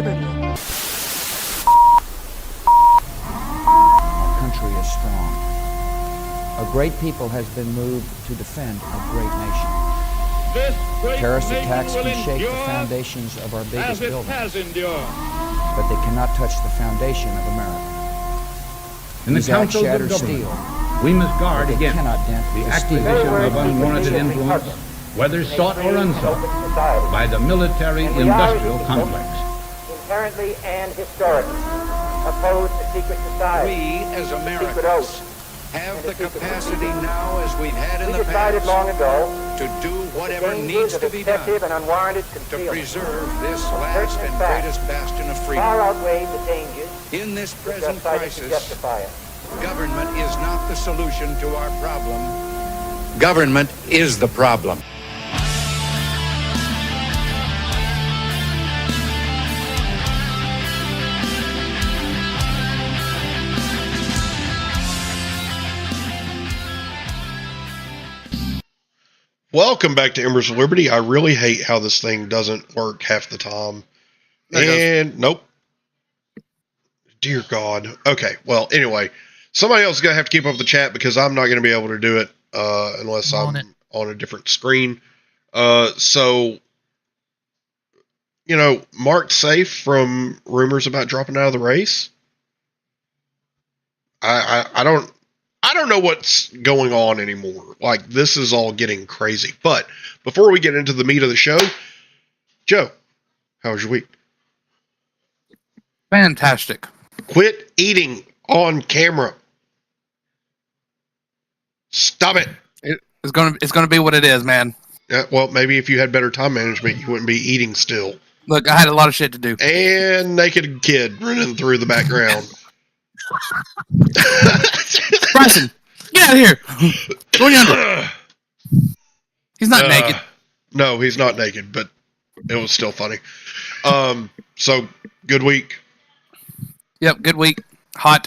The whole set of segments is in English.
Liberty. Our country is strong. A great people has been moved to defend a great nation. Terrorist attacks can shake the foundations of our biggest buildings, but they cannot touch the foundation of America. In the councils of government, we must guard against the acquisition of unwarranted influence, whether sought or unsought, by the military-industrial complex. Inherently and historically oppose the secret society. We, as Americans, have the capacity now, as we've had in the past, long ago, to do whatever needs to be done and unwarranted to preserve this last and greatest bastion of freedom. Far outweigh the dangers in this present crisis, government is not the solution to our problem. Government is the problem. Welcome back to Embers of Liberty. I really hate how this thing doesn't work half the time. Nope. Dear God. Okay, well, anyway. Somebody else is going to have to keep up the chat because I'm not going to be able to do it unless I'm on a different screen. So, marked safe from rumors about dropping out of the race. I don't know what's going on anymore. Like, this is all getting crazy. But before we get into the meat of the show, Joe, how was your week? Fantastic. Quit eating on camera. Stop it. It's gonna be what it is, man. Yeah, well, maybe if you had better time management, you wouldn't be eating still. Look, I had a lot of shit to do. And naked kid running through the background. Bryson, get out of here. Go yonder. He's not naked. No, he's not naked, but it was still funny. So, good week. Yep, good week. Hot.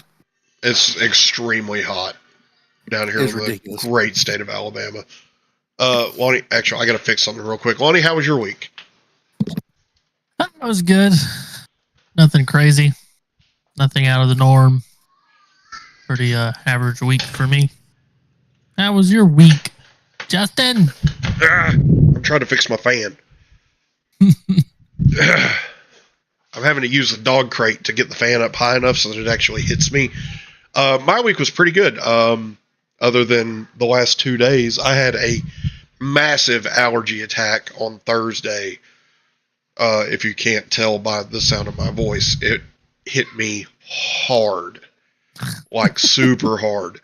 It's extremely hot down here in the great state of Alabama. Lonnie, actually, I got to fix something real quick. Lonnie, how was your week? That was good. Nothing crazy. Nothing out of the norm. Pretty average week for me. How was your week, Justin? I'm trying to fix my fan. I'm having to use the dog crate to get the fan up high enough so that it actually hits me. My week was pretty good. Other than the last 2 days, I had a massive allergy attack on Thursday. If you can't tell by the sound of my voice, it hit me hard, like super hard.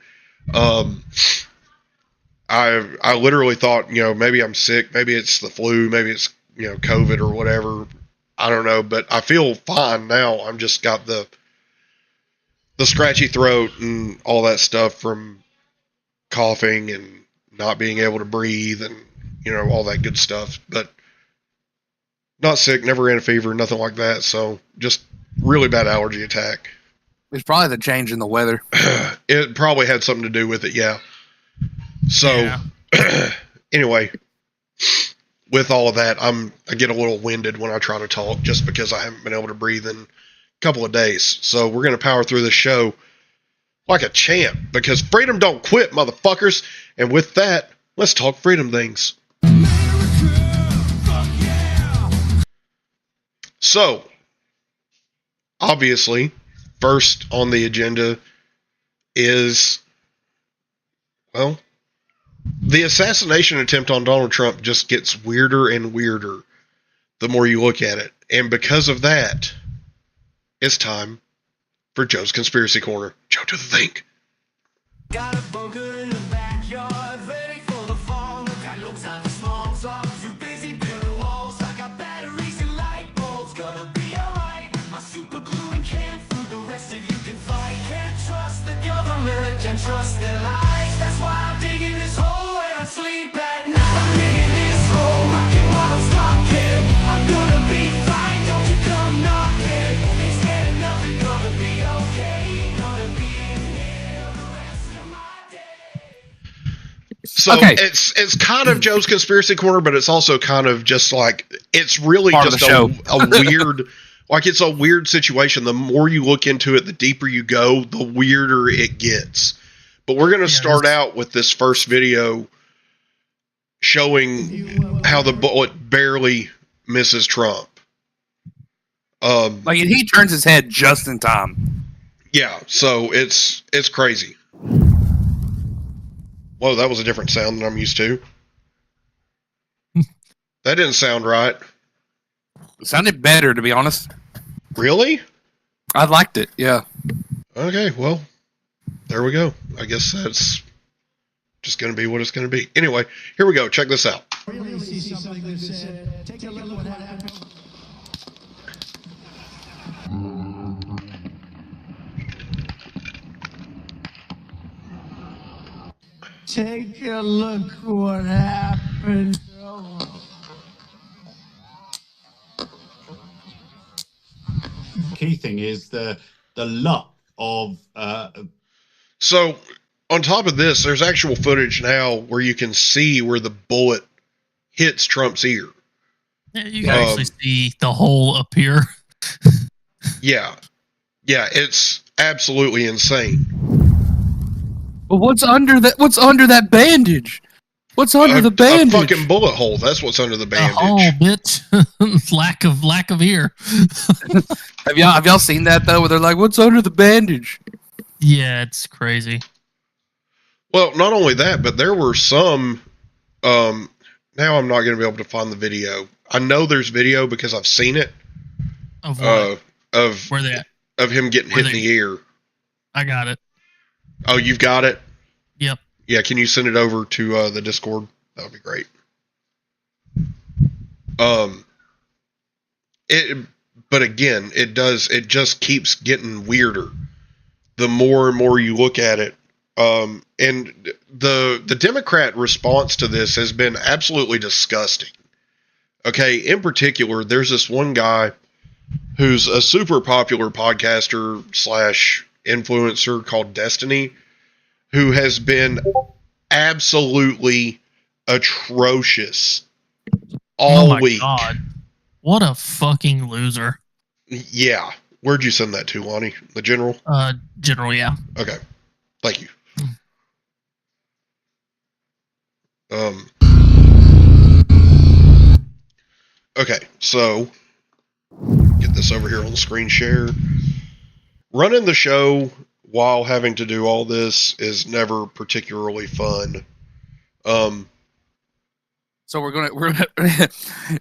I literally thought, maybe I'm sick, maybe it's the flu, maybe it's, COVID or whatever. I don't know, but I feel fine now. I'm just got the scratchy throat and all that stuff from coughing and not being able to breathe and, all that good stuff. But not sick, never ran a fever, nothing like that. So just really bad allergy attack. It's probably the change in the weather. It probably had something to do with it, yeah. So, anyway, with all of that, I get a little winded when I try to talk just because I haven't been able to breathe in a couple of days. So we're going to power through the show like a champ because freedom don't quit, motherfuckers. And with that, let's talk freedom things. So, obviously, first on the agenda is, the assassination attempt on Donald Trump just gets weirder and weirder the more you look at it. And because of that, it's time for Joe's Conspiracy Corner. Joe, do the thing. Got a bunker in the backyard, ready for the fall. Got no time for small talk, too busy building walls. I got batteries and light bulbs, gonna be alright. My super glue and can food, the rest of you can fight. Can't trust the government, can't trust their lies. That's why I'm digging this hole where I sleep at night. I'm digging this hole, rocking while I'm stalking. I'm gonna be fine, don't you come knocking. Ain't scared of nothing, gonna be okay. Gonna be in here the rest of my day. So it's kind of Joe's Conspiracy Corner, but it's also kind of just like, it's really Part just of the a weird Like, it's a weird situation. The more you look into it, the deeper you go, the weirder it gets. But we're going to start out with this first video showing how the bullet barely misses Trump. Like, he turns his head just in time. Yeah, so it's crazy. Whoa, that was a different sound than I'm used to. That didn't sound right. It sounded better, to be honest. Really? I liked it, yeah. Okay, well, there we go. I guess that's just going to be what it's going to be. Anyway, here we go. Check this out. Really see something that said, take a look at what happened. Take a look what happened. Key thing is the luck of So on top of this, there's actual footage now where you can see where the bullet hits Trump's ear. Yeah, you can actually see the hole appear. Yeah, it's absolutely insane. But what's under that? What's under that bandage? What's under the bandage? A fucking bullet hole. That's what's under the bandage. Oh, bitch! lack of ear. Have y'all seen that though? Where they're like, "What's under the bandage?" Yeah, it's crazy. Well, not only that, but there were some. Now I'm not going to be able to find the video. I know there's video because I've seen it. Of what? Of where they at? Of him getting hit in the ear. I got it. Oh, you've got it? Yep. Yeah, can you send it over to the Discord? That would be great. But again, it just keeps getting weirder the more and more you look at it. And the Democrat response to this has been absolutely disgusting. Okay, in particular, there's this one guy who's a super popular podcaster / influencer called Destiny, who has been absolutely atrocious all week. God. What a fucking loser. Yeah. Where'd you send that to, Lonnie? The general? General, yeah. Okay. Thank you. Okay, so get this over here on the screen share. Running the show while having to do all this is never particularly fun. So we're gonna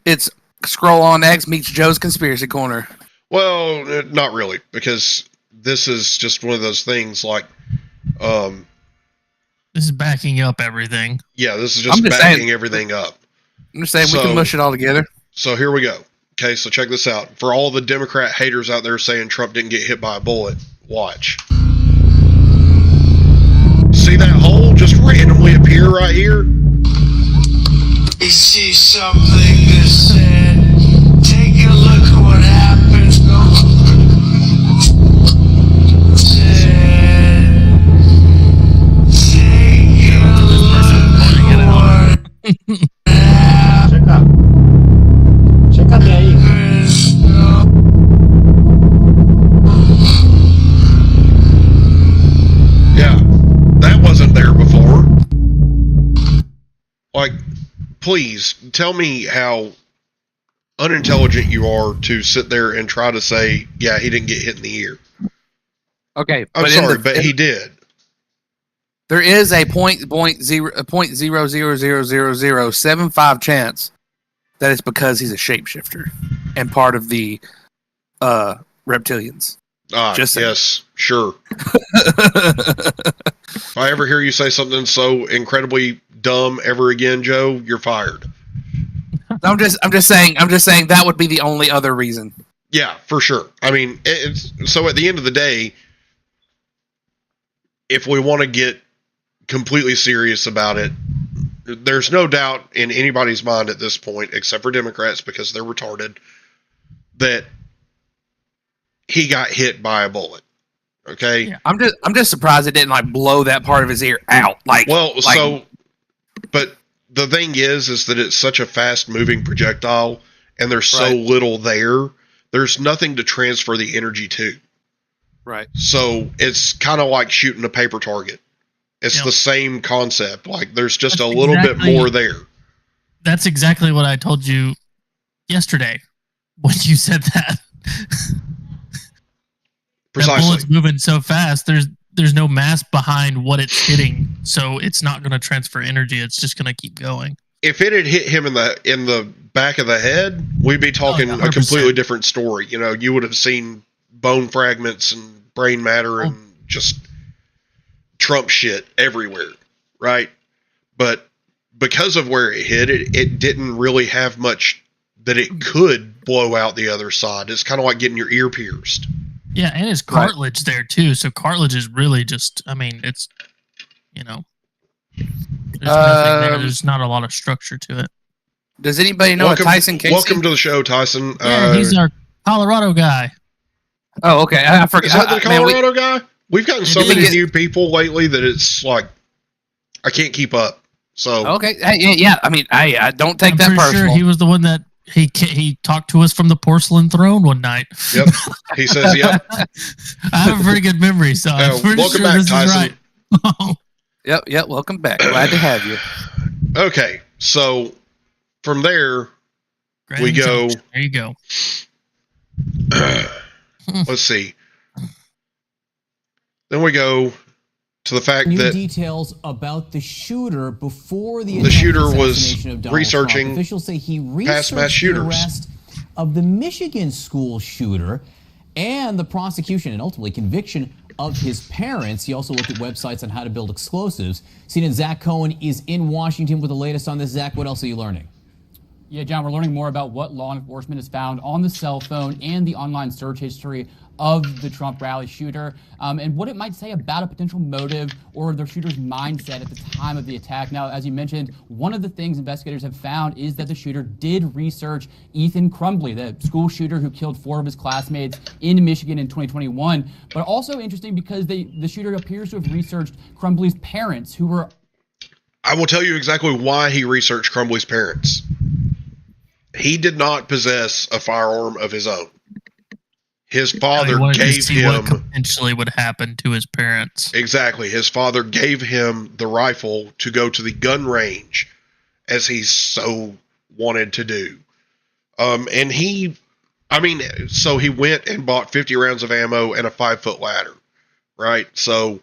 it's Scroll on X meets Joe's Conspiracy Corner. Well, not really, because this is just one of those things like this is backing up everything. Yeah, this is just backing everything up. I'm just saying we can mush it all together. So here we go. Okay, so check this out. For all the Democrat haters out there saying Trump didn't get hit by a bullet, watch. See that hole just randomly appear right here? You see something that said, take a look at what happens. Take a look at what Chécate ahí. Yeah, that wasn't there before. Like, please tell me how unintelligent you are to sit there and try to say, yeah, he didn't get hit in the ear. Okay, I'm sorry, but he did. There is a 0.0000075 chance that it's because he's a shapeshifter and part of the reptilians. Yes, sure. If I ever hear you say something so incredibly dumb ever again, Joe, you're fired. I'm just saying that would be the only other reason. Yeah, for sure. I mean, it's so at the end of the day, if we want to get completely serious about it, there's no doubt in anybody's mind at this point, except for Democrats because they're retarded, that he got hit by a bullet. Okay, yeah, I'm just surprised it didn't like blow that part of his ear out. But the thing is that it's such a fast moving projectile, and there's so little there there's nothing to transfer the energy to. Right. So it's kind of like shooting a paper target. It's the same concept. Like there's just a little bit more there. That's exactly what I told you yesterday when you said that. Precisely. That bullet's moving so fast. There's no mass behind what it's hitting, so it's not going to transfer energy. It's just going to keep going. If it had hit him in the back of the head, we'd be talking a completely different story. You know, you would have seen bone fragments and brain matter and just Trump shit everywhere, right? But because of where it hit, it didn't really have much that it could blow out the other side. It's kind of like getting your ear pierced. Yeah, and it's cartilage there too. So cartilage is really just, I mean, it's, you know, there's nothing there. There's not a lot of structure to it. Does anybody know Tyson Casey? Welcome to the show, Tyson. Yeah, he's our Colorado guy. Oh, okay. I forgot. Is that the Colorado guy? We've gotten so many new people lately that it's like I can't keep up. So okay, yeah. I mean, I don't take that personal. Sure he was the one that he talked to us from the porcelain throne one night. Yep, he says, "Yep." I have a pretty good memory, so I'm pretty welcome sure back, this Tyson. is right. Yep. Welcome back. Glad to have you. Okay, so from there we go. There you go. Let's see. Then we go to the fact that details about the shooter before the shooter was researching officials say he past mass shooters. The arrest of the Michigan school shooter and the prosecution and ultimately conviction of his parents. He also looked at websites on how to build explosives. CNN Zach Cohen is in Washington with the latest on this. Zach, what else are you learning? Yeah, John, we're learning more about what law enforcement has found on the cell phone and the online search history of the Trump rally shooter, and what it might say about a potential motive or the shooter's mindset at the time of the attack. Now, as you mentioned, one of the things investigators have found is that the shooter did research Ethan Crumbley, the school shooter who killed 4 of his classmates in Michigan in 2021. But also interesting because the shooter appears to have researched Crumbley's parents, who were... I will tell you exactly why he researched Crumbley's parents. He did not possess a firearm of his own. His father gave him what potentially would happen to his parents. Exactly. His father gave him the rifle to go to the gun range as he so wanted to do. And so he went and bought 50 rounds of ammo and a 5-foot ladder. Right. So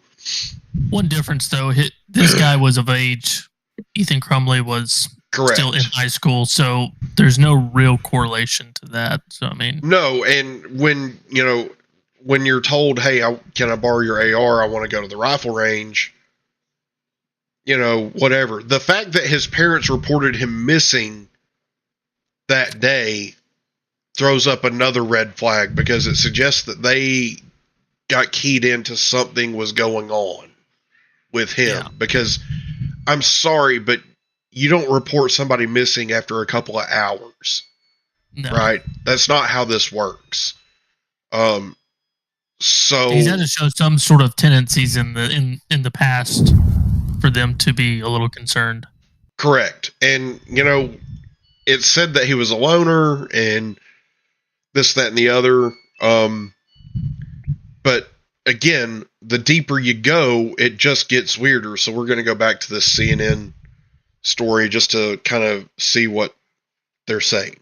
one difference though, this guy was of age. Ethan Crumbley was still in high school, so there's no real correlation to that. So I mean, no. And when you're told, "Hey, can I borrow your AR? I want to go to the rifle range," whatever. The fact that his parents reported him missing that day throws up another red flag because it suggests that they got keyed into something was going on with him. Yeah. Because I'm sorry, but you don't report somebody missing after a couple of hours, right? That's not how this works. So he's had to show some sort of tendencies in the past for them to be a little concerned. Correct, and it said that he was a loner and this, that, and the other. But again, the deeper you go, it just gets weirder. So we're going to go back to this CNN story just to kind of see what they're saying.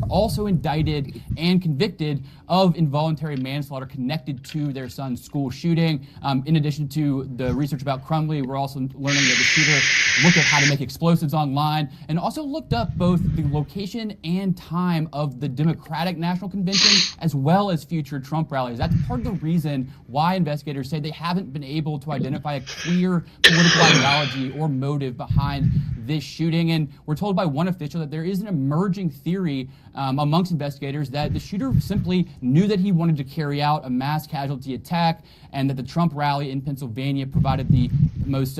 Also indicted and convicted of involuntary manslaughter connected to their son's school shooting. In addition to the research about Crumbley, we're also learning that the shooter looked at how to make explosives online and also looked up both the location and time of the Democratic National Convention as well as future Trump rallies. That's part of the reason why investigators say they haven't been able to identify a clear political ideology or motive behind this shooting. And we're told by one official that there is an emerging theory amongst investigators that the shooter simply knew that he wanted to carry out a mass casualty attack and that the Trump rally in Pennsylvania provided the most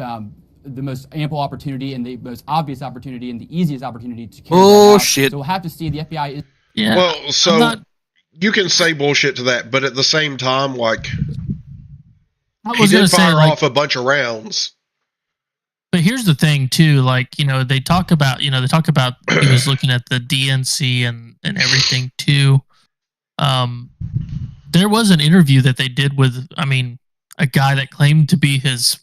ample opportunity and the most obvious opportunity and the easiest opportunity to carry that out. Shit. So we'll have to see. The FBI is... Yeah. Well, so you can say bullshit to that, but at the same time, like, he did fire off a bunch of rounds. But here's the thing too, like, they talk about he was looking at the DNC and everything too. there was an interview that they did with, a guy that claimed to be his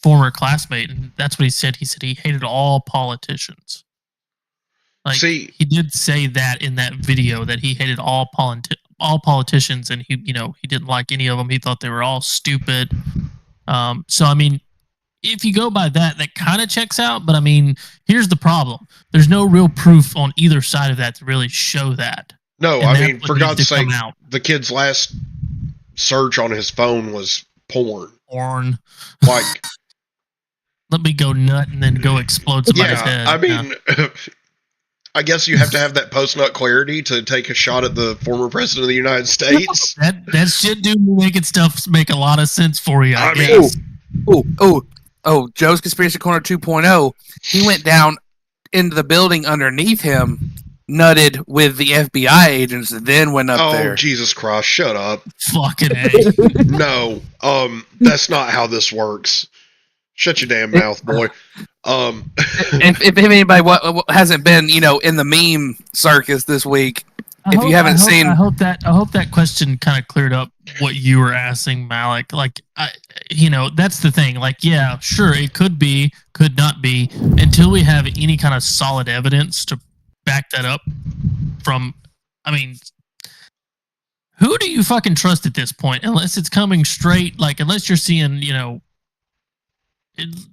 former classmate, and that's what he said. He said he hated all politicians. Like, See, he did say that in that video, that he hated all politicians, and he didn't like any of them. He thought they were all stupid. So if you go by that, that kind of checks out. But here's the problem: there's no real proof on either side of that to really show that. No, And for God's sake, the kid's last search on his phone was porn. Porn. Like, let me go nut and then go explode somebody's head. I guess you have to have that post-nut clarity to take a shot at the former president of the United States. that shit do making stuff make a lot of sense for you. I guess. Joe's Conspiracy Corner 2.0. He went down into the building underneath him, nutted with the FBI agents, and then went up there. Oh, Jesus Christ, shut up. Fucking A. No, that's not how this works. Shut your damn mouth, boy. If anybody hasn't been, in the meme circus this week, I hope that question kind of cleared up what you were asking, Malik. Like, that's the thing. Like, yeah, sure, it could be, could not be, until we have any kind of solid evidence to back that up from. Who do you fucking trust at this point? Unless it's coming straight, like, unless you're seeing,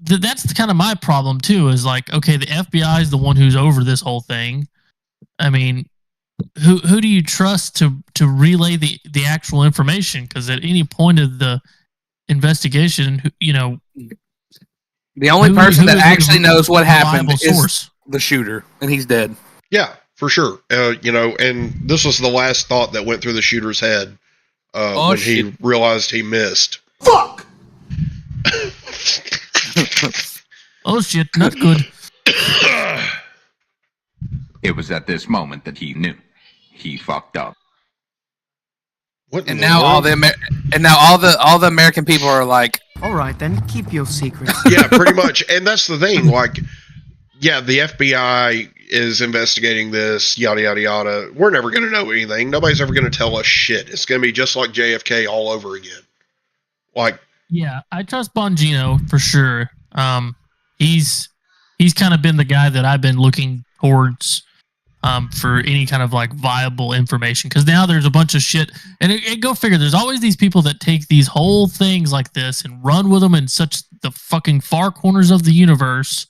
that's kind of my problem too. Is like, okay, the FBI is the one who's over this whole thing. Who do you trust to relay the actual information? Because at any point of the investigation, the only person that actually knows what happened is the shooter, and he's dead. Yeah, for sure. And this was the last thought that went through the shooter's head when he realized he missed. Fuck! Oh shit, not good. It was at this moment that he knew he fucked up. And now all the American people are like, all right, then keep your secrets. Yeah, pretty much. And that's the thing. Like, yeah, the FBI is investigating this, yada yada yada. We're never going to know anything. Nobody's ever going to tell us shit. It's going to be just like JFK all over again. Like, yeah, I trust Bongino for sure. He's kind of been the guy that I've been looking towards for any kind of like viable information, because now there's a bunch of shit, and go figure, there's always these people that take these whole things like this and run with them in such the fucking far corners of the universe.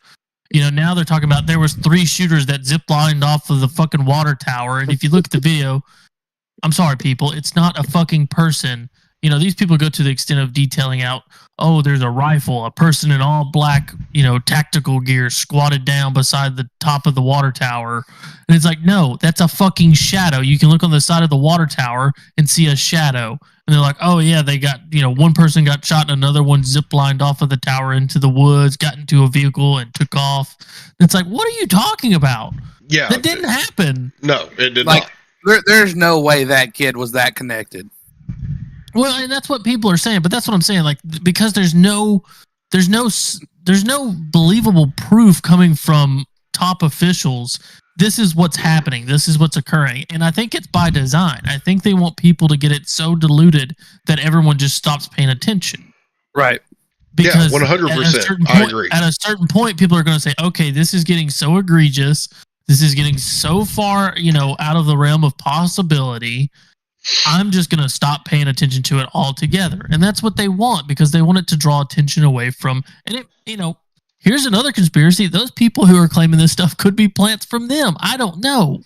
Now they're talking about there was 3 shooters that ziplined off of the fucking water tower, and if you look at the video, I'm sorry people, it's not a fucking person. These people go to the extent of detailing out, oh, there's a rifle, a person in all black, tactical gear squatted down beside the top of the water tower. And it's like, no, that's a fucking shadow. You can look on the side of the water tower and see a shadow. And they're like, oh, yeah, they got, one person got shot and another one ziplined off of the tower into the woods, got into a vehicle and took off. And it's like, what are you talking about? Yeah. That didn't happen. No, it did not. There's no way that kid was that connected. Well, and that's what people are saying, but that's what I'm saying. Like, because there's no believable proof coming from top officials. This is what's happening. This is what's occurring, and I think it's by design. I think they want people to get it so diluted that everyone just stops paying attention. Right. Because 100%. I agree. At a certain point, people are going to say, "Okay, this is getting so egregious. This is getting so far, out of the realm of possibility. I'm just going to stop paying attention to it altogether." And that's what they want, because they want it to draw attention away from, and here's another conspiracy. Those people who are claiming this stuff could be plants from them. I don't know.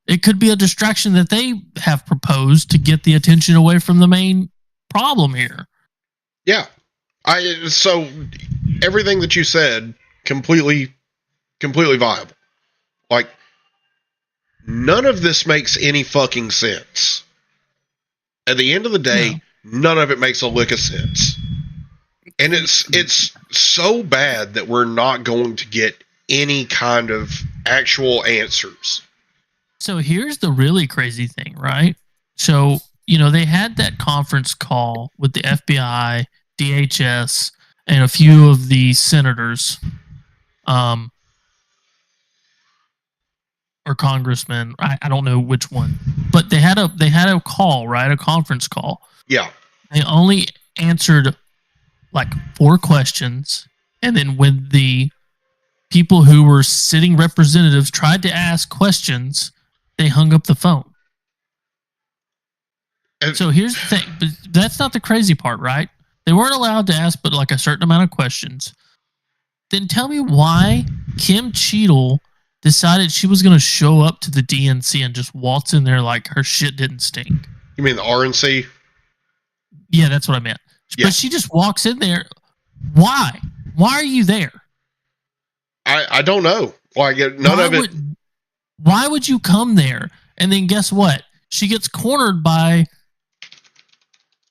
It could be a distraction that they have proposed to get the attention away from the main problem here. Yeah. So everything that you said, completely viable. Like, none of this makes any fucking sense. At the end of the day, none of it makes a lick of sense. And it's so bad that we're not going to get any kind of actual answers. So here's the really crazy thing, right? So, they had that conference call with the FBI, DHS, and a few of the senators. or congressman. I don't know which one, but they had a call, right? A conference call. Yeah. They only answered like 4 questions, and then when the people who were sitting representatives tried to ask questions, they hung up the phone. So here's the thing, but that's not the crazy part, right? They weren't allowed to ask but like a certain amount of questions. Then tell me why Kim Cheadle decided she was going to show up to the DNC and just waltz in there like her shit didn't stink. You mean the RNC? Yeah, that's what I meant. Yeah. But she just walks in there. Why? Why are you there? I don't know. Like Why would you come there? And then guess what? She gets cornered by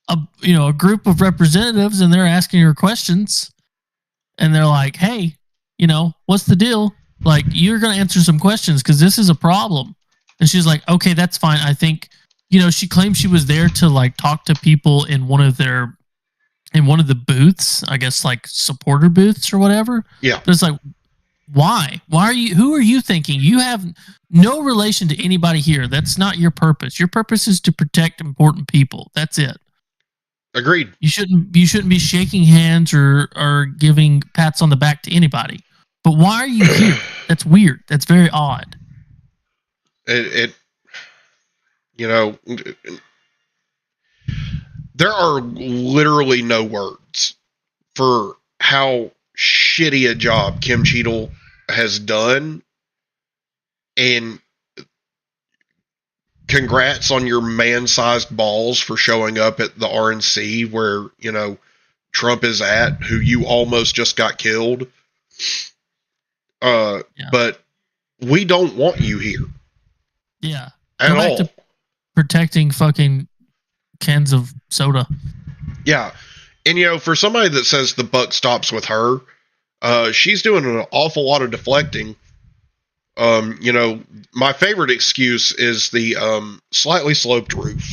a group of representatives, and they're asking her questions, and they're like, "Hey, what's the deal? Like, you're going to answer some questions because this is a problem." And she's like, "Okay, that's fine. I think." She claimed she was there to like talk to people in one of the booths, I guess like supporter booths or whatever. Yeah. But it's like, why? Who are you thinking? You have no relation to anybody here. That's not your purpose. Your purpose is to protect important people. That's it. Agreed. You shouldn't be shaking hands or giving pats on the back to anybody. But why are you here? That's weird. That's very odd. There are literally no words for how shitty a job Kim Cheadle has done. And congrats on your man-sized balls for showing up at the RNC where, Trump is at, who you almost just got killed. But we don't want you here. Yeah. At all. To protecting fucking cans of soda. Yeah. And, for somebody that says the buck stops with her, she's doing an awful lot of deflecting. My favorite excuse is the slightly sloped roof.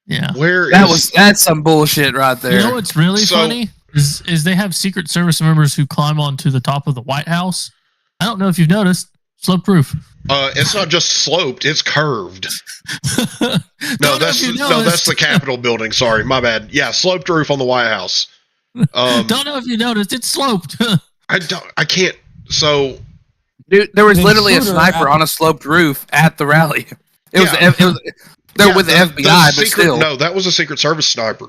Yeah. That's some bullshit right there. You know what's really funny is they have Secret Service members who climb onto the top of the White House. I don't know if you've noticed, sloped roof. It's not just sloped; it's curved. No, that's the Capitol building. Sorry, my bad. Yeah, sloped roof on the White House. Don't know if you noticed; it's sloped. I can't. So, dude, there was literally a sniper on a sloped roof at the rally. It was with the FBI, but still. No, that was a Secret Service sniper.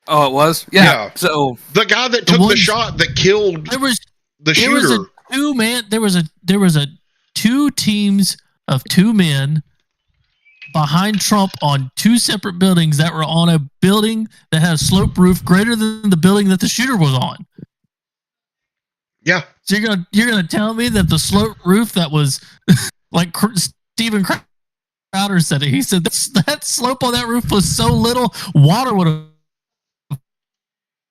Oh, it was. Yeah. So the guy that took the shot that killed the shooter. There was 2 teams of 2 men behind Trump on 2 separate buildings that were on a building that had a slope roof greater than the building that the shooter was on. Yeah. So you're gonna tell me that the slope roof that was like Steven Crowder said it. He said that slope on that roof was so little water would have.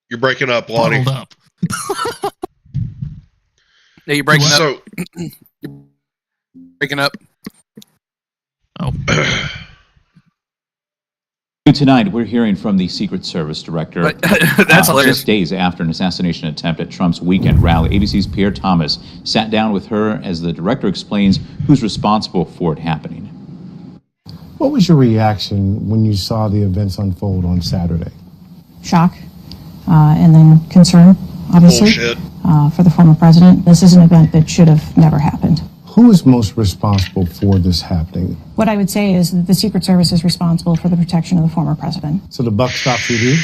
You're breaking up, Lonnie. Up. Yeah, you're breaking up. You're breaking up. Oh. Tonight, we're hearing from the Secret Service director. That's hilarious. Just days after an assassination attempt at Trump's weekend rally, ABC's Pierre Thomas sat down with her as the director explains who's responsible for it happening. What was your reaction when you saw the events unfold on Saturday? Shock, and then concern, obviously, for the former president. This is an event that should have never happened. Who is most responsible for this happening? What I would say is that the Secret Service is responsible for the protection of the former president. So the buck stops with you?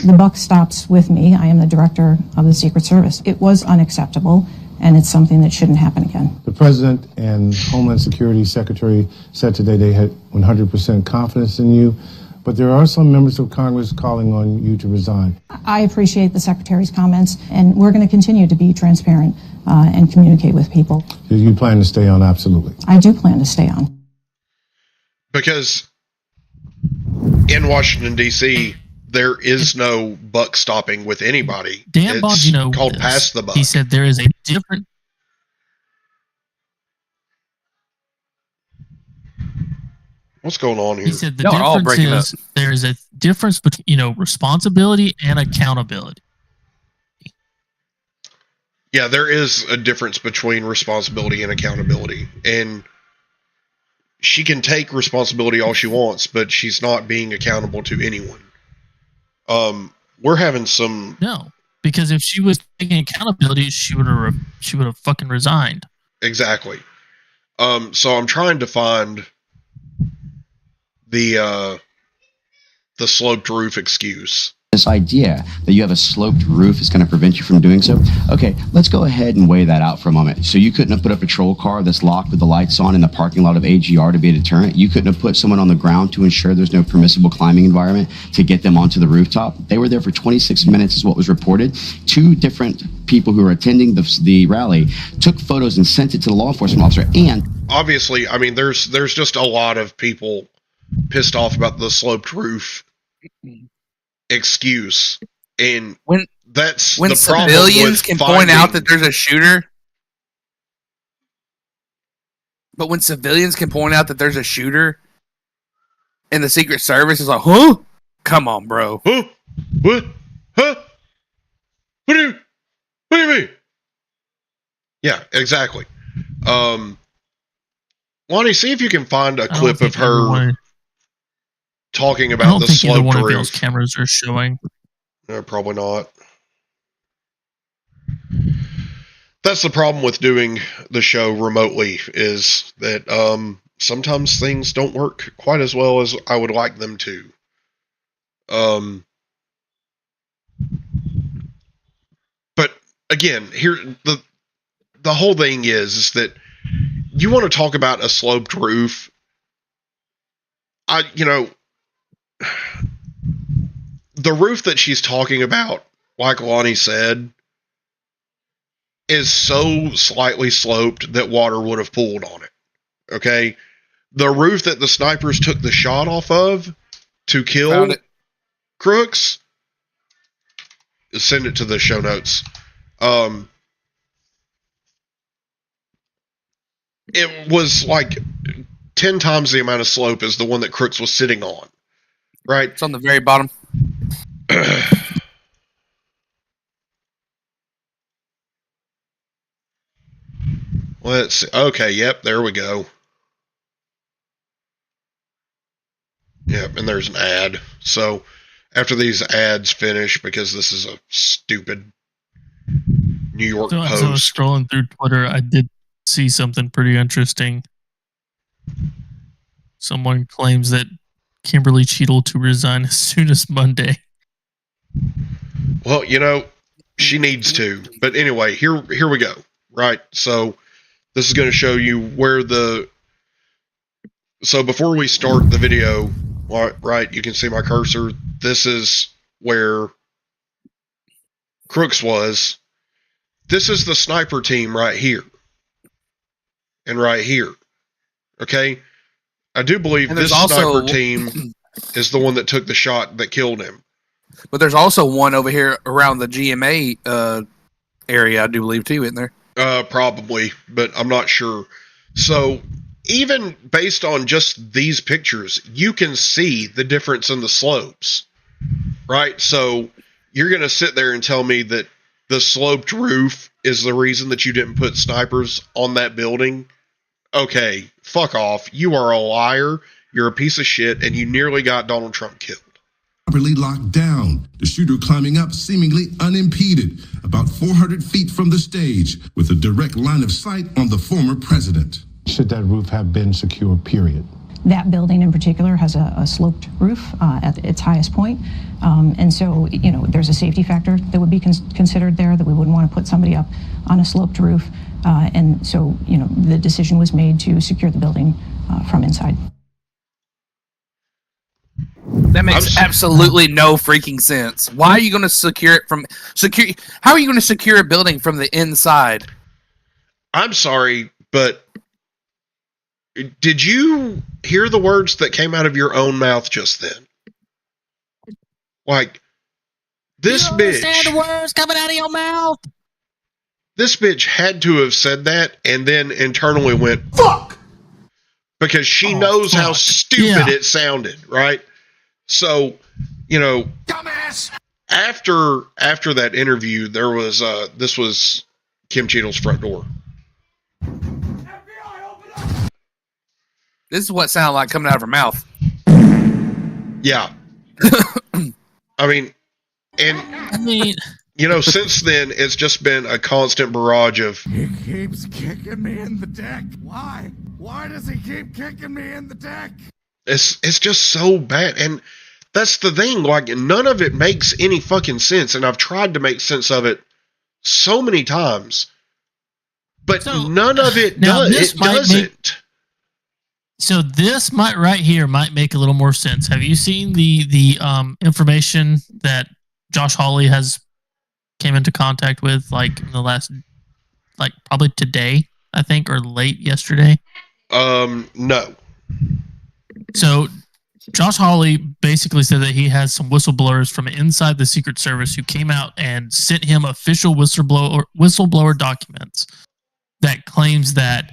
The buck stops with me. I am the director of the Secret Service. It was unacceptable, and it's something that shouldn't happen again. The President and Homeland Security Secretary said today they had 100% confidence in you, but there are some members of Congress calling on you to resign. I appreciate the Secretary's comments, and we're going to continue to be transparent and communicate with people. Do you plan to stay on? Absolutely. I do plan to stay on. Because in Washington, D.C., there is no buck stopping with anybody. Dan Bongino called pass the buck. He said there is a different. What's going on here? He said the difference is there is a difference between responsibility and accountability. Yeah, there is a difference between responsibility and accountability. And she can take responsibility all she wants, but she's not being accountable to anyone. We're having some... No, because if she was taking accountability, she would have fucking resigned. Exactly. So I'm trying to find the sloped roof excuse. This idea that you have a sloped roof is going to prevent you from doing so. Okay, let's go ahead and weigh that out for a moment. So you couldn't have put a patrol car that's locked with the lights on in the parking lot of AGR to be a deterrent. You couldn't have put someone on the ground to ensure there's no permissible climbing environment to get them onto the rooftop. They were there for 26 minutes is what was reported. 2 different people who were attending the rally took photos and sent it to the law enforcement officer. And obviously, I mean, there's just a lot of people pissed off about the sloped roof excuse, and when the civilians can point out that there's a shooter, but when civilians can point out that there's a shooter, and the Secret Service is like, "Huh? Come on, bro. Huh? What? Huh? What do you mean?" Yeah, exactly. Lonnie, see if you can find a clip of her talking about the sloped roof. I don't think either one of those cameras are showing. No, probably not. That's the problem with doing the show remotely, is that sometimes things don't work quite as well as I would like them to. But again, here the whole thing is that you want to talk about a sloped roof. The roof that she's talking about, like Lonnie said, is so slightly sloped that water would have pooled on it. Okay? The roof that the snipers took the shot off of to kill Crooks, send it to the show notes. It was like 10 times the amount of slope as the one that Crooks was sitting on. Right? It's on the very bottom. Let's see. Okay, yep, there we go. Yep, and there's an ad. So, after these ads finish, because this is a stupid New York Post. As I was scrolling through Twitter, I did see something pretty interesting. Someone claims that Kimberly Cheadle to resign as soon as Monday. Well, she needs to. But anyway, here we go. Right? So, this is going to show you where so before we start the video, right, you can see my cursor. This is where Crooks was. This is the sniper team right here. And right here. Okay? I do believe this sniper team is the one that took the shot that killed him. But there's also one over here around the GMA area, I do believe, too, isn't there? Probably, but I'm not sure. So, even based on just these pictures, you can see the difference in the slopes. Right? So, you're going to sit there and tell me that the sloped roof is the reason that you didn't put snipers on that building? Okay, fuck off. You are a liar, you're a piece of shit, and you nearly got Donald Trump killed. Properly locked down, the shooter climbing up seemingly unimpeded, about 400 feet from the stage, with a direct line of sight on the former president. Should that roof have been secure, period? That building in particular has a sloped roof at its highest point. And so, there's a safety factor that would be considered there, that we wouldn't want to put somebody up on a sloped roof. And so, the decision was made to secure the building from inside. That makes absolutely no freaking sense. Why are you going to secure it from how are you going to secure a building from the inside? I'm sorry, but did you hear the words that came out of your own mouth just then? Like, this bitch. Understand the words coming out of your mouth? This bitch had to have said that and then internally went, fuck! Because she knows how stupid it sounded, right? So, dumbass! After that interview, there was, this was Kim Cheadle's front door. This is what sounded like coming out of her mouth. Yeah. I mean, you know, since then, it's just been a constant barrage of... He keeps kicking me in the deck. Why? Why does he keep kicking me in the deck? It's just so bad. And that's the thing. Like, none of it makes any fucking sense. And I've tried to make sense of it so many times. But none of it does. It doesn't. So this right here might make a little more sense. Have you seen the information that Josh Hawley has came into contact with, like in the last, like probably today, I think, or late yesterday? No. So Josh Hawley basically said that he has some whistleblowers from inside the Secret Service who came out and sent him official whistleblower documents that claims that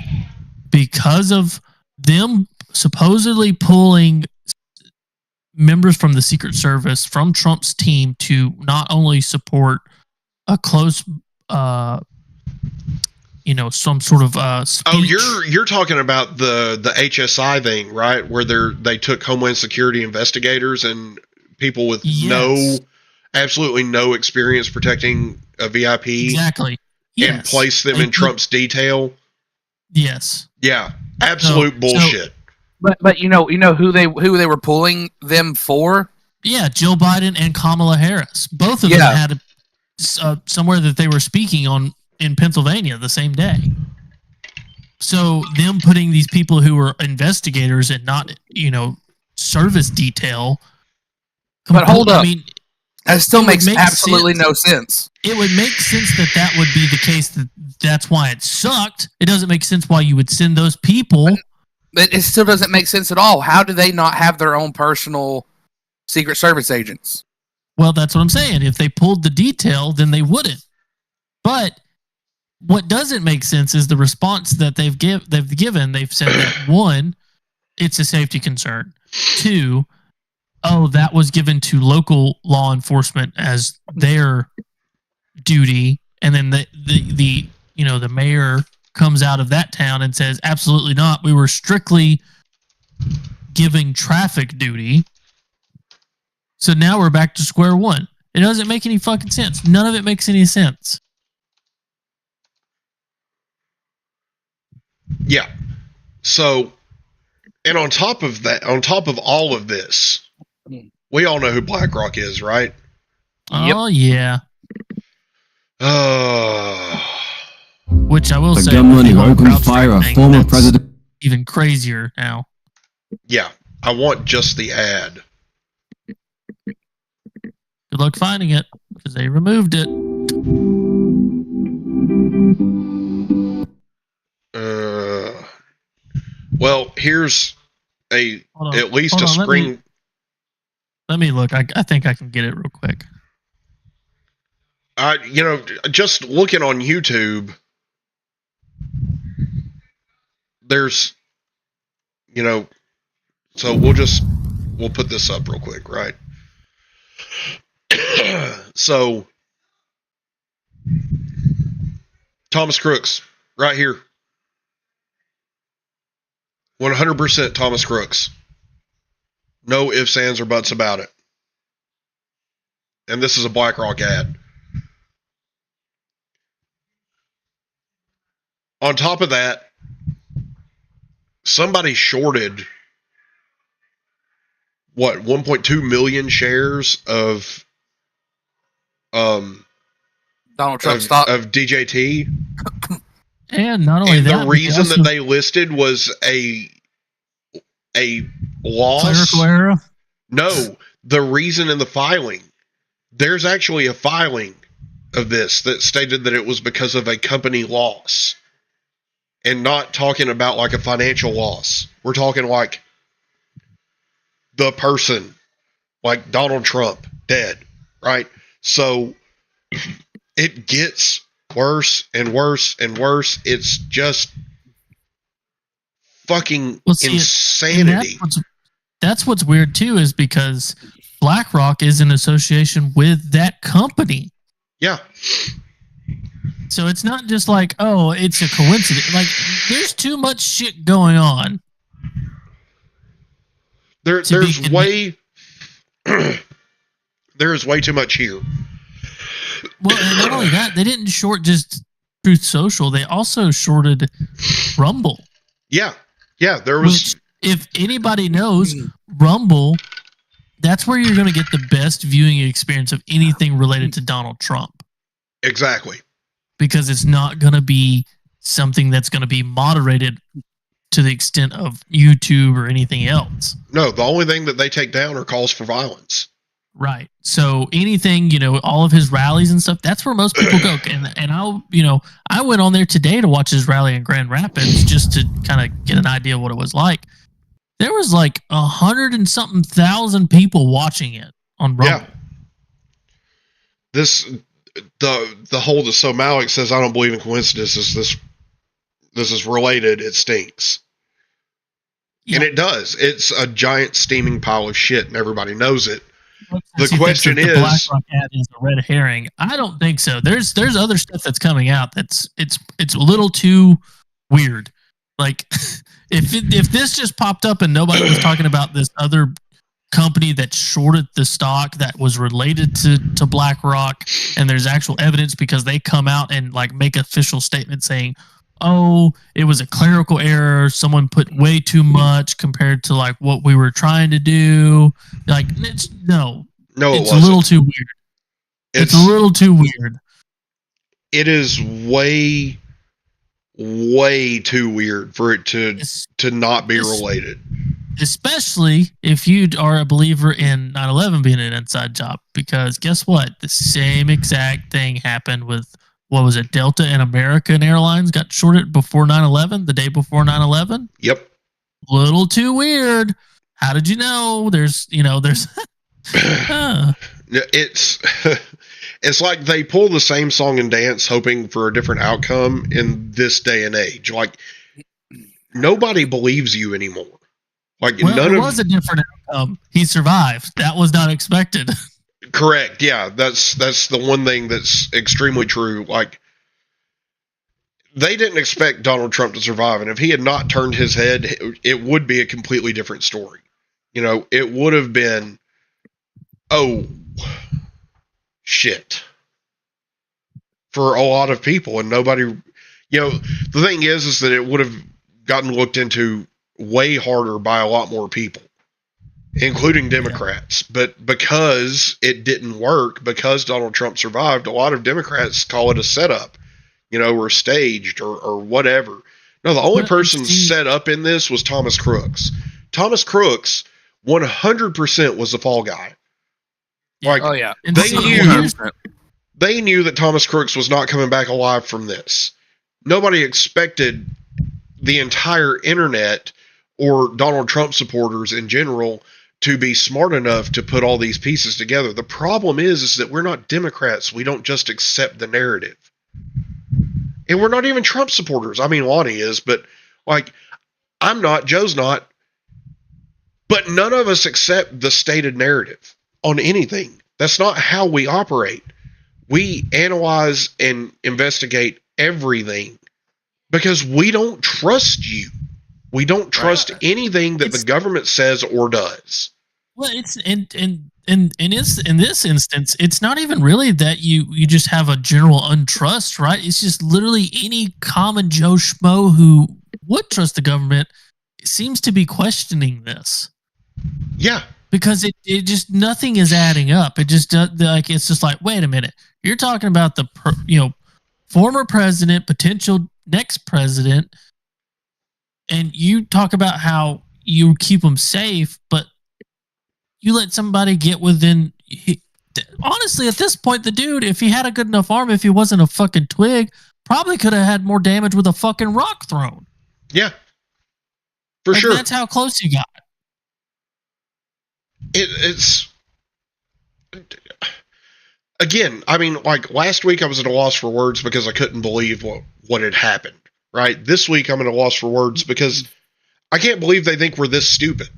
because of them supposedly pulling members from the Secret Service from Trump's team to not only support a close, some sort of speech. Oh, you're talking about the HSI thing, right? Where they took Homeland Security investigators and people with absolutely no experience protecting a VIP, exactly, and placed them in Trump's detail. Yes. Yeah. Absolute bullshit. But you know who they were pulling them for? Yeah, Jill Biden and Kamala Harris. Both of them had somewhere that they were speaking on in Pennsylvania the same day. So them putting these people who were investigators and not, service detail. But hold up. I mean, that still makes absolutely no sense. It would make sense that would be the case. That's why it sucked. It doesn't make sense why you would send those people. But it still doesn't make sense at all. How do they not have their own personal Secret Service agents? Well, that's what I'm saying. If they pulled the detail, then they wouldn't. But what doesn't make sense is the response that they've given. They've said that, one, it's a safety concern. Two, that was given to local law enforcement as their duty. And then the mayor comes out of that town and says, absolutely not. We were strictly giving traffic duty. So now we're back to square one. It doesn't make any fucking sense. None of it makes any sense. Yeah. So, and on top of all of this, we all know who BlackRock is, right? Oh, yeah. Which I will say, the gunman who opened fire a former president. Even crazier now. Yeah, I want just the ad. Good luck finding it, because they removed it. Well, here's at least a screen. Let me look. I think I can get it real quick. Just looking on YouTube, there's, so we'll put this up real quick, right? So, Thomas Crooks, right here. 100% Thomas Crooks. No ifs, ands, or buts about it. And this is a BlackRock ad. On top of that, somebody shorted 1.2 million shares of Donald Trump stock of DJT. And not only that, the reason that they listed was a loss. Clerical error? No, the reason in the filing. There's actually a filing of this that stated that it was because of a company loss. And not talking about like a financial loss. We're talking like the person, like Donald Trump, dead, right? So it gets worse and worse and worse. It's just fucking insanity. That's what's weird too, is because BlackRock is in association with that company. Yeah. So it's not just like, oh, it's a coincidence. Like, there's too much shit going on. There's way too much here. Well, and not only that, they didn't short just Truth Social. They also shorted Rumble. Yeah. There was. Which, if anybody knows, Rumble, that's where you're going to get the best viewing experience of anything related to Donald Trump. Exactly. Because it's not going to be something that's going to be moderated to the extent of YouTube or anything else. No, the only thing that they take down are calls for violence. Right. So anything, all of his rallies and stuff, that's where most people go. And I went on there today to watch his rally in Grand Rapids just to kind of get an idea of what it was like. There was like 100 and something thousand people watching it on Rumble. Yeah. The whole, so Malik says, I don't believe in coincidences. This is related. It stinks. Yeah. And it does. It's a giant steaming pile of shit and everybody knows it. The question is, the BlackRock ad is a red herring. I don't think so. There's other stuff that's coming out that's it's a little too weird. Like if this just popped up and nobody was talking about this other company that shorted the stock that was related to BlackRock, and there's actual evidence because they come out and like make official statement saying, oh, it was a clerical error. Someone put way too much compared to like what we were trying to do. Like, it's a little too weird. It's a little too weird. It is way, way too weird for it to not be related. Especially if you are a believer in 9/11 being an inside job, because guess what? The same exact thing happened with, what was it, Delta and American Airlines got shorted before 9/11, the day before 9/11? Yep. Little too weird. How did you know? There's it's like they pull the same song and dance hoping for a different outcome in this day and age. Like, nobody believes you anymore. Like, it was a different outcome. He survived. That was not expected. Correct. Yeah, that's the one thing that's extremely true. Like, they didn't expect Donald Trump to survive, and if he had not turned his head, it would be a completely different story. It would have been, oh, shit, for a lot of people, and nobody. The thing is that it would have gotten looked into way harder by a lot more people, including Democrats. But because it didn't work, because Donald Trump survived, a lot of Democrats call it a setup, or staged or whatever. No, the only person set up in this was Thomas Crooks. Thomas Crooks 100% was the fall guy. Like, oh yeah, they knew that Thomas Crooks was not coming back alive from this. Nobody expected the entire internet or Donald Trump supporters in general to be smart enough to put all these pieces together. The problem is that we're not Democrats. We don't just accept the narrative. And we're not even Trump supporters. I mean, Lonnie is, but like, I'm not, Joe's not. But none of us accept the stated narrative on anything. That's not how we operate. We analyze and investigate everything because we don't trust you. We don't trust anything that the government says or does. Well, it's in this instance, it's not even really that you just have a general untrust, right? It's just literally any common Joe Schmo who would trust the government seems to be questioning this. Yeah, because it just, nothing is adding up. It just it's just like, wait a minute, you're talking about the former president, potential next president. And you talk about how you keep them safe, but you let somebody get within. Honestly, at this point, the dude, if he had a good enough arm, if he wasn't a fucking twig, probably could have had more damage with a fucking rock thrown. Yeah, for sure. That's how close he got. It's again. I mean, like last week, I was at a loss for words because I couldn't believe what had happened. Right. This week, I'm at a loss for words because I can't believe they think we're this stupid.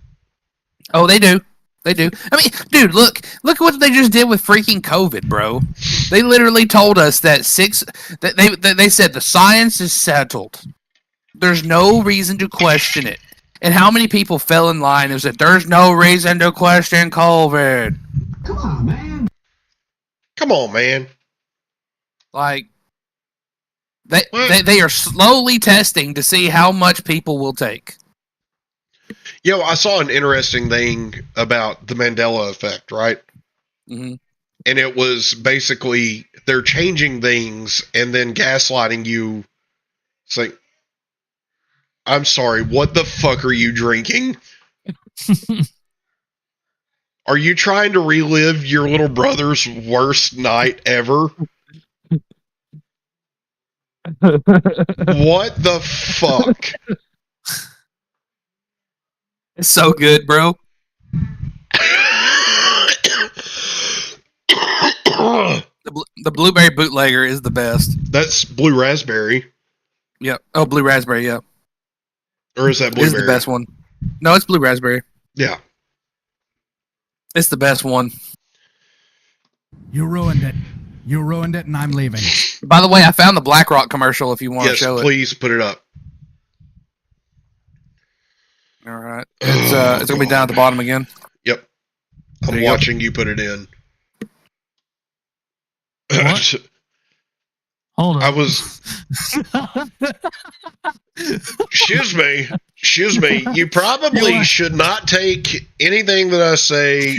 Oh, they do. They do. I mean, dude, look at what they just did with freaking COVID, bro. They literally told us that they said the science is settled. There's no reason to question it. And how many people fell in line and said, there's no reason to question COVID? Come on, man. Like, they are slowly testing to see how much people will take. Yo, I saw an interesting thing about the Mandela effect, right? Mm-hmm. And it was basically they're changing things and then gaslighting you. It's like, I'm sorry, what the fuck are you drinking? Are you trying to relive your little brother's worst night ever? What the fuck? It's so good, bro. The blueberry bootlegger is the best. That's blue raspberry. Yep. Oh, blue raspberry, yep. Or is that blueberry? It's the best one. No, it's blue raspberry. Yeah. It's the best one. You ruined it. You ruined it, and I'm leaving. By the way, I found the BlackRock commercial if you want to show it. Yes, please put it up. All right. It's going to be down at the bottom again. Yep. I'm watching you put it in. What? Hold on. I was... Excuse me. You probably should not take anything that I say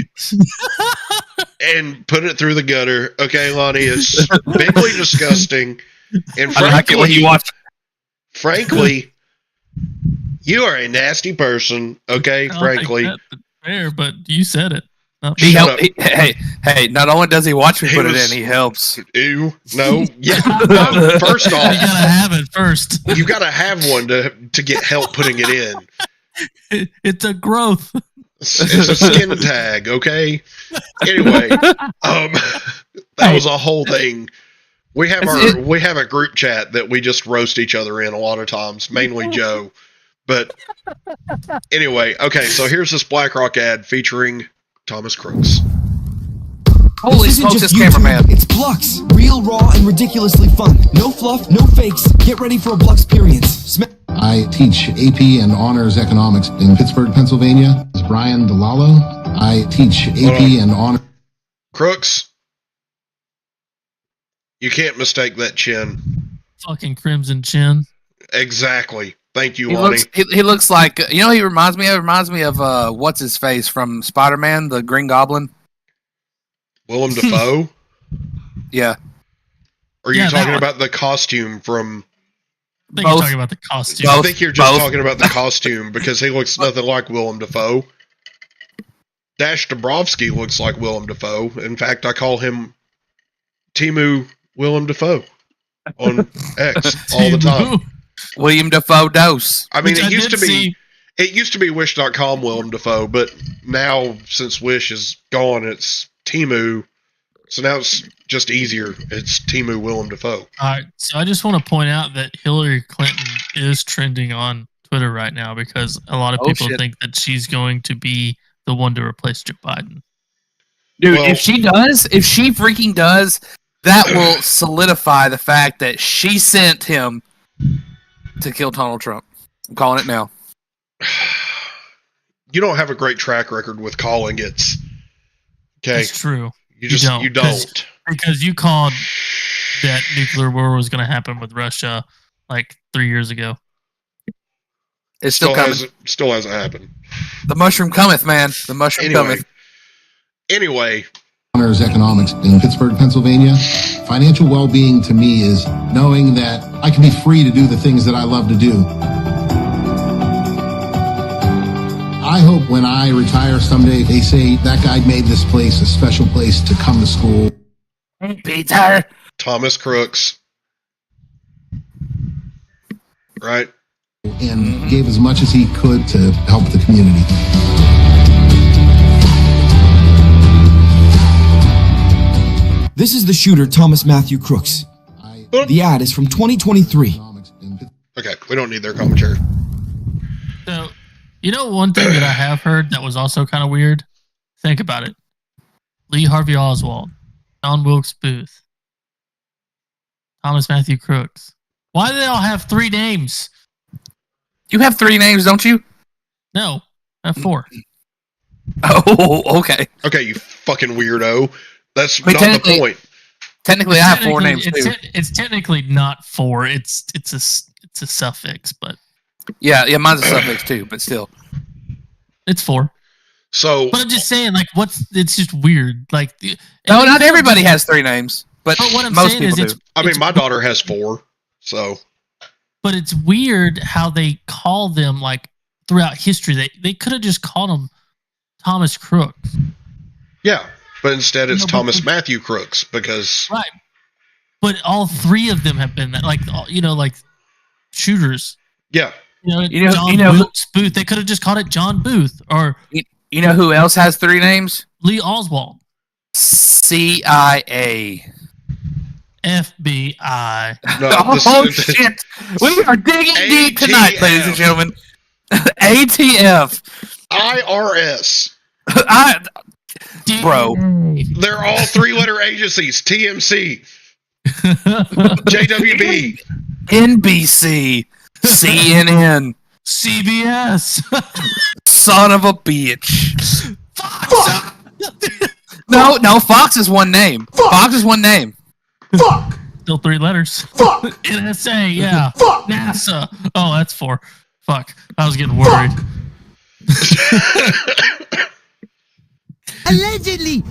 and put it through the gutter. Okay, Lonnie, it's bigly disgusting. And I like it when you watch. Frankly, you are a nasty person. Okay, frankly. Fair, but you said it. He hey, not only does he watch me put it in, he helps. Ew. No. Yeah. No, first off, you gotta have it first. You gotta have one to get help putting it in. It's a growth. It's a skin tag, okay? Anyway, that was a whole thing. We have a group chat that we just roast each other in a lot of times, mainly Joe. But anyway, okay, so here's this BlackRock ad featuring Thomas Crooks. Holy smokes, this cameraman. It's Blux. Real, raw, and ridiculously fun. No fluff, no fakes. Get ready for a Blux experience. I teach AP and Honors Economics in Pittsburgh, Pennsylvania. It's Brian DeLallo. I teach AP and Honors... Crooks, you can't mistake that chin. Fucking crimson chin. Exactly. Thank you, Lonnie. He looks like, you know, he reminds me of what's his face from Spider-Man, the Green Goblin. Willem Dafoe? Yeah. Or are you talking about the costume from... I think you're talking about the costume. I think you're just talking about the costume because he looks nothing like Willem Dafoe. Dash Dabrowski looks like Willem Dafoe. In fact, I call him Timu Willem Dafoe on X all the time. William Dafoe Dose. I mean, it used to be Wish.com Willem Dafoe, but now since Wish is gone, it's Timu. So now it's just easier. It's Timu Willem Dafoe. All right. So I just want to point out that Hillary Clinton is trending on Twitter right now because a lot of people think that she's going to be the one to replace Joe Biden. Dude, if she freaking does, that will solidify the fact that she sent him to kill Donald Trump. I'm calling it now. You don't have a great track record with calling it. Okay. It's true. You don't. Because you called that nuclear war was going to happen with Russia like 3 years ago. It's still coming. Still hasn't happened. The mushroom cometh, man. The mushroom cometh. Anyway. Honors Economics in Pittsburgh, Pennsylvania. Financial well-being to me is knowing that I can be free to do the things that I love to do. I hope when I retire someday, they say that guy made this place a special place to come to school. Peter. Thomas Crooks. Right? And gave as much as he could to help the community. This is the shooter, Thomas Matthew Crooks. The ad is from 2023. Okay, we don't need their commentary. So, you know one thing that I have heard that was also kind of weird? Think about it. Lee Harvey Oswald, John Wilkes Booth, Thomas Matthew Crooks. Why do they all have 3 names? You have 3 names, don't you? No, I have 4. Oh, okay. Okay, you fucking weirdo. That's not the point. Technically, I have 4 names too. It's technically not 4. It's a suffix, but yeah, mine's a suffix too. But still, it's 4. So, but I'm just saying, like, it's just weird. Like, no, not everybody has 3 names, but what I'm most saying people is do. I mean, my daughter has 4, so. But it's weird how they call them, like, throughout history. They could have just called him Thomas Crooks. Yeah, but instead it's Thomas Matthew Crooks because right. But all 3 of them have been that, like, like shooters. Yeah. John Wilkes Booth. They could have just called it John Booth or. You know who else has 3 names? Lee Oswald. CIA. FBI. No, shit. We are digging deep tonight, ladies and gentlemen. ATF. IRS. Bro. They're all 3-letter agencies. TMC. JWB. NBC. CNN. CBS. Son of a bitch. Fox. No, Fox is one name. Fox is one name. Fuck. Still 3 letters. Fuck. NSA, yeah. Fuck. NASA. Oh, that's 4. Fuck. I was getting worried. Allegedly.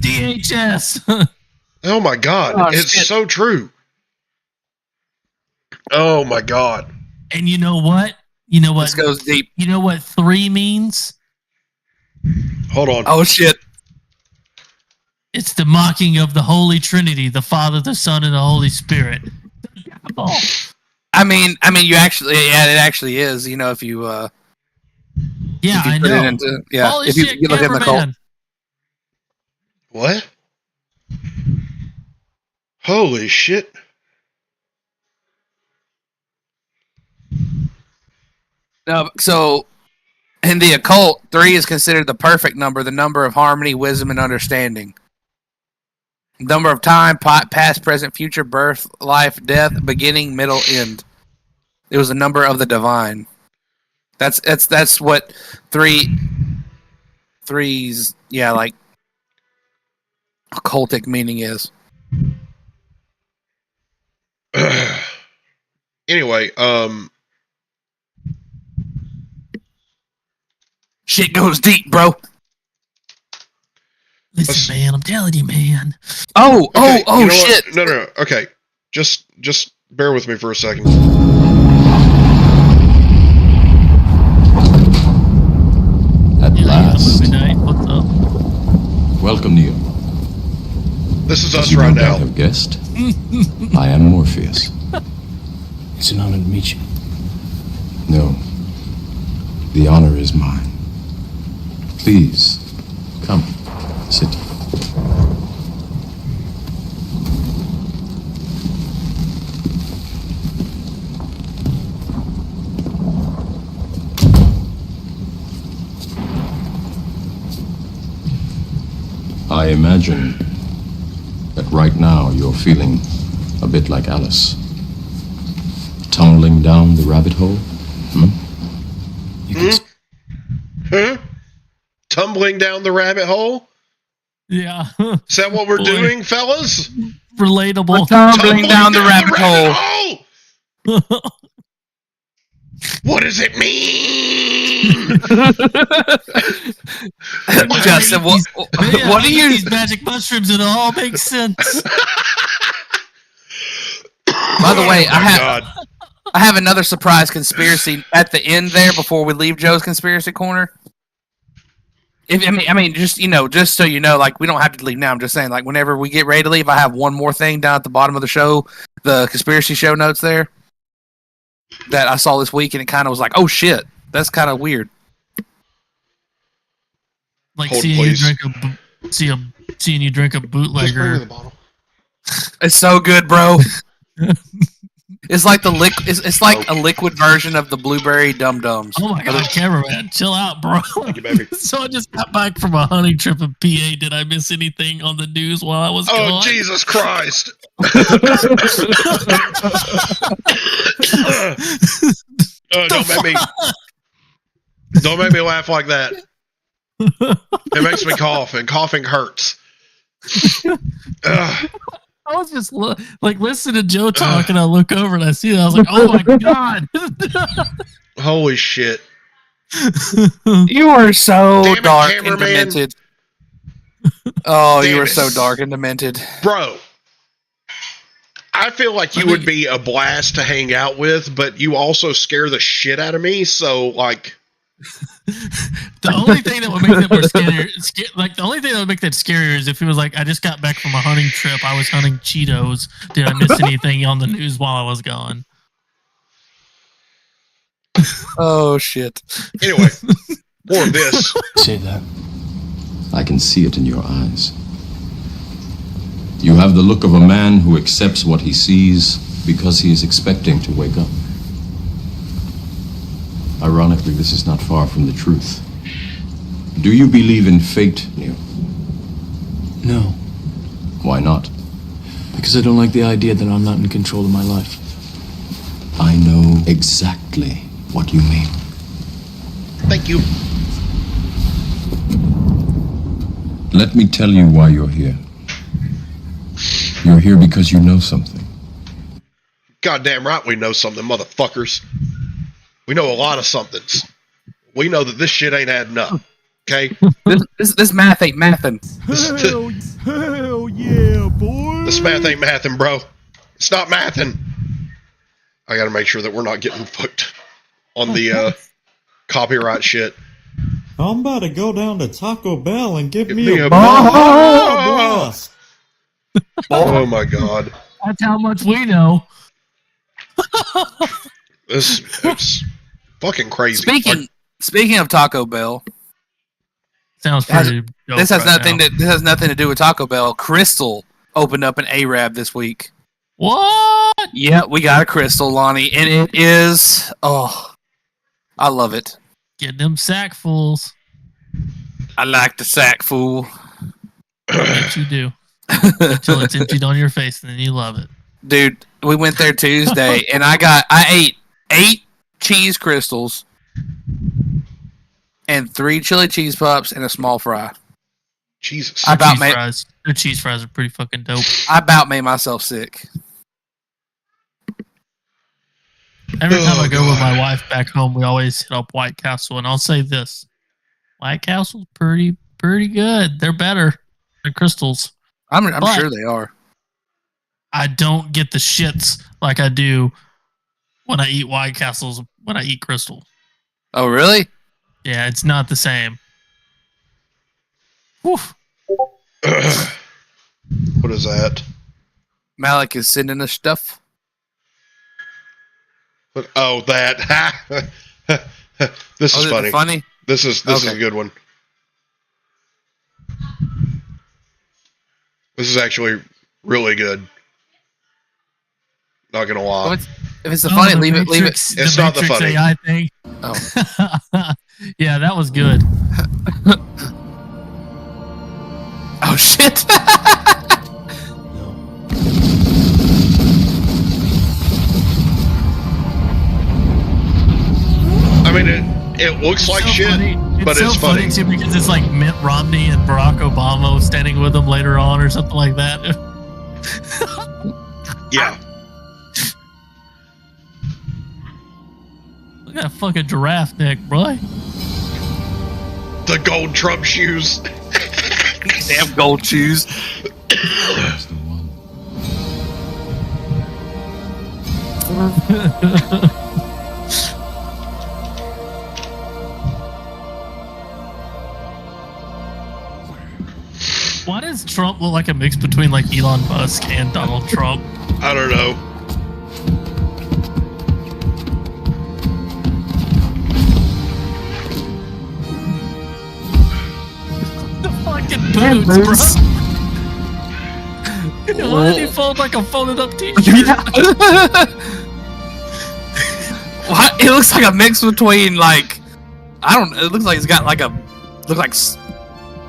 DHS. Oh my God. It's so true. Oh my God. And you know what? This goes deep. You know what 3 means? Hold on. Oh shit. It's the mocking of the Holy Trinity, the Father, the Son, and the Holy Spirit. I mean, you actually, it actually is. If you, yeah, I know. Holy if shit, you look at the cult. What? Holy shit. No, so in the occult, 3 is considered the perfect number, the number of harmony, wisdom, and understanding. Number of time, past, present, future, birth, life, death, beginning, middle, end. It was the number of the divine. That's what 3's like occultic meaning is. Anyway, shit goes deep, bro. Listen, man, I'm telling you, man. Oh, shit. What? No. Okay. Just bear with me for a second. At last. What's up? Welcome, Neo. This is us right now. I have guessed. I am Morpheus. It's an honor to meet you. No. The honor is mine. Please, come. Sit. I imagine that right now you're feeling a bit like Alice. Tumbling down the rabbit hole? Tumbling down the rabbit hole? Yeah. Is that what we're doing, fellas? Relatable. We're tumbling down the rabbit hole. What does it mean? Justin, what are you? These magic mushrooms, it all makes sense. By the way, I have another surprise conspiracy at the end there before we leave Joe's conspiracy corner. I mean, just so you know, like we don't have to leave now. I'm just saying, like whenever we get ready to leave, I have one more thing down at the bottom of the show, the conspiracy show notes there that I saw this week, and it kind of was like, oh shit, that's kind of weird. Like seeing you drink a bootlegger. It's so good, bro. It's like it's like a liquid version of the blueberry Dum Dums. Oh my god, cameraman, chill out, bro. Thank you, baby. So I just got back from a hunting trip in PA. Did I miss anything on the news while I was gone? Oh, Jesus Christ. Don't make me laugh like that. It makes me cough, and coughing hurts. I was just listening to Joe talk, and I look over and I see that. I was like, oh my god. Holy shit. You are so Damn it, dark and cameraman. demented. Oh, Damn you are it. so dark and demented. Bro, I feel like you would be a blast to hang out with, but you also scare the shit out of me, so, like... The only thing that would make that more scarier, the only thing that would make that scarier is if it was like, I just got back from a hunting trip, I was hunting Cheetos. Did I miss anything on the news while I was gone? Oh, shit. Anyway, more of this. Say that. I can see it in your eyes. You have the look of a man who accepts what he sees because he is expecting to wake up. Ironically, this is not far from the truth. Do you believe in fate, Neil? No, Why not? because I don't like the idea that I'm not in control of my life. I know exactly what you mean. Thank you. Let me tell you why you're here. You're here because you know something. Goddamn right we know something, motherfuckers. We know a lot of somethings. We know that this shit ain't adding up. Okay? This math ain't mathin'. Hell yeah, boy. This math ain't mathin', bro. It's not mathin'. I gotta make sure that we're not getting fucked on the copyright shit. I'm about to go down to Taco Bell and get me a blast. Oh my god. That's how much we know. It's fucking crazy. Speaking of Taco Bell, sounds pretty dope. This has right nothing to do with Taco Bell. Crystal opened up an Arab this week. What? Yeah, we got a Crystal, Lonnie, and it is I love it. Get them sackfuls. I like the sack fool. What you do until it's emptied on your face, and then you love it. Dude, we went there Tuesday, and I ate 8 cheese crystals and 3 chili cheese puffs and a small fry. Jesus. Their cheese fries are pretty fucking dope. I about made myself sick. Every time I go with my wife back home, we always hit up White Castle, and I'll say this: White Castle's pretty good. They're better than Crystals. I'm sure they are. I don't get the shits like I do when I eat White Castles when I eat Crystal. Oh, really? Yeah, it's not the same. Woof. What is that? Malik is sending us stuff. Oh, that. This is funny. Funny? This is a good one. This is actually really good. Not gonna lie. If it's the funny, leave it. It's not the funny. AI thing. Oh. Yeah, that was good. Oh shit! I mean, it looks like shit, but it's so funny. too because it's like Mitt Romney and Barack Obama standing with him later on, or something like that. Yeah. Look at that fucking giraffe neck, bro. The gold Trump shoes. Damn gold shoes. Why does Trump look like a mix between like Elon Musk and Donald Trump? I don't know. The fucking boots, bro. Why did he fold like a folded up t-shirt? It looks like a mix between like I don't. It looks like it's got like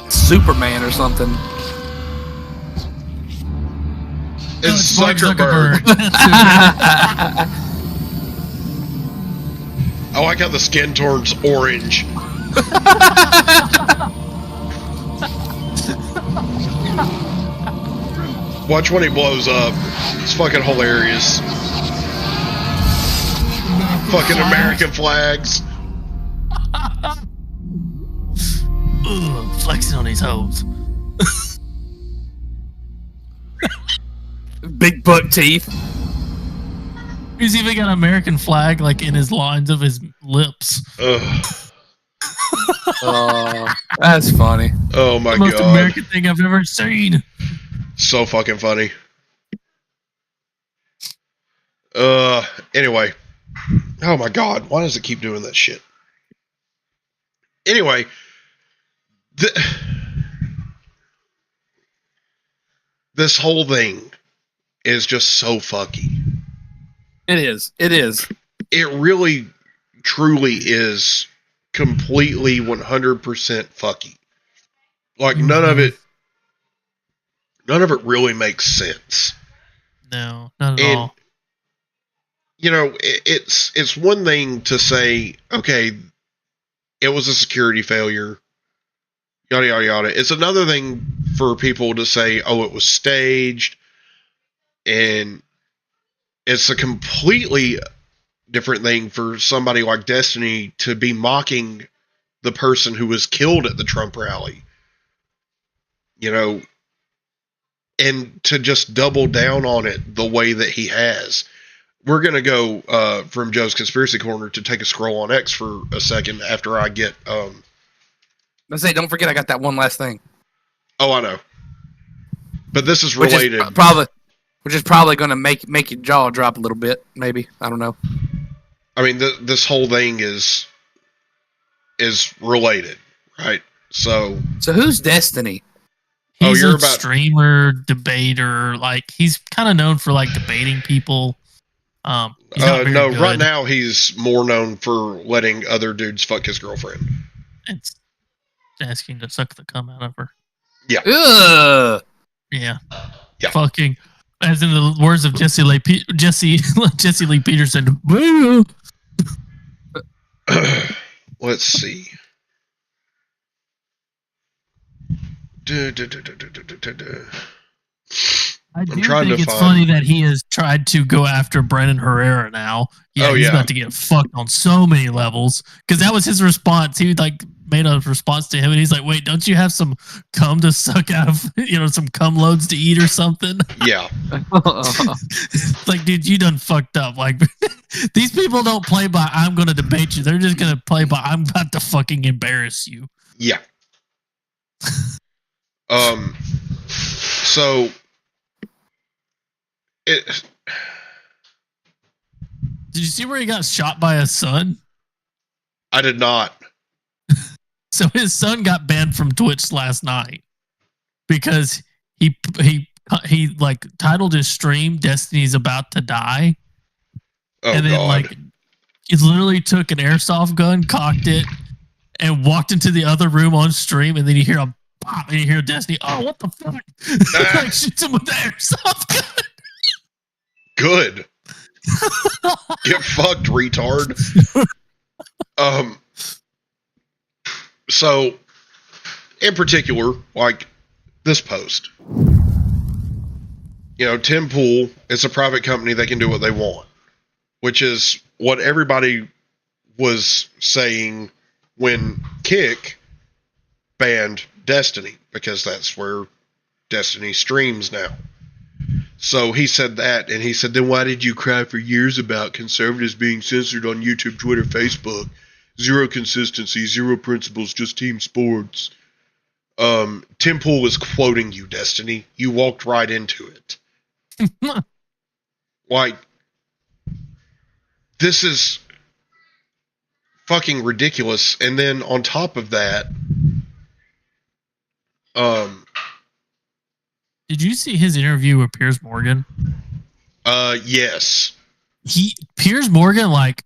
Superman or something. It's Zuckerberg. I like how the skin turns orange. Watch when he blows up. It's fucking hilarious. Fucking American flags. Ugh, flexing on these hoes. Big buck teeth. He's even got an American flag like in his lines of his lips. Ugh. That's funny. Oh my The most god. American thing I've ever seen. So fucking funny. Anyway. Oh my god, why does it keep doing that shit? Anyway, this whole thing is just so fucky. It is. It is. It really, truly is completely 100% fucky. Like none of it really makes sense. No, not at all. You know, it's one thing to say, okay, it was a security failure, yada yada yada. It's another thing for people to say, oh, it was staged, and it's a completely different thing for somebody like Destiny to be mocking the person who was killed at the Trump rally. You know, and to just double down on it the way that he has. We're going to go from Joe's Conspiracy Corner to take a scroll on X for a second after I get... Let's say, don't forget I got that one last thing. Oh, I know. But this is related. Which is probably going to make your jaw drop a little bit, maybe. I don't know. I mean, this whole thing is related, right? So who's Destiny? He's a streamer, debater. Like he's kind of known for like debating people. He's not very good. Right now he's more known for letting other dudes fuck his girlfriend. It's asking to suck the cum out of her. Yeah. Ugh. Yeah. Fucking, as in the words of Jesse Lee Peterson. Boo! Let's see. I do think it's funny that he has tried to go after Brennan Herrera now. Yeah, he's about to get fucked on so many levels. Because that was his response. He like made a response to him, and he's like, "Wait, don't you have some cum to suck out of? Some cum loads to eat or something?" Yeah. Like, dude, you done fucked up. Like, these people don't play by "I'm going to debate you." They're just going to play by "I'm about to fucking embarrass you." Yeah. So. Did you see where he got shot by his son? I did not. So his son got banned from Twitch last night because he like titled his stream "Destiny's About to Die," and then like he literally took an airsoft gun, cocked it, and walked into the other room on stream, and then you hear a pop, and you hear Destiny. Oh, what the fuck! Like shoots him with the airsoft gun. Good. Get fucked, retard. So, in particular, like this post, Tim Pool is a private company. They can do what they want, which is what everybody was saying when Kick banned Destiny, because that's where Destiny streams now. So he said that, and he said, then why did you cry for years about conservatives being censored on YouTube, Twitter, Facebook? Zero consistency, zero principles, just team sports. Tim Pool is quoting you, Destiny. You walked right into it. Like, this is fucking ridiculous. And then on top of that, did you see his interview with Piers Morgan? Yes. Piers Morgan, like,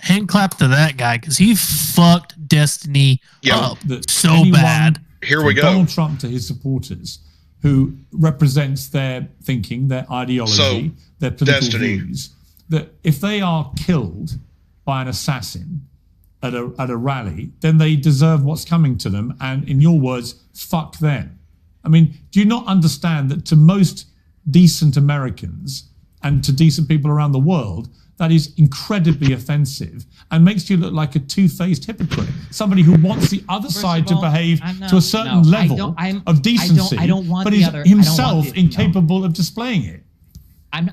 hand clap to that guy because he fucked Destiny up so Anyone bad. Here from Donald Trump to his supporters, who represents their thinking, their ideology, their political views, that if they are killed by an assassin at a rally, then they deserve what's coming to them. And in your words, fuck them. I mean, do you not understand that to most decent Americans and to decent people around the world, that is incredibly offensive and makes you look like a two-faced hypocrite, somebody who wants the other side to behave to a certain level of decency, but is himself incapable of displaying it.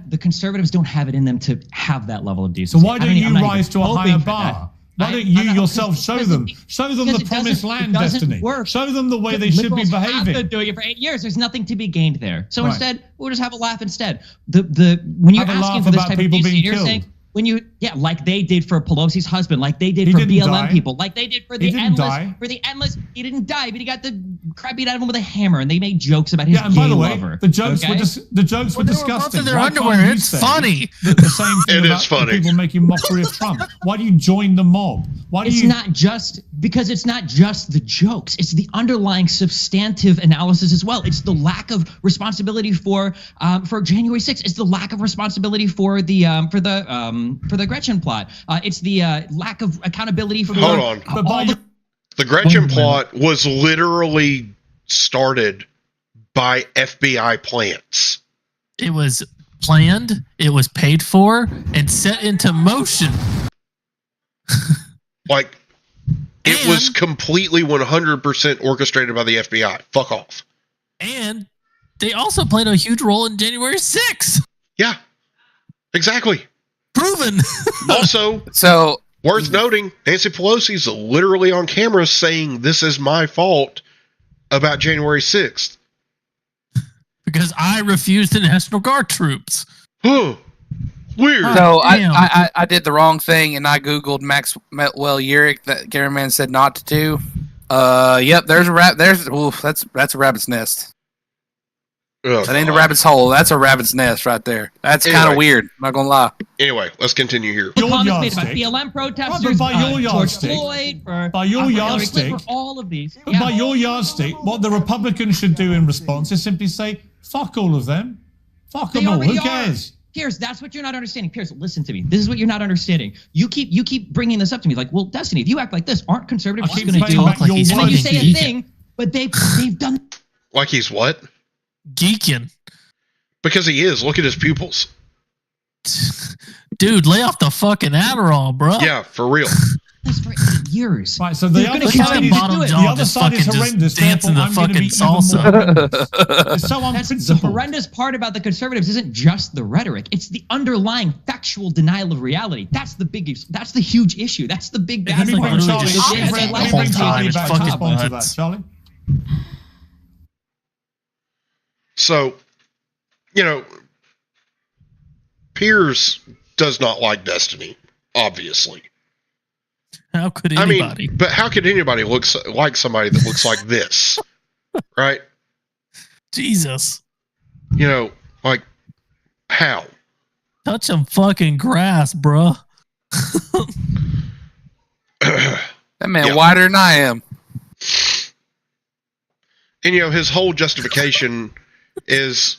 The conservatives don't have it in them to have that level of decency. So why don't you rise to a higher bar? Why don't you yourself show them the promised land, Destiny? Show them the way they should be behaving. Have been doing it for 8 years. There's nothing to be gained there. So instead, we'll just have a laugh instead. When you're asking for this type of decency, you're saying like they did for Pelosi's husband, like they did for BLM people, like they did for the endless. He didn't die, but he got the crap beat out of him with a hammer, and they made jokes about his gay lover. The jokes were disgusting. Their underwear. It's funny. The same thing about the people making mockery of Trump. Why do you join the mob? It's not just the jokes. It's the underlying substantive analysis as well. It's the lack of responsibility for January 6th. It's the lack of responsibility for the Gretchen plot. It's the lack of accountability for. Hold on. The Gretchen plot was literally started by FBI plants. It was planned, it was paid for, and set into motion. Like, it was completely 100% orchestrated by the FBI. Fuck off. And they also played a huge role in January 6th. Yeah, exactly. Proven. Also, worth noting, Nancy Pelosi's literally on camera saying this is my fault about January 6th. Because I refused the National Guard troops. Weird. So I did the wrong thing and I Googled Maxwell Urich that Cameraman said not to do. Yep, there's a that's a rabbit's nest. That ain't a rabbit's hole. That's a rabbit's nest right there. That's kind of weird. I'm not gonna lie. Anyway, let's continue here. Comments made about BLM protesters, George Floyd, by your yardstick, for all of these. By your yardstick, what the Republicans should do in response is simply say, "Fuck all of them. Fuck them all. Who cares?" Pierce, that's what you're not understanding. Pierce, listen to me. This is what you're not understanding. You keep bringing this up to me, like, well, Destiny, if you act like this, aren't conservatives just going to do it? And then you say a thing, but they've done. Like he's what? Geeking. Because he is. Look at his pupils. Dude, lay off the fucking Adderall, bro. Yeah, for real. This for 8 years. Right, so the other side is horrendous. Dancing the fucking salsa. That's the horrendous part about the conservatives isn't just the rhetoric; it's the underlying factual denial of reality. That's the biggest. That's the huge issue. That's the big bad part. Charlie. So, Piers does not like Destiny, obviously. How could anybody? I mean, but how could anybody look like somebody that looks like this? Right? Jesus. Like, how? Touch some fucking grass, bruh. That man whiter than I am. And, his whole justification is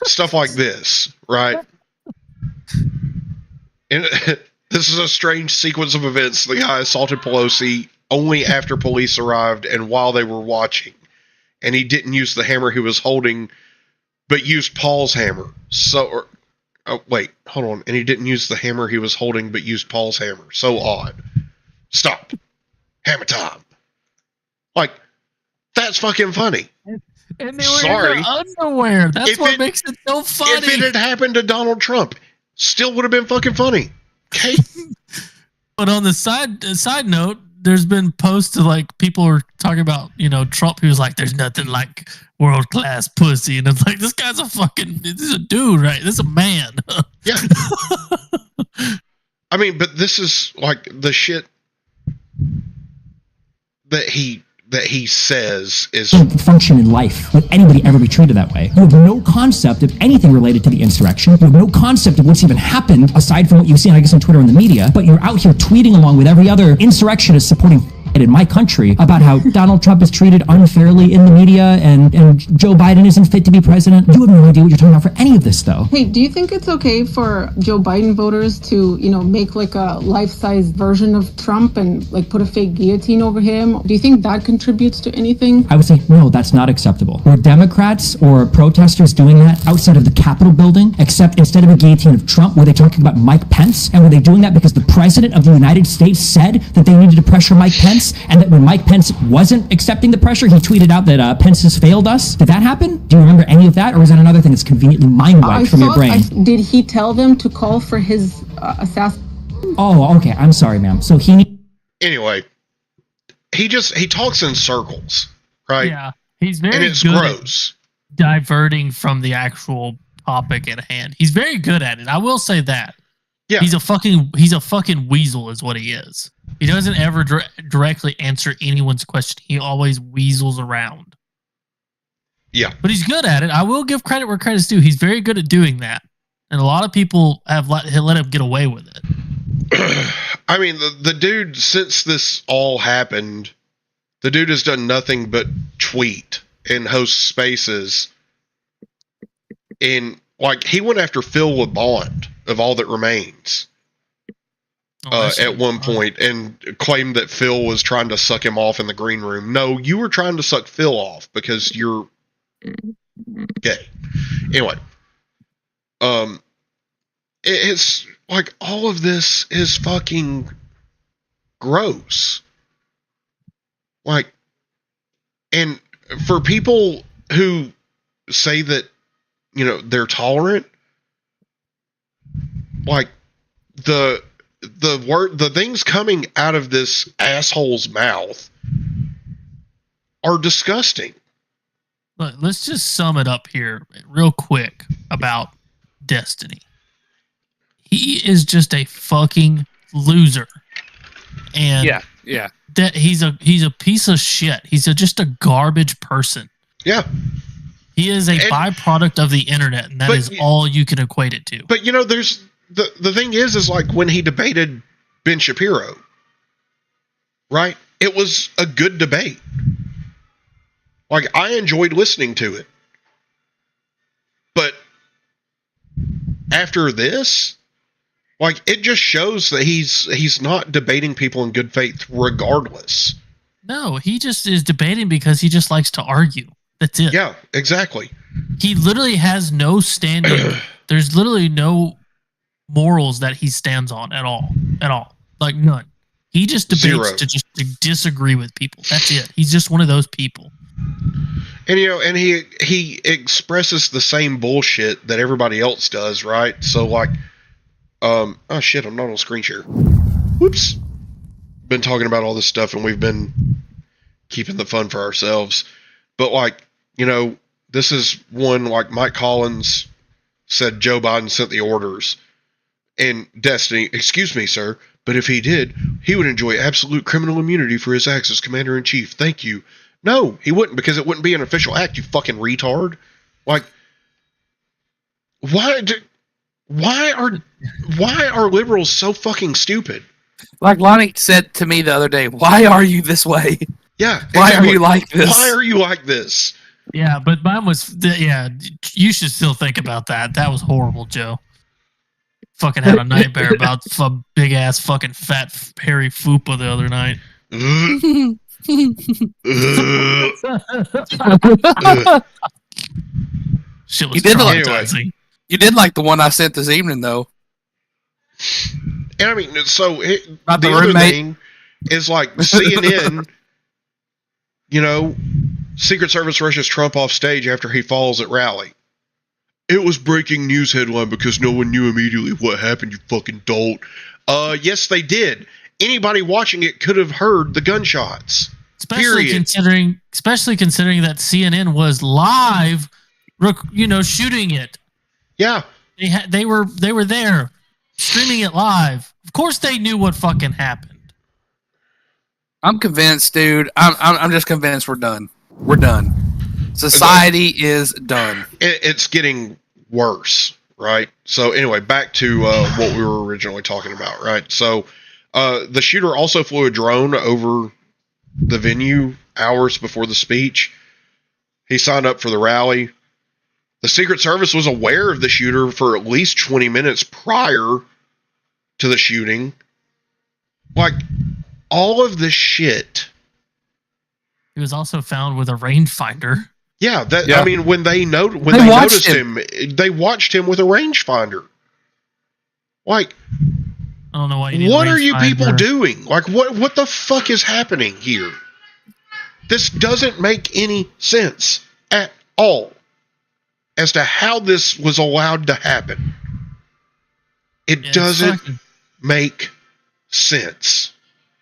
stuff like this, right? And this is a strange sequence of events. The guy assaulted Pelosi only after police arrived and while they were watching. And he didn't use the hammer he was holding, but used Paul's hammer. Wait, hold on. And he didn't use the hammer he was holding, but used Paul's hammer. So odd. Stop. Hammer time. Like, that's fucking funny. And they were in their underwear. That's what makes it so funny. If it had happened to Donald Trump, still would have been fucking funny. Okay. But on the side note, there's been posts of like people are talking about, Trump. He was like, "There's nothing like world class pussy," and it's like, this guy's this is a dude, right? This is a man. Yeah. I mean, but this is like the shit that that he says is function in life. Would anybody ever be treated that way? You have no concept of anything related to the insurrection. You have no concept of what's even happened aside from what you've seen, I guess, on Twitter and the media. But you're out here tweeting along with every other insurrectionist supporting in my country about how Donald Trump is treated unfairly in the media and Joe Biden isn't fit to be president. You have no idea what you're talking about for any of this, though. Hey, do you think it's okay for Joe Biden voters to, make like a life-size version of Trump and like put a fake guillotine over him? Do you think that contributes to anything? I would say, no, that's not acceptable. Were Democrats or protesters doing that outside of the Capitol building, except instead of a guillotine of Trump, were they talking about Mike Pence? And were they doing that because the president of the United States said that they needed to pressure Mike Pence? And that when Mike Pence wasn't accepting the pressure, he tweeted out that Pence has failed us? Did that happen? Do you remember any of that? Or is that another thing that's conveniently mind-wiped from your brain? Did he tell them to call for his assassination? Oh, okay. I'm sorry, ma'am. So Anyway, he talks in circles, right? Yeah. He's very and it's good gross. At diverting from the actual topic at hand. He's very good at it. I will say that. Yeah. He's a fucking weasel is what he is. He doesn't ever directly answer anyone's question. He always weasels around. Yeah. But he's good at it. I will give credit where credit's due. He's very good at doing that. And a lot of people have let him get away with it. I mean, the dude, since this all happened, the dude has done nothing but tweet and host spaces. And, like, he went after Phil LeBond of All That Remains. At one point, and claimed that Phil was trying to suck him off in the green room. No, you were trying to suck Phil off because you're gay. Anyway, it's like all of this is fucking gross. Like, and for people who say that, they're tolerant, like the things coming out of this asshole's mouth are disgusting. Look, let's just sum it up here real quick about Destiny. He is just a fucking loser. And yeah. That he's a piece of shit. He's just a garbage person. Yeah. He is a byproduct of the internet, and that is all you can equate it to. But there's the thing is like when he debated Ben Shapiro, right? It was a good debate. Like, I enjoyed listening to it. But after this, like, it just shows that he's not debating people in good faith regardless. No, he just is debating because he just likes to argue. That's it. Yeah, exactly. He literally has no standing. There's literally no morals that he stands on at all. Like, none. He just debates to disagree with people. That's it. He's just one of those people. And and he expresses the same bullshit that everybody else does, right? So like, oh shit, I'm not on screen share. Whoops. Been talking about all this stuff and we've been keeping the fun for ourselves. But like, this is one, like Mike Collins said Joe Biden sent the orders. And Destiny, excuse me, sir, but if he did, he would enjoy absolute criminal immunity for his acts as commander-in-chief. Thank you. No, he wouldn't, because it wouldn't be an official act, you fucking retard. Like, why are liberals so fucking stupid? Like Lonnie said to me the other day, why are you this way? Yeah. Why are you like this? Why are you like this? Yeah, but mine was, you should still think about that. That was horrible, Joe. Fucking had a nightmare about some big ass fucking fat hairy fupa the other night. Shit was traumatizing. You did like the one I sent this evening, though. And I mean, so the other thing is like CNN, Secret Service rushes Trump off stage after he falls at rally. It was breaking news headline because no one knew immediately what happened, you fucking dolt. Yes, they did. Anybody watching it could have heard the gunshots. Especially considering that CNN was live, shooting it. Yeah. They were there, streaming it live. Of course they knew what fucking happened. I'm convinced, dude. I'm just convinced we're done. We're done. Society is done. It's getting worse, right? So anyway, back to what we were originally talking about, right? So the shooter also flew a drone over the venue hours before the speech. He signed up for the rally. The Secret Service was aware of the shooter for at least 20 minutes prior to the shooting. Like, all of this shit. He was also found with a rangefinder. Yeah, I mean, when they noticed him, they watched him with a rangefinder. Like, I don't know why you need what are you people doing? Like, what the fuck is happening here? This doesn't make any sense at all as to how this was allowed to happen. It doesn't make sense.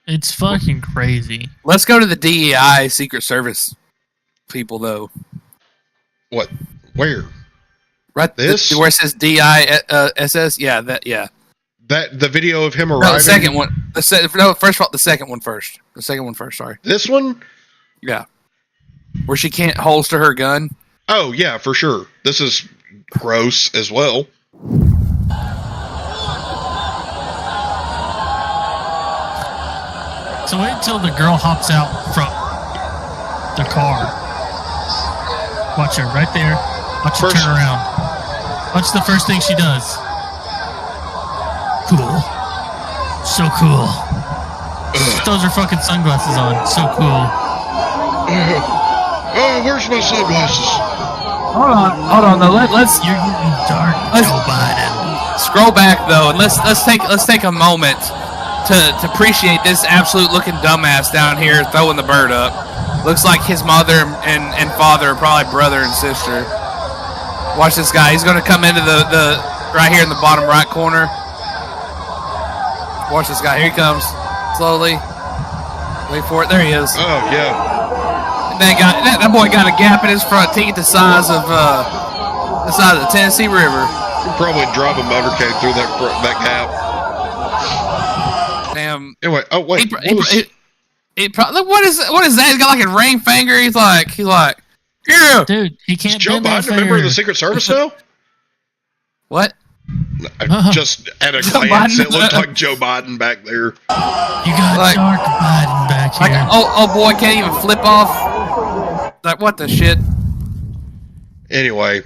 It's fucking crazy. Let's go to the DEI Secret Service people, though. What? Where? Right. This? Where it says DISS? Yeah, that. Yeah. That the video of him arriving. No, the second one. First of all, the second one first. The second one first. Sorry. This one? Yeah. Where she can't holster her gun. Oh yeah, for sure. This is gross as well. So wait until the girl hops out from the car. Watch her right there. Watch her turn around. Watch the first thing she does. Cool. So cool. She throws her fucking sunglasses on. So cool. Oh, where's my sunglasses? Hold on. Though. Let's Joe Biden. Scroll back though, and let's take a moment to appreciate this absolute looking dumbass down here throwing the bird up. Looks like his mother and father are probably brother and sister. Watch this guy. He's gonna come into the right here in the bottom right corner. Watch this guy. Here he comes. Slowly. Wait for it. There he is. Oh yeah. That boy got a gap in his front teeth the size of the Tennessee River. You'd probably drive a motorcade through that gap. Damn. Anyway, oh wait. What is that? He's got like a ring finger. He's like, yeah. Dude, he can't. Is Joe Biden a member of the Secret Service now? What? Just at a glance, it looked like Joe Biden back there. You got dark Biden back here. Like, oh boy, can't even flip off. Like, what the shit? Anyway,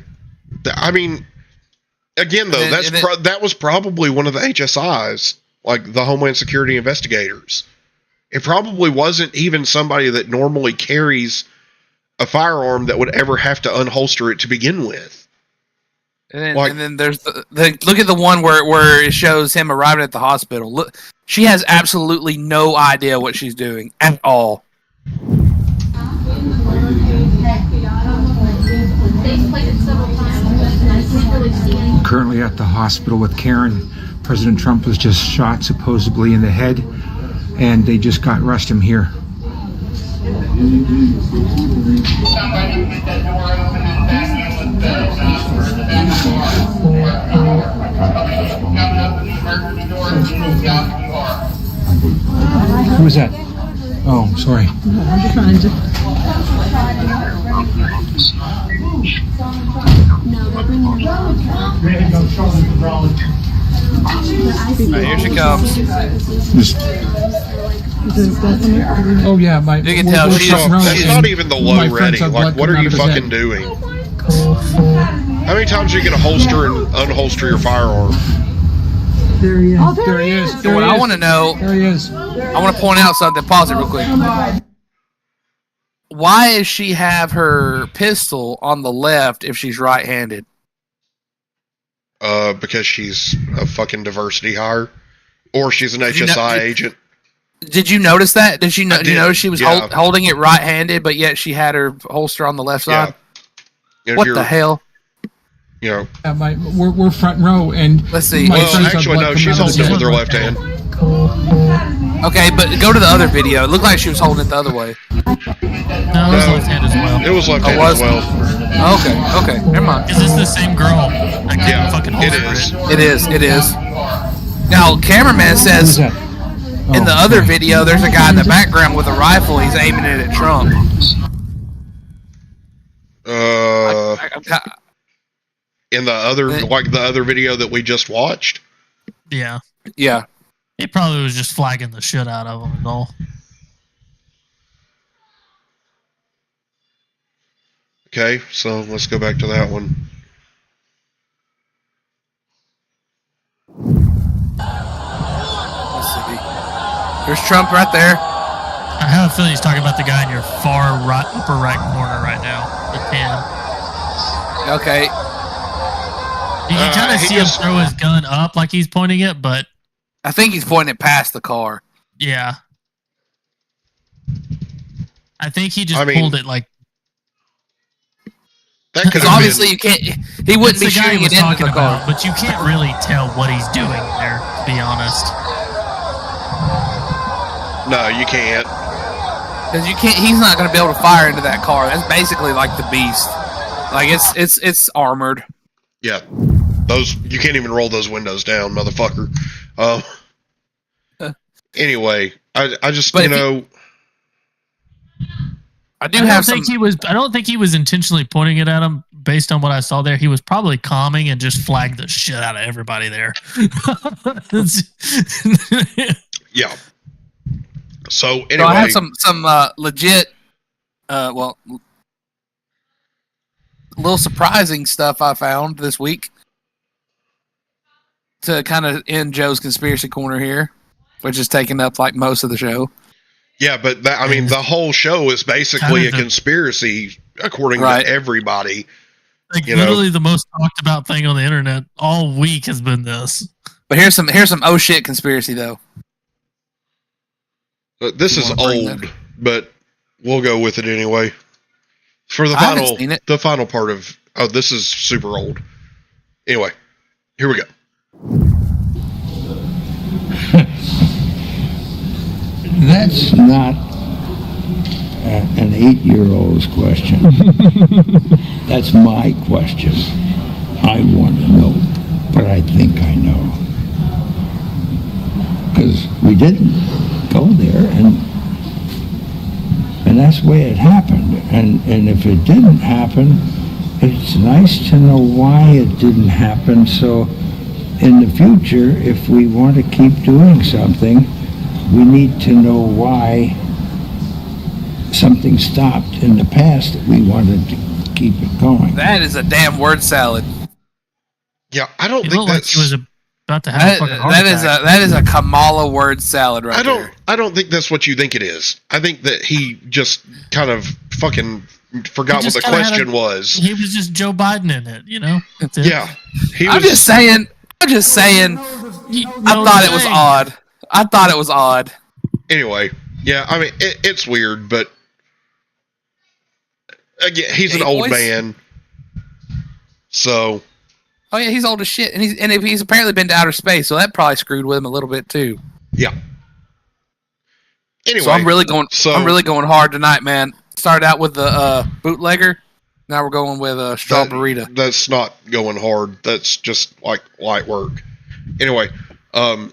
I mean, again though, that was probably one of the HSIs, like the Homeland Security investigators. It probably wasn't even somebody that normally carries a firearm that would ever have to unholster it to begin with. And then there's the look at the one where it shows him arriving at the hospital. Look, she has absolutely no idea what she's doing at all. Currently at the hospital with Karen. President Trump was just shot supposedly in the head, and they just rushed him here. Who was that? Oh, I'm sorry. I'm just trying to. Here she comes. Oh yeah, you can tell she's not even the low ready. Like, what are you fucking doing? How many times are you gonna holster and unholster your firearm? There he is. Oh, there he is. What I want to know. There he is. I want to point out something. Pause it real quick. Why does she have her pistol on the left if she's right-handed? Because she's a fucking diversity hire, or she's an HSI agent. Did you notice that? Did you notice she was holding it right-handed, but yet she had her holster on the left side? Yeah. What the hell? You know, we're front row, and let's see. Well, actually, no, she's holding it with her left hand. Okay, but go to the other video. It looked like she was holding it the other way. No, it was left hand as well. It was left hand as well. Okay, never mind. Is this the same girl? Yeah, it is. It is. Now, cameraman says In the other video, there's a guy in the background with a rifle. He's aiming it at Trump. In the other video that we just watched. Yeah. Yeah. He probably was just flagging the shit out of him and all. Okay, so let's go back to that one. Let's see. There's Trump right there. I have a feeling he's talking about the guy in your far right, upper right corner right now. The tan. Okay. You can kind of see him throw his gun up like he's pointing it, but I think he's pointing it past the car. Yeah. I think he just pulled it like. Because obviously you can't. He wouldn't be shooting it into the car. But you can't really tell what he's doing there, to be honest. No, you can't. Because you can't. He's not going to be able to fire into that car. That's basically like the Beast. Like it's armored. Yeah, those you can't even roll those windows down, motherfucker. Anyway, I just I don't think he was intentionally pointing it at him. Based on what I saw there, he was probably calming and just flagged the shit out of everybody there. Yeah. So anyway, so I have some legit, little surprising stuff I found this week to kind of end Joe's conspiracy corner here, which is taking up like most of the show. Yeah, but the whole show is basically a conspiracy, according to everybody. Like literally the most talked about thing on the internet all week has been this. But here's some oh shit conspiracy though. This is old, but we'll go with it anyway. For the final part of this is super old. Anyway, here we go. That's not an 8-year-old's question. That's my question. I want to know, but I think I know. Because we didn't go there, and that's the way it happened. And if it didn't happen, it's nice to know why it didn't happen, so in the future, if we want to keep doing something, we need to know why something stopped in the past that we wanted to keep it going. That is a damn word salad. Yeah, I don't think that's... He was about to have a fucking heart attack. That is a Kamala word salad right there. I don't think that's what you think it is. I think that he just kind of fucking forgot what the question was. He was just Joe Biden in it, you know? That's it. Yeah. I'm just saying. I thought it was odd. Anyway, yeah, I mean, it's weird, but again, he's an old man. So. Oh yeah, he's old as shit, and he's apparently been to outer space, so that probably screwed with him a little bit too. Yeah. Anyway, so I'm really going hard tonight, man. Started out with the bootlegger. Now we're going with straw burrito. That's not going hard. That's just like light work. Anyway,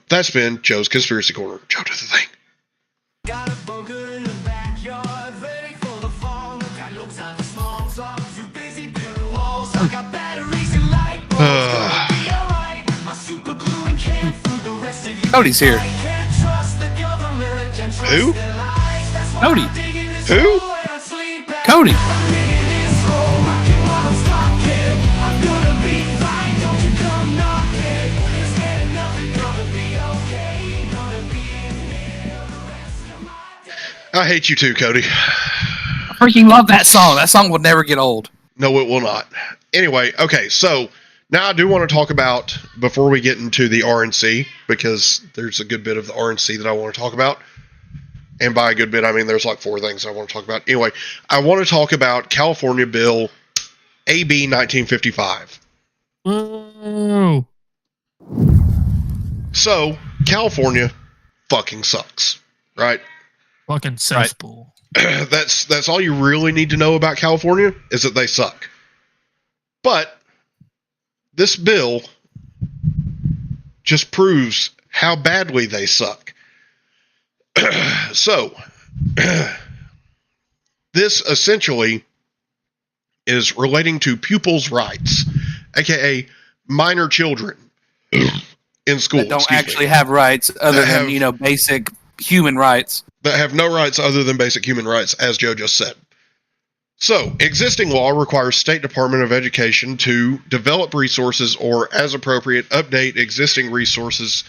that's been Joe's Conspiracy Corner. Joe, do the thing. Got a bunker in the backyard, ready for the fall. Got no time for small talk. Too busy building walls. I got batteries and light bulbs. Gonna be alright. My super glue and can through the rest of you. Cody's here. Can't trust the government. Can't trust Who? their lies. That's why Cody. I'm digging this Who? hole and I sleep at Cody. I'm digging this hole. Rocking while I'm stalking. I'm gonna be fine. Don't you come knocking. It's scared of nothing. Gonna be okay. Gonna be in here the rest of my day. I hate you too, Cody. I freaking love that song. That song will never get old. No, it will not. Anyway, okay, so now I do want to talk about, before we get into the RNC, because there's a good bit of the RNC that I want to talk about. And by a good bit, I mean there's like 4 things I want to talk about. Anyway, I want to talk about California Bill AB 1955. Whoa. So, California fucking sucks, right? Fucking cesspool. That's all you really need to know about California, is that they suck. But this bill just proves how badly they suck. So, this essentially is relating to pupils' rights, aka minor children in school. That don't actually have rights other than, basic human rights. That have no rights other than basic human rights, as Joe just said. So, existing law requires State Department of Education to develop resources or, as appropriate, update existing resources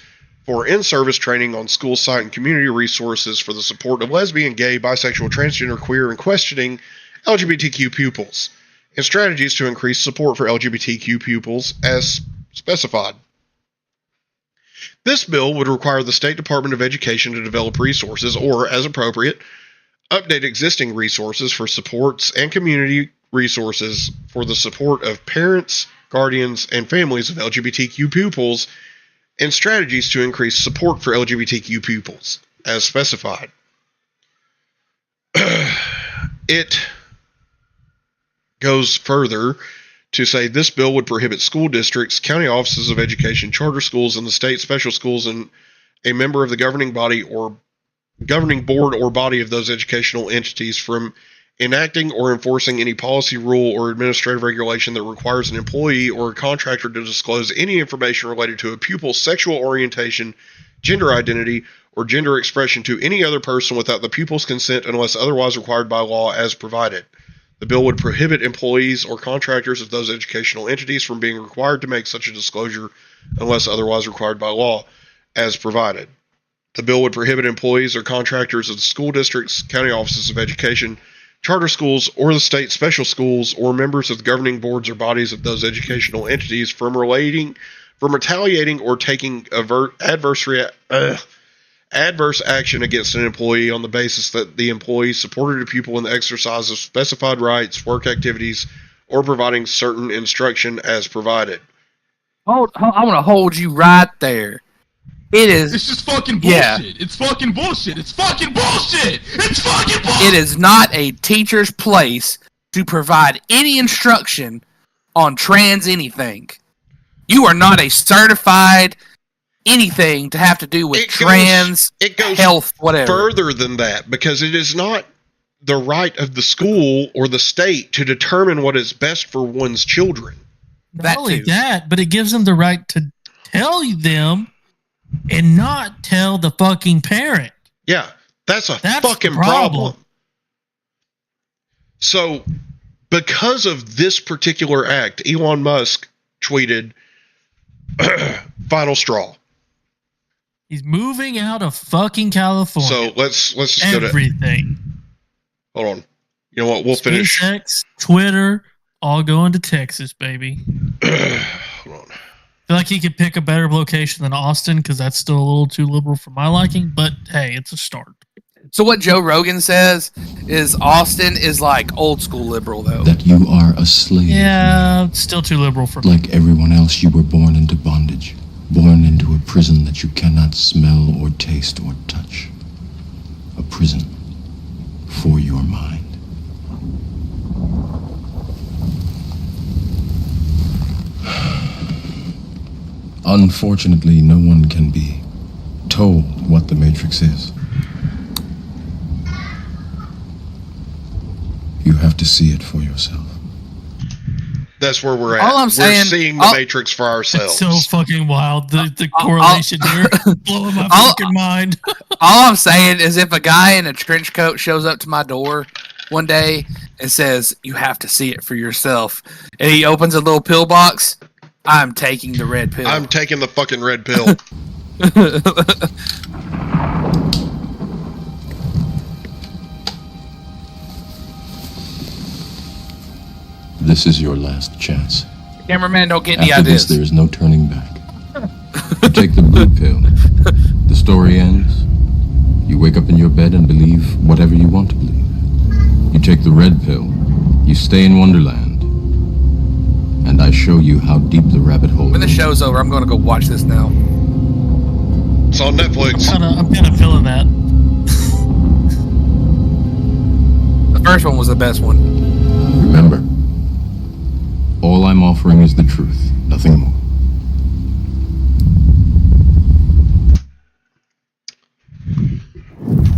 for in-service training on school site and community resources for the support of lesbian, gay, bisexual, transgender, queer, and questioning LGBTQ pupils, and strategies to increase support for LGBTQ pupils as specified. This bill would require the State Department of Education to develop resources or, as appropriate, update existing resources for supports and community resources for the support of parents, guardians, and families of LGBTQ pupils, and strategies to increase support for LGBTQ pupils, as specified. It goes further to say this bill would prohibit school districts, county offices of education, charter schools, and the state special schools, and a member of the governing body or governing board or body of those educational entities from enacting or enforcing any policy, rule, or administrative regulation that requires an employee or a contractor to disclose any information related to a pupil's sexual orientation, gender identity, or gender expression to any other person without the pupil's consent unless otherwise required by law as provided. The bill would prohibit employees or contractors of those educational entities from being required to make such a disclosure unless otherwise required by law as provided. The bill would prohibit employees or contractors of the school districts, county offices of education, charter schools, or the state special schools, or members of the governing boards or bodies of those educational entities from retaliating or taking adverse action against an employee on the basis that the employee supported a pupil in the exercise of specified rights, work activities, or providing certain instruction as provided. I want to hold you right there. It's just fucking bullshit. Yeah. It's fucking bullshit. It's fucking bullshit. It's fucking bullshit. It is not a teacher's place to provide any instruction on trans anything. You are not a certified anything to have to do with trans, health, whatever. Further than that, because it is not the right of the school or the state to determine what is best for one's children. Not only that, but it gives them the right to tell them and not tell the fucking parent. Yeah, that's a fucking problem. So, because of this particular act, Elon Musk tweeted, final straw. He's moving out of fucking California. So let's just everything. Hold on. You know what? We'll finish. SpaceX, Twitter, all going to Texas, baby. Hold on. I feel like he could pick a better location than Austin because that's still a little too liberal for my liking. But hey, it's a start. So what Joe Rogan says is Austin is like old school liberal, though. That you are a slave. Yeah, it's still too liberal for me. Like everyone else, you were born into bondage. Born into a prison that you cannot smell or taste or touch. A prison for your mind. Unfortunately, no one can be told what the Matrix is. You have to see it for yourself. That's where we're at. All I'm saying, we're seeing the Matrix for ourselves. It's so fucking wild. The correlation here blowing my fucking mind. All I'm saying is if a guy in a trench coat shows up to my door one day and says, you have to see it for yourself, and he opens a little pill box, I'm taking the red pill. I'm taking the fucking red pill. This is your last chance. Cameraman, don't get any After ideas. this, there is no turning back. You take the blue pill. The story ends. You wake up in your bed and believe whatever you want to believe. You take the red pill. You stay in Wonderland. And I show you how deep the rabbit hole When the show's over, I'm going to go watch this now. It's on Netflix. I'm kind of feeling that. The first one was the best one. Remember, all I'm offering is the truth, nothing more.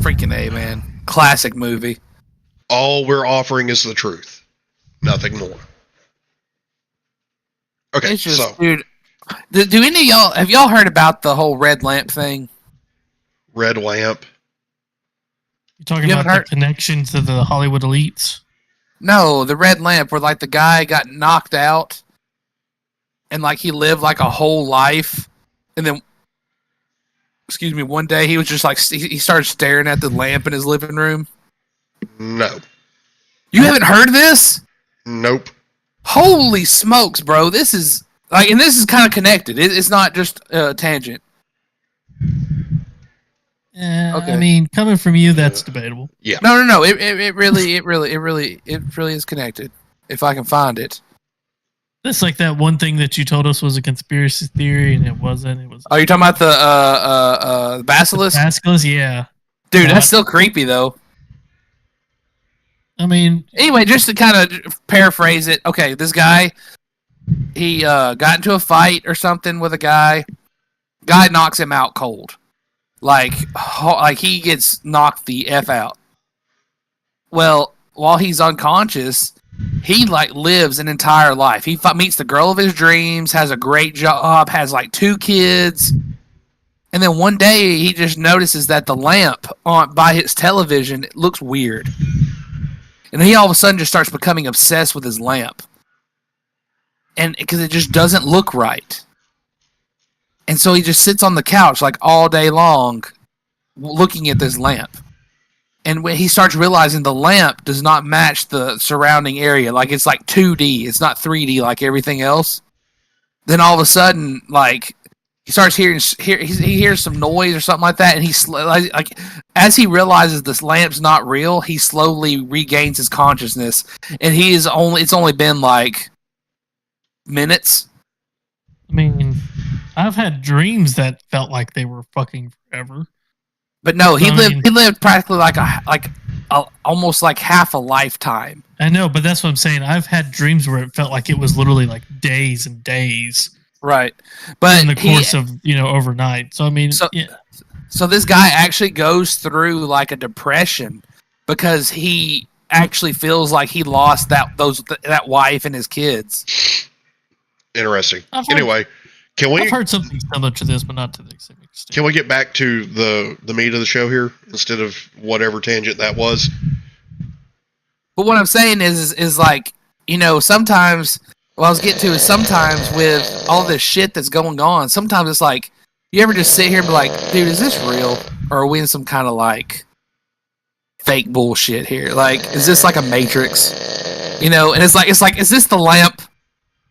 Freaking A. classic movie. All we're offering is the truth, nothing more. Okay, it's just, so dude, do any of y'all have y'all heard about the whole red lamp thing? Red lamp. You're talking about the connection to the Hollywood elites? No, the red lamp where like the guy got knocked out and like he lived like a whole life, and then one day he was just like he started staring at the lamp in his living room. No. You haven't heard this? Nope. Holy smokes, bro. This is like, and this is kind of connected. It's not just a tangent. Okay. I mean, coming from you, that's debatable. Yeah. No. It really is connected. If I can find it. That's like that one thing that you told us was a conspiracy theory, and it wasn't. It was. Oh, you're talking about the basilisk? Basilisk, yeah. Dude, that's still creepy though. I mean, anyway, just to kind of paraphrase it. Okay, this guy, he got into a fight or something with a guy. Guy knocks him out cold. Like he gets knocked the F out. Well, while he's unconscious, he like lives an entire life. He meets the girl of his dreams, has a great job, has like 2 kids. And then one day he just notices that the lamp by his television looks weird. And he all of a sudden just starts becoming obsessed with his lamp. And because it just doesn't look right. And so he just sits on the couch like all day long looking at this lamp. And when he starts realizing the lamp does not match the surrounding area, like it's like 2D, it's not 3D like everything else. Then all of a sudden, like he starts he hears some noise or something like that, and like as he realizes this lamp's not real, he slowly regains his consciousness, and it's only been like minutes. I mean, I've had dreams that felt like they were fucking forever. But no, he lived practically like almost like half a lifetime. I know, but that's what I'm saying. I've had dreams where it felt like it was literally like days and days. Right. But in the course of, overnight. So I mean, so this guy actually goes through like a depression because he actually feels like he lost that wife and his kids. Interesting. I've heard something similar to this, but not to the same extent. Can we get back to the meat of the show here instead of whatever tangent that was? But what I'm saying is like, sometimes what I was getting to is sometimes with all this shit that's going on, sometimes it's like, you ever just sit here and be like, dude, is this real? Or are we in some kind of like fake bullshit here? Like, is this like a Matrix? And it's like, is this the lamp?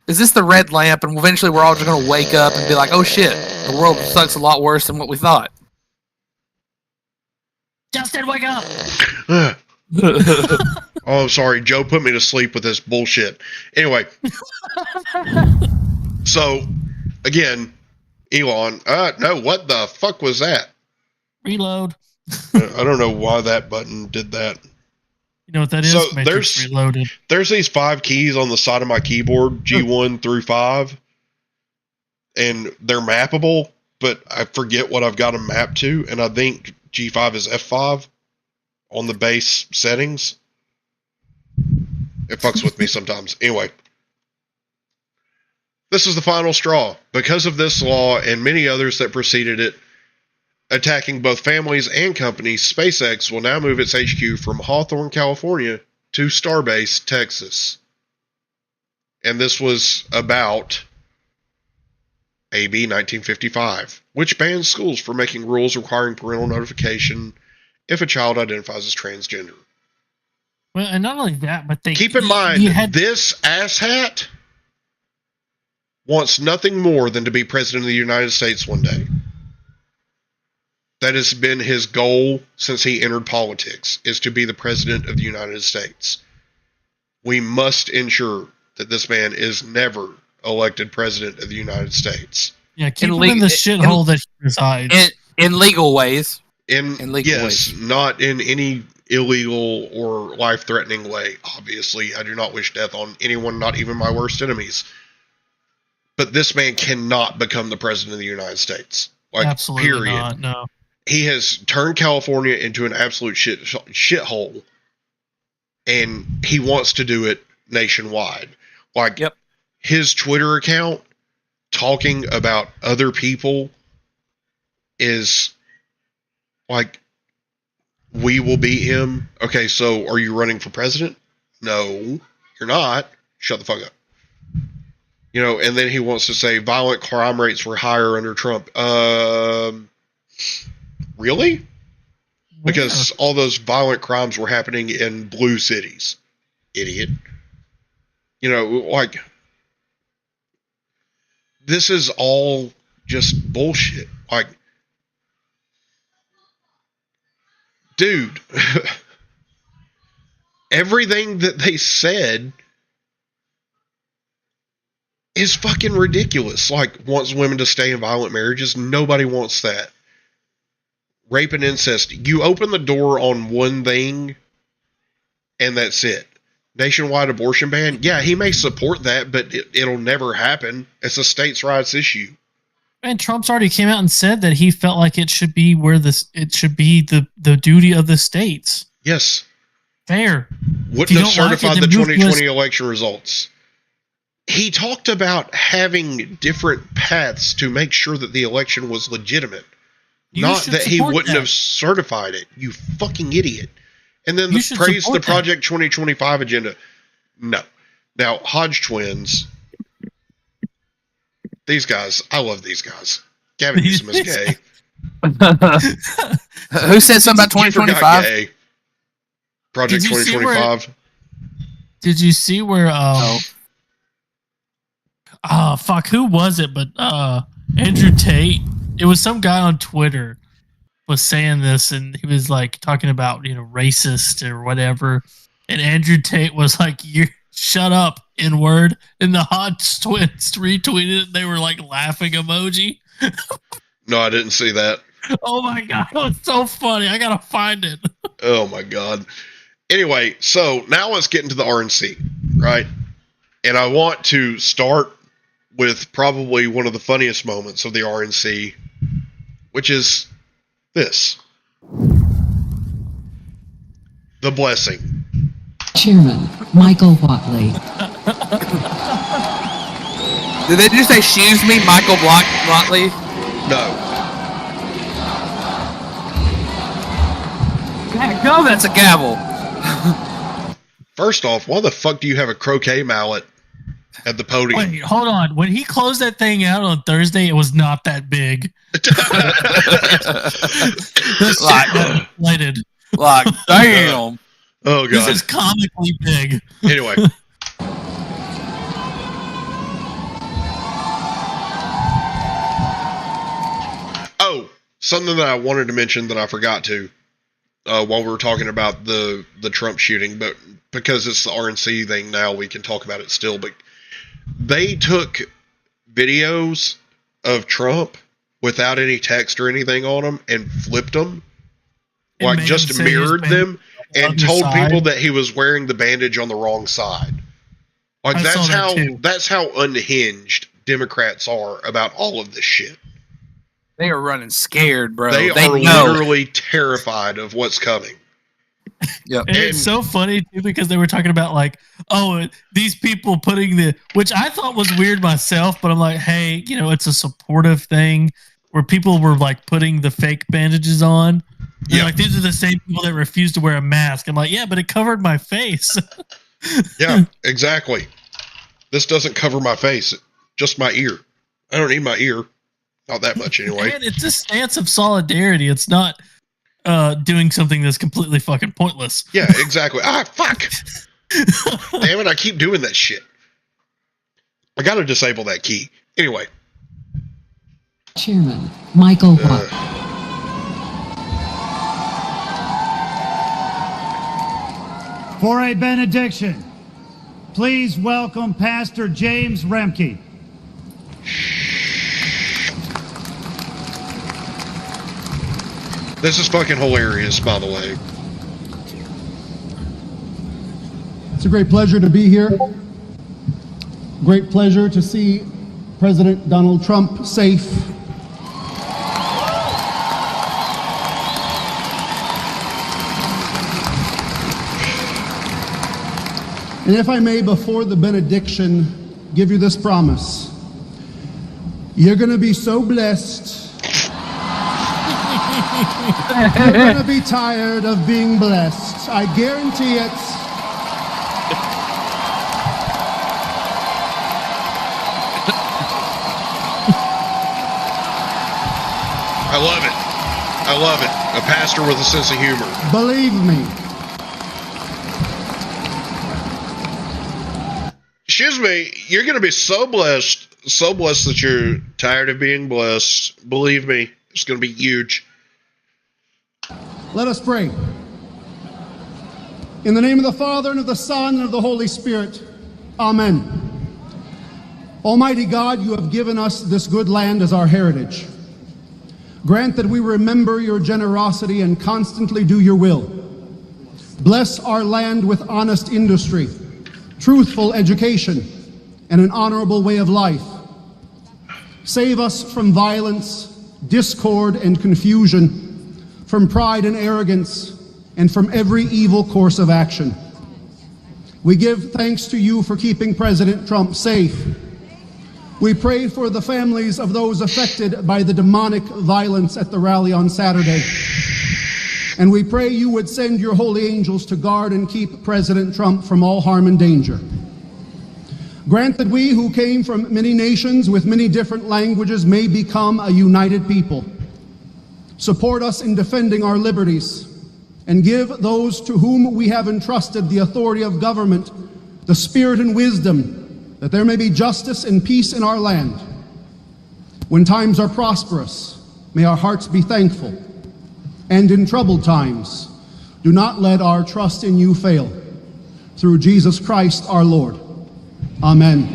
Is this the red lamp? And eventually we're all just going to wake up and be like, oh shit, the world sucks a lot worse than what we thought. Justin, wake up! Oh, sorry. Joe put me to sleep with this bullshit. Anyway. So, again, Elon. No, what the fuck was that? Reload. I don't know why that button did that. You know what that is? So Matrix Reloaded. There's these 5 keys on the side of my keyboard, G1 through 5. And they're mappable, but I forget what I've got them mapped to. And I think G5 is F5 on the base settings. It fucks with me sometimes. Anyway. This is the final straw. Because of this law and many others that preceded it, attacking both families and companies, SpaceX will now move its HQ from Hawthorne, California to Starbase, Texas. And this was about AB 1955, which bans schools from making rules requiring parental notification if a child identifies as transgender. Well, and not only that, but they... Keep in mind, this asshat wants nothing more than to be president of the United States one day. That has been his goal since he entered politics, is to be the president of the United States. We must ensure that this man is never elected president of the United States. Yeah, keep him in the shithole that he resides. In legal ways. In legal ways. Not in any illegal or life-threatening way, obviously. I do not wish death on anyone, not even my worst enemies. But this man cannot become the president of the United States. Like, absolutely period. Not, no. he has turned California into an absolute shithole, and he wants to do it nationwide. Like, his Twitter account talking about other people is like, we will beat him. Okay, so are you running for president? No, you're not. Shut the fuck up. You know, and then he wants to say violent crime rates were higher under Trump. Really? Because all those violent crimes were happening in blue cities. Idiot. You know, like, this is all just bullshit. Like, dude, everything that they said is fucking ridiculous. Like, wants women to stay in violent marriages. Nobody wants that. Rape and incest. You open the door on one thing, and that's it. Nationwide abortion ban. Yeah, he may support that, but it'll never happen. It's a states' rights issue. And Trump's already came out and said that he felt like it should be it should be the duty of the states. Yes. Fair. Wouldn't have certified the 2020 election results. He talked about having different paths to make sure that the election was legitimate. Not that he wouldn't have certified it. You fucking idiot. And then praise the Project 2025 agenda. No. Now, Hodge twins, these guys, I love these guys. Gavin Newsom is gay. Who said something about 2025? Project 2025. Did you see where oh fuck, who was it? But Andrew Tate. It was some guy on Twitter was saying this, and he was like talking about, you know, racist or whatever. And Andrew Tate was like, "You shut up, N-word." And the Hodge twins retweeted it. They were like laughing emoji. No, I didn't see that. Oh my god, it was so funny. I gotta find it. Oh my god. Anyway, so now let's get into the RNC, right? And I want to start with probably one of the funniest moments of the RNC, which is this. The blessing. Chairman Michael Watley. Did they just say, "Excuse me, Michael Watley"? No. No, that's a gavel. First off, why the fuck do you have a croquet mallet at the podium? Wait, hold on. When he closed that thing out on Thursday, it was not that big. Like, damn. Oh god. This is comically big. Anyway. Oh, something that I wanted to mention that I forgot to while we were talking about the Trump shooting, but because it's the RNC thing now, we can talk about it still. But they took videos of Trump without any text or anything on them and flipped them, like just mirrored them, and told people that he was wearing the bandage on the wrong side. Like that's how unhinged Democrats are about all of this shit. They are running scared, bro. They are literally terrified of what's coming. Yep. And it's so funny too, because they were talking about like, oh, these people putting which I thought was weird myself, but I'm like, hey, you know, it's a supportive thing where people were like putting the fake bandages on. Yeah. Like, these are the same people that refuse to wear a mask. I'm like, yeah, but it covered my face. Yeah, exactly. This doesn't cover my face, just my ear. I don't need my ear. Not that much anyway. And it's a stance of solidarity. It's not doing something that's completely fucking pointless. Yeah, exactly. Fuck. Damn it, I keep doing that shit. I gotta disable that key. Anyway. Chairman Michael Watt. For a benediction, please welcome Pastor James Remke. This is fucking hilarious, by the way. It's a great pleasure to be here. Great pleasure to see President Donald Trump safe. And if I may, before the benediction, give you this promise. You're going to be so blessed. You're going to be tired of being blessed. I guarantee it. I love it. I love it. A pastor with a sense of humor. Believe me. Excuse me, you're going to be so blessed that you're tired of being blessed. Believe me, it's going to be huge. Let us pray. In the name of the Father, and of the Son, and of the Holy Spirit. Amen. Almighty God, you have given us this good land as our heritage. Grant that we remember your generosity and constantly do your will. Bless our land with honest industry, truthful education, and an honorable way of life. Save us from violence, discord, and confusion, from pride and arrogance, and from every evil course of action. We give thanks to you for keeping President Trump safe. We pray for the families of those affected by the demonic violence at the rally on Saturday. And we pray you would send your holy angels to guard and keep President Trump from all harm and danger. Grant that we who came from many nations with many different languages may become a united people. Support us in defending our liberties, and give those to whom we have entrusted the authority of government the spirit and wisdom, that there may be justice and peace in our land. When times are prosperous, may our hearts be thankful. And in troubled times, do not let our trust in you fail. Through Jesus Christ our Lord. Amen.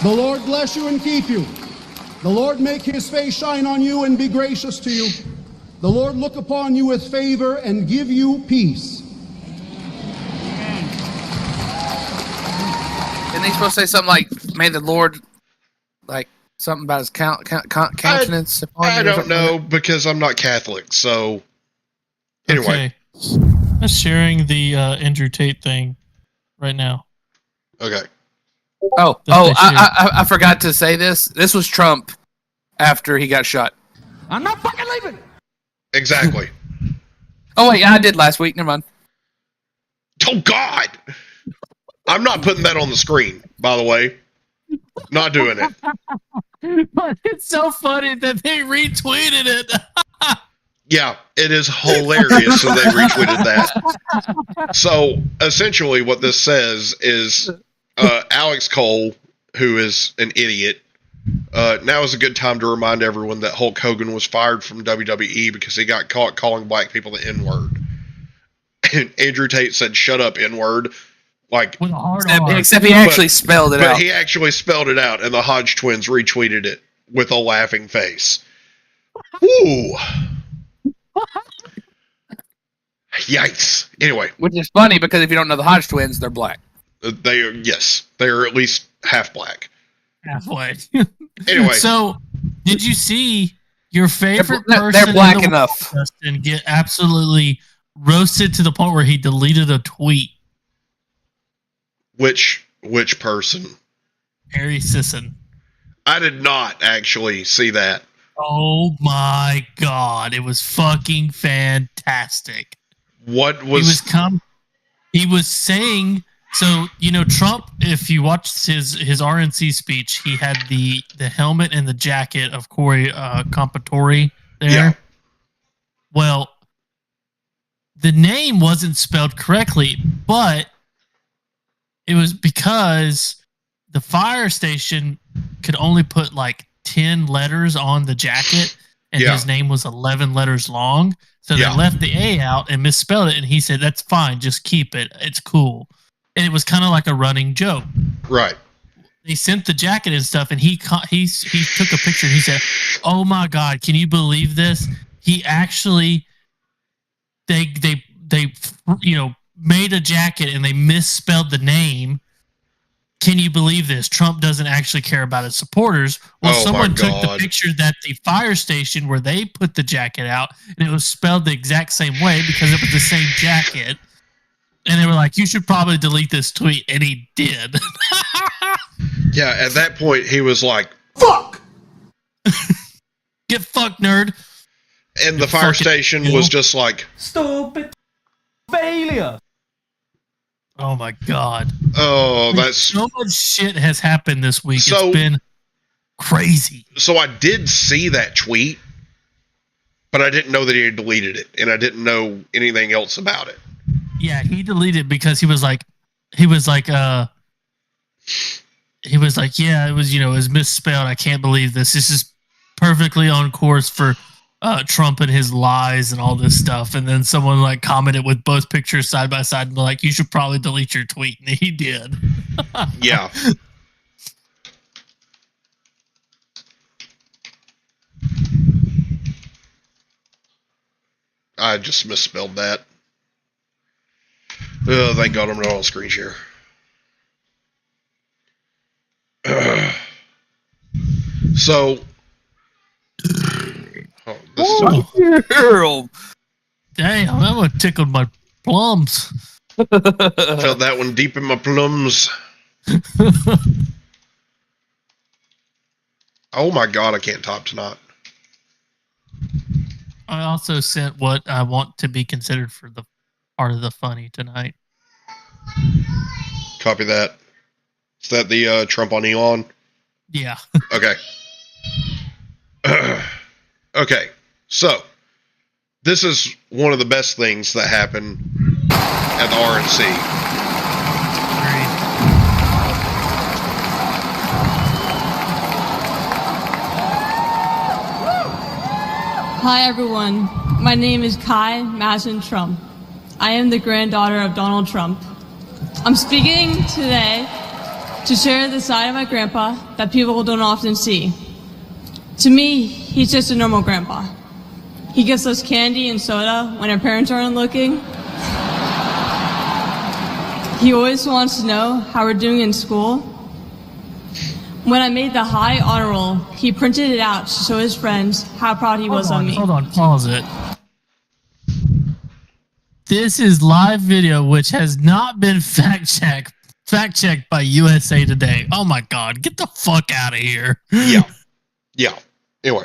The Lord bless you and keep you. The Lord make his face shine on you and be gracious to you. The Lord look upon you with favor and give you peace. Isn't they supposed to say something like, may the Lord, like, something about his countenance? I don't know, because I'm not Catholic, so anyway. Okay. I'm sharing the Andrew Tate thing right now. Okay. I forgot to say this. This was Trump after he got shot. I'm not fucking leaving. Exactly. Oh, wait, I did last week. Never mind. Oh, God. I'm not putting that on the screen, by the way. Not doing it. But it's so funny that they retweeted it. Yeah, it is hilarious that they retweeted that. So, essentially, what this says is Alex Cole, who is an idiot, now is a good time to remind everyone that Hulk Hogan was fired from WWE because he got caught calling black people the N-word. And Andrew Tate said, "Shut up, N-word." Like, with a hard except he actually spelled it out. But he actually spelled it out, and the Hodge twins retweeted it with a laughing face. Woo! Yikes. Anyway. Which is funny because if you don't know the Hodge twins, they're black. They are, yes. They are at least half black. Halfway. Anyway. So, did you see your favorite person they're black in the enough world and get absolutely roasted to the point where he deleted a tweet? Which person? Harry Sisson. I did not actually see that. Oh my God. It was fucking fantastic. What was... He was saying... So, you know, Trump, if you watched his RNC speech, he had the helmet and the jacket of Corey Compatore there. Yeah. Well, the name wasn't spelled correctly, but it was because the fire station could only put like 10 letters on the jacket, and his name was 11 letters long. So they left the A out and misspelled it, and he said, "That's fine, just keep it. It's cool." And it was kind of like a running joke. Right. They sent the jacket and stuff, and he took a picture, and he said, "Oh my God, can you believe this? He actually, they made a jacket, and they misspelled the name, can you believe this? Trump doesn't actually care about his supporters. Well, someone took the picture that the fire station where they put the jacket out, and it was spelled the exact same way because it was the same jacket. And they were like, you should probably delete this tweet. And he did. Yeah, at that point, he was like, fuck! Get fucked, nerd. And the fire station was just like, stupid failure. Oh my God. Oh, that's so much shit has happened this week. It's been crazy. So I did see that tweet, but I didn't know that he had deleted it, and I didn't know anything else about it. Yeah, he deleted it because he was like, yeah, it was misspelled. I can't believe this. This is perfectly on course for Trump and his lies and all this stuff. And then someone like commented with both pictures side by side and like, you should probably delete your tweet. And he did. Yeah. I just misspelled that. Oh, thank God I'm not on screen share. So, girl. Damn, that one tickled my plums. I felt that one deep in my plums. Oh my God, I can't top tonight. I also sent what I want to be considered for the part of the funny tonight. Copy that. Is that the Trump on Elon? Yeah. Okay. Okay. So, this is one of the best things that happened at the RNC. Hi everyone, my name is Kai Madison Trump. I am the granddaughter of Donald Trump. I'm speaking today to share the side of my grandpa that people don't often see. To me, he's just a normal grandpa. He gives us candy and soda when our parents aren't looking. He always wants to know how we're doing in school. When I made the high honor roll, he printed it out to show his friends how proud he was on me. Hold on, pause it. This is live video, which has not been fact-checked by USA Today. Oh my God, get the fuck out of here. Yeah. Anyway,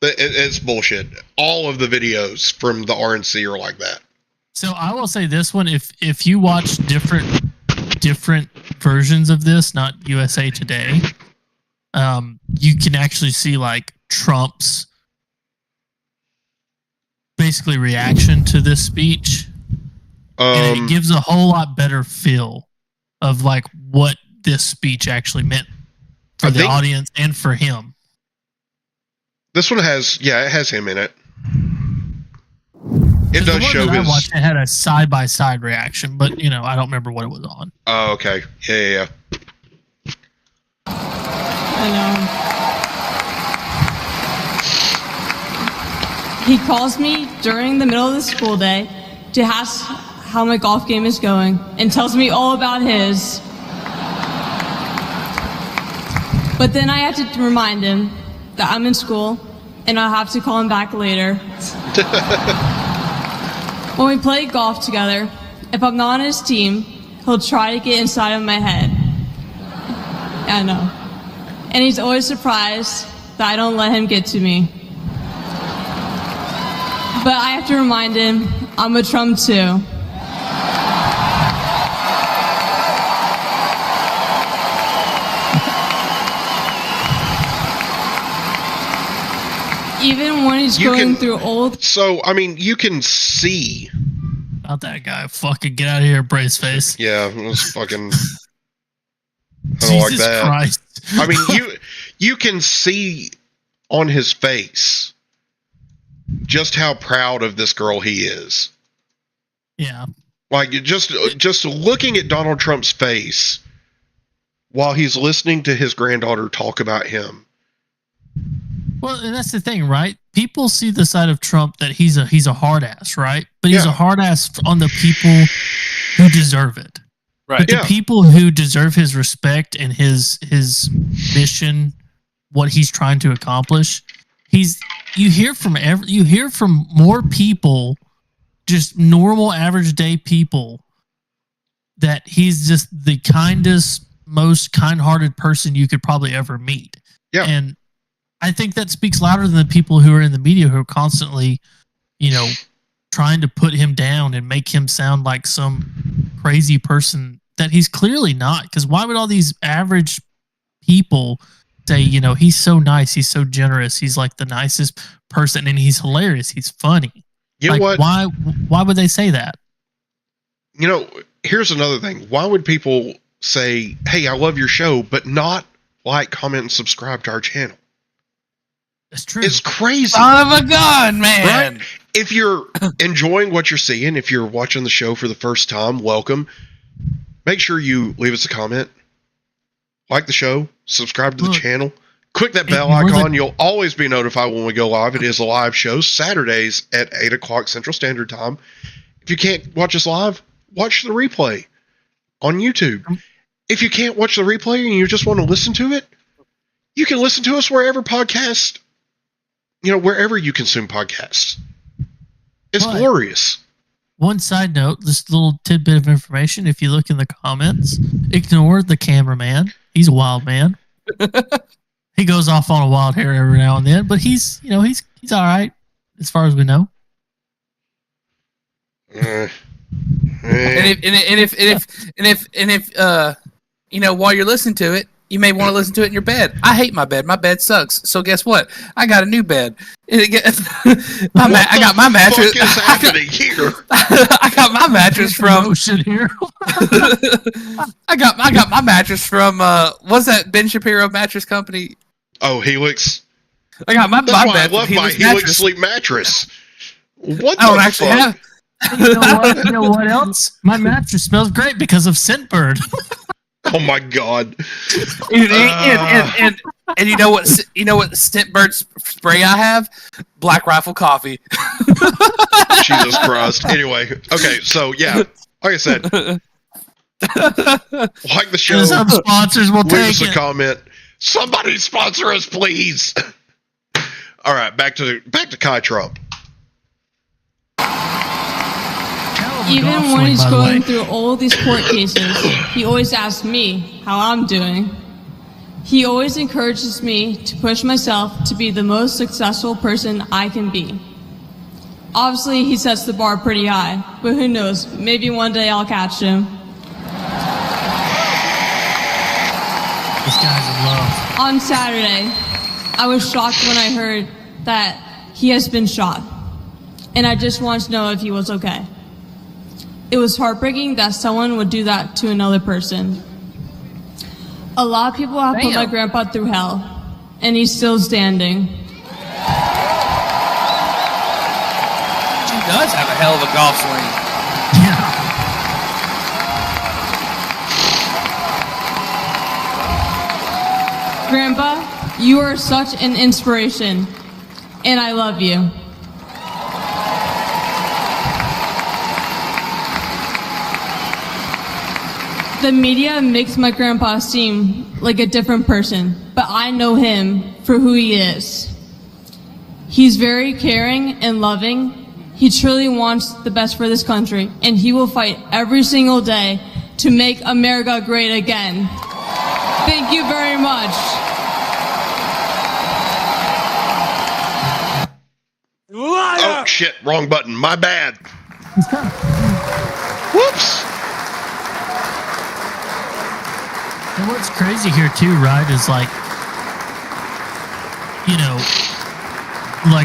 it's bullshit. All of the videos from the RNC are like that. So I will say this one: if you watch different versions of this, not USA Today, you can actually see like Trump's basically reaction to this speech, and it gives a whole lot better feel of like what this speech actually meant for the audience and for him. This one has, it has him in it. It does show his. I watched, it had a side-by-side reaction, but I don't remember what it was on. Oh, okay. Yeah. I know. He calls me during the middle of the school day to ask how my golf game is going and tells me all about his. But then I have to remind him that I'm in school and I'll have to call him back later. When we play golf together, if I'm not on his team, he'll try to get inside of my head. I know. And he's always surprised that I don't let him get to me. But I have to remind him I'm a Trump too. Even when he's going through old. So, I mean, you can see. Not that guy. Fucking get out of here, brace face. Yeah, it was fucking. I don't like that. Christ. I mean, you can see on his face just how proud of this girl he is. Yeah. Like, just looking at Donald Trump's face while he's listening to his granddaughter talk about him. Well, and that's the thing, right? People see the side of Trump that he's a hard ass, right? But he's a hard ass on the people who deserve it. Right. But the people who deserve his respect and his mission, what he's trying to accomplish, you hear from more people, just normal average day people, that he's just the kindest, most kind-hearted person you could probably ever meet. Yeah. And I think that speaks louder than the people who are in the media who are constantly, trying to put him down and make him sound like some crazy person that he's clearly not. Because why would all these average people say, he's so nice, he's so generous, he's like the nicest person, and he's hilarious, he's funny. You know what? Why would they say that? Here's another thing. Why would people say, hey, I love your show, but not like, comment, and subscribe to our channel? That's true. It's crazy. Son of a gun, man. Right? If you're enjoying what you're seeing, if you're watching the show for the first time, welcome. Make sure you leave us a comment, like the show, subscribe to the channel, click that bell icon. You'll always be notified when we go live. It is a live show, Saturdays at 8 o'clock Central Standard Time. If you can't watch us live, watch the replay on YouTube. If you can't watch the replay and you just want to listen to it, you can listen to us wherever wherever you consume podcasts. It's glorious. One side note, this little tidbit of information, if you look in the comments, ignore the cameraman. He's a wild man. He goes off on a wild hair every now and then, but he's all right as far as we know. And if while you're listening to it, you may want to listen to it in your bed. I hate my bed. My bed sucks. So guess what? I got a new bed. I got my mattress. What the fuck is happening here? I got my mattress from. Here. I got my mattress from. What's that Ben Shapiro mattress company? Oh, Helix. I got my That's bed. why I love my Helix sleep mattress. What I don't the actually fuck? have. You know what else? My mattress smells great because of Scentbird. Oh my god! And you know what? Scentbird spray I have? Black Rifle coffee. Jesus Christ! Anyway, okay, so yeah, like I said, like the show. Some sponsors will leave take us a it. comment. Somebody sponsor us, please. All right, back to Kai Trump. Even when he's going through all these court cases, he always asks me how I'm doing. He always encourages me to push myself to be the most successful person I can be. Obviously, he sets the bar pretty high, but who knows, maybe one day I'll catch him. This guy's in love. On Saturday, I was shocked when I heard that he has been shot, and I just wanted to know if he was okay. It was heartbreaking that someone would do that to another person. A lot of people have put my grandpa through hell, and he's still standing. She does have a hell of a golf swing. Grandpa, you are such an inspiration, and I love you. The media makes my grandpa seem like a different person, but I know him for who he is. He's very caring and loving. He truly wants the best for this country, and he will fight every single day to make America great again. Thank you very much. Oh shit, wrong button. My bad. Whoops. And what's crazy here too, right, is like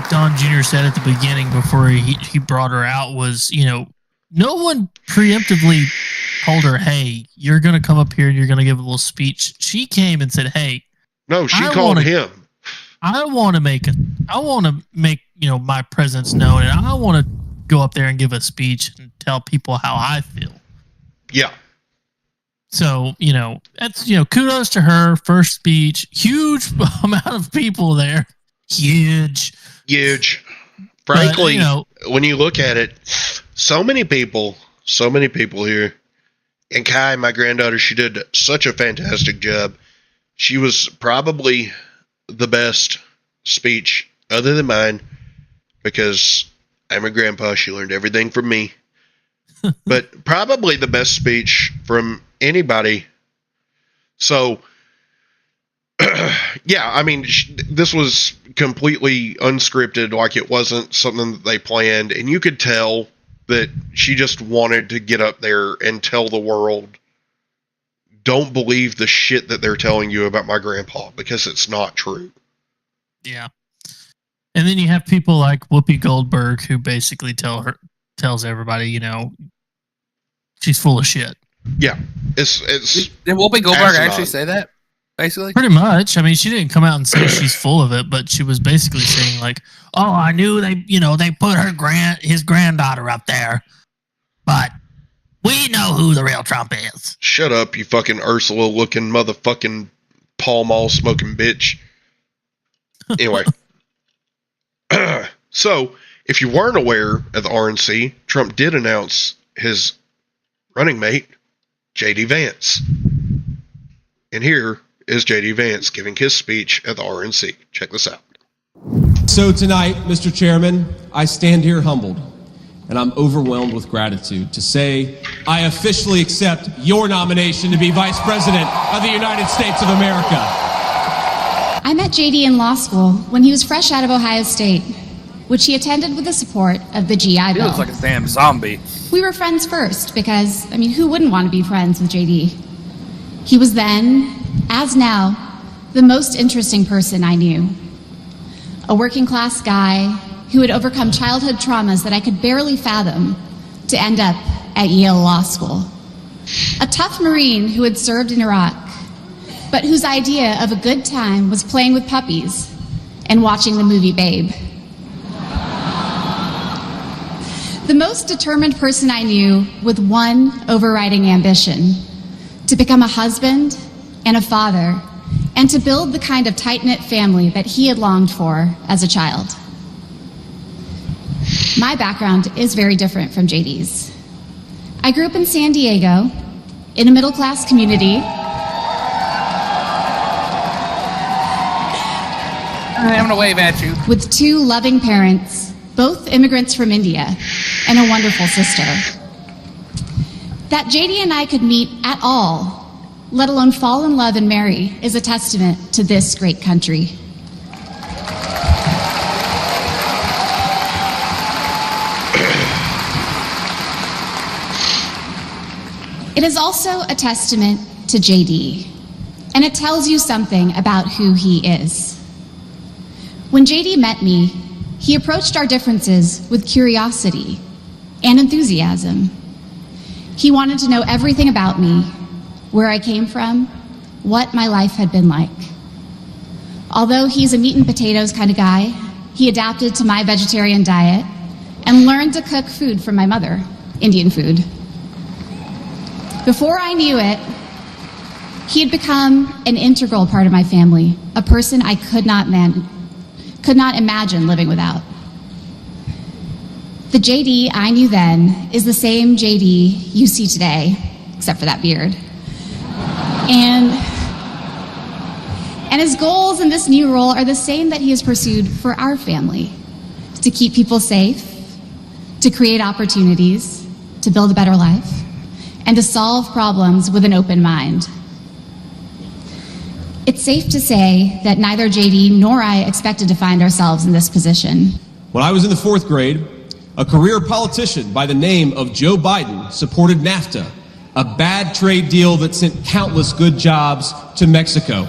Don Jr. said at the beginning before he brought her out was, no one preemptively told her, hey, you're going to come up here and you're going to give a little speech. She came and said, hey. No, she called him. I want to make my presence known, and I want to go up there and give a speech and tell people how I feel. Yeah. So, that's, kudos to her. First speech, huge amount of people there. Huge. Frankly, when you look at it, so many people here, And Kai, my granddaughter, she did such a fantastic job. She was probably the best speech other than mine, because I'm a grandpa. She learned everything from me. But probably the best speech from anybody. So, yeah, I mean, this was completely unscripted, like it wasn't something that they planned. And you could tell that she just wanted to get up there and tell the world, don't believe the shit that they're telling you about my grandpa, because it's not true. Yeah. And then you have people like Whoopi Goldberg, who basically tells everybody, you know, she's full of shit. Yeah. Did Whoopi Goldberg actually say that? Basically? Pretty much. I mean, she didn't come out and say she's full of it, but she was basically saying like, oh, I knew they put his granddaughter up there, but we know who the real Trump is. Shut up, you fucking Ursula looking motherfucking Pall Mall smoking bitch. Anyway. So, if you weren't aware of the RNC, Trump did announce his running mate, J.D. Vance. And here is J.D. Vance giving his speech at the RNC. Check this out. So tonight, Mr. Chairman, I stand here humbled, and I'm overwhelmed with gratitude to say I officially accept your nomination to be Vice President of the United States of America. I met JD in law school when he was fresh out of Ohio State, which he attended with the support of the GI Bill. He looks like a damn zombie. We were friends first because, I mean, who wouldn't want to be friends with JD? He was then, as now, the most interesting person I knew. A working class guy who had overcome childhood traumas that I could barely fathom to end up at Yale Law School. A tough Marine who had served in Iraq, but whose idea of a good time was playing with puppies and watching the movie Babe. The most determined person I knew with one overriding ambition: to become a husband and a father, and to build the kind of tight-knit family that he had longed for as a child. My background is very different from JD's. I grew up in San Diego, in a middle-class community. I'm having a wave at you. With two loving parents, both immigrants from India, and a wonderful sister. That JD and I could meet at all, let alone fall in love and marry, is a testament to this great country. It is also a testament to JD, and it tells you something about who he is. When JD met me, he approached our differences with curiosity and enthusiasm. He wanted to know everything about me, where I came from, what my life had been like. Although he's a meat and potatoes kind of guy, he adapted to my vegetarian diet and learned to cook food from my mother, Indian food. Before I knew it, he had become an integral part of my family, a person I could not imagine living without. The JD I knew then is the same JD you see today, except for that beard. And his goals in this new role are the same that he has pursued for our family: to keep people safe, to create opportunities, to build a better life, and to solve problems with an open mind. It's safe to say that neither JD nor I expected to find ourselves in this position. When I was in the 4th grade, a career politician by the name of Joe Biden supported NAFTA, a bad trade deal that sent countless good jobs to Mexico.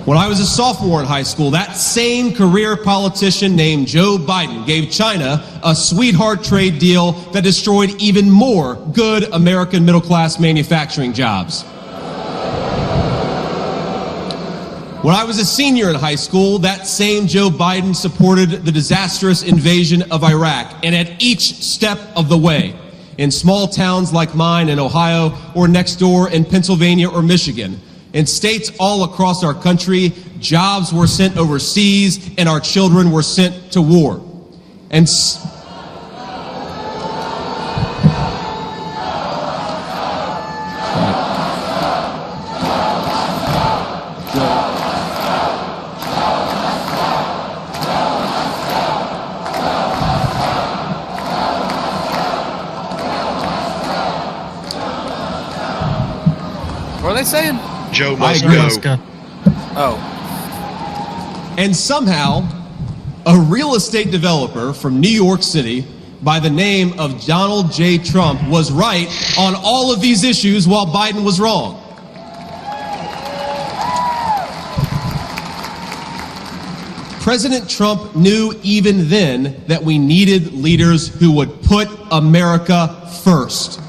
When I was a sophomore in high school, that same career politician named Joe Biden gave China a sweetheart trade deal that destroyed even more good American middle-class manufacturing jobs. When I was a senior in high school, that same Joe Biden supported the disastrous invasion of Iraq, and at each step of the way, in small towns like mine in Ohio or next door in Pennsylvania or Michigan, in states all across our country, jobs were sent overseas and our children were sent to war. And What are they saying? Joe must go. Oh. And somehow, a real estate developer from New York City by the name of Donald J. Trump was right on all of these issues while Biden was wrong. President Trump knew even then that we needed leaders who would put America first.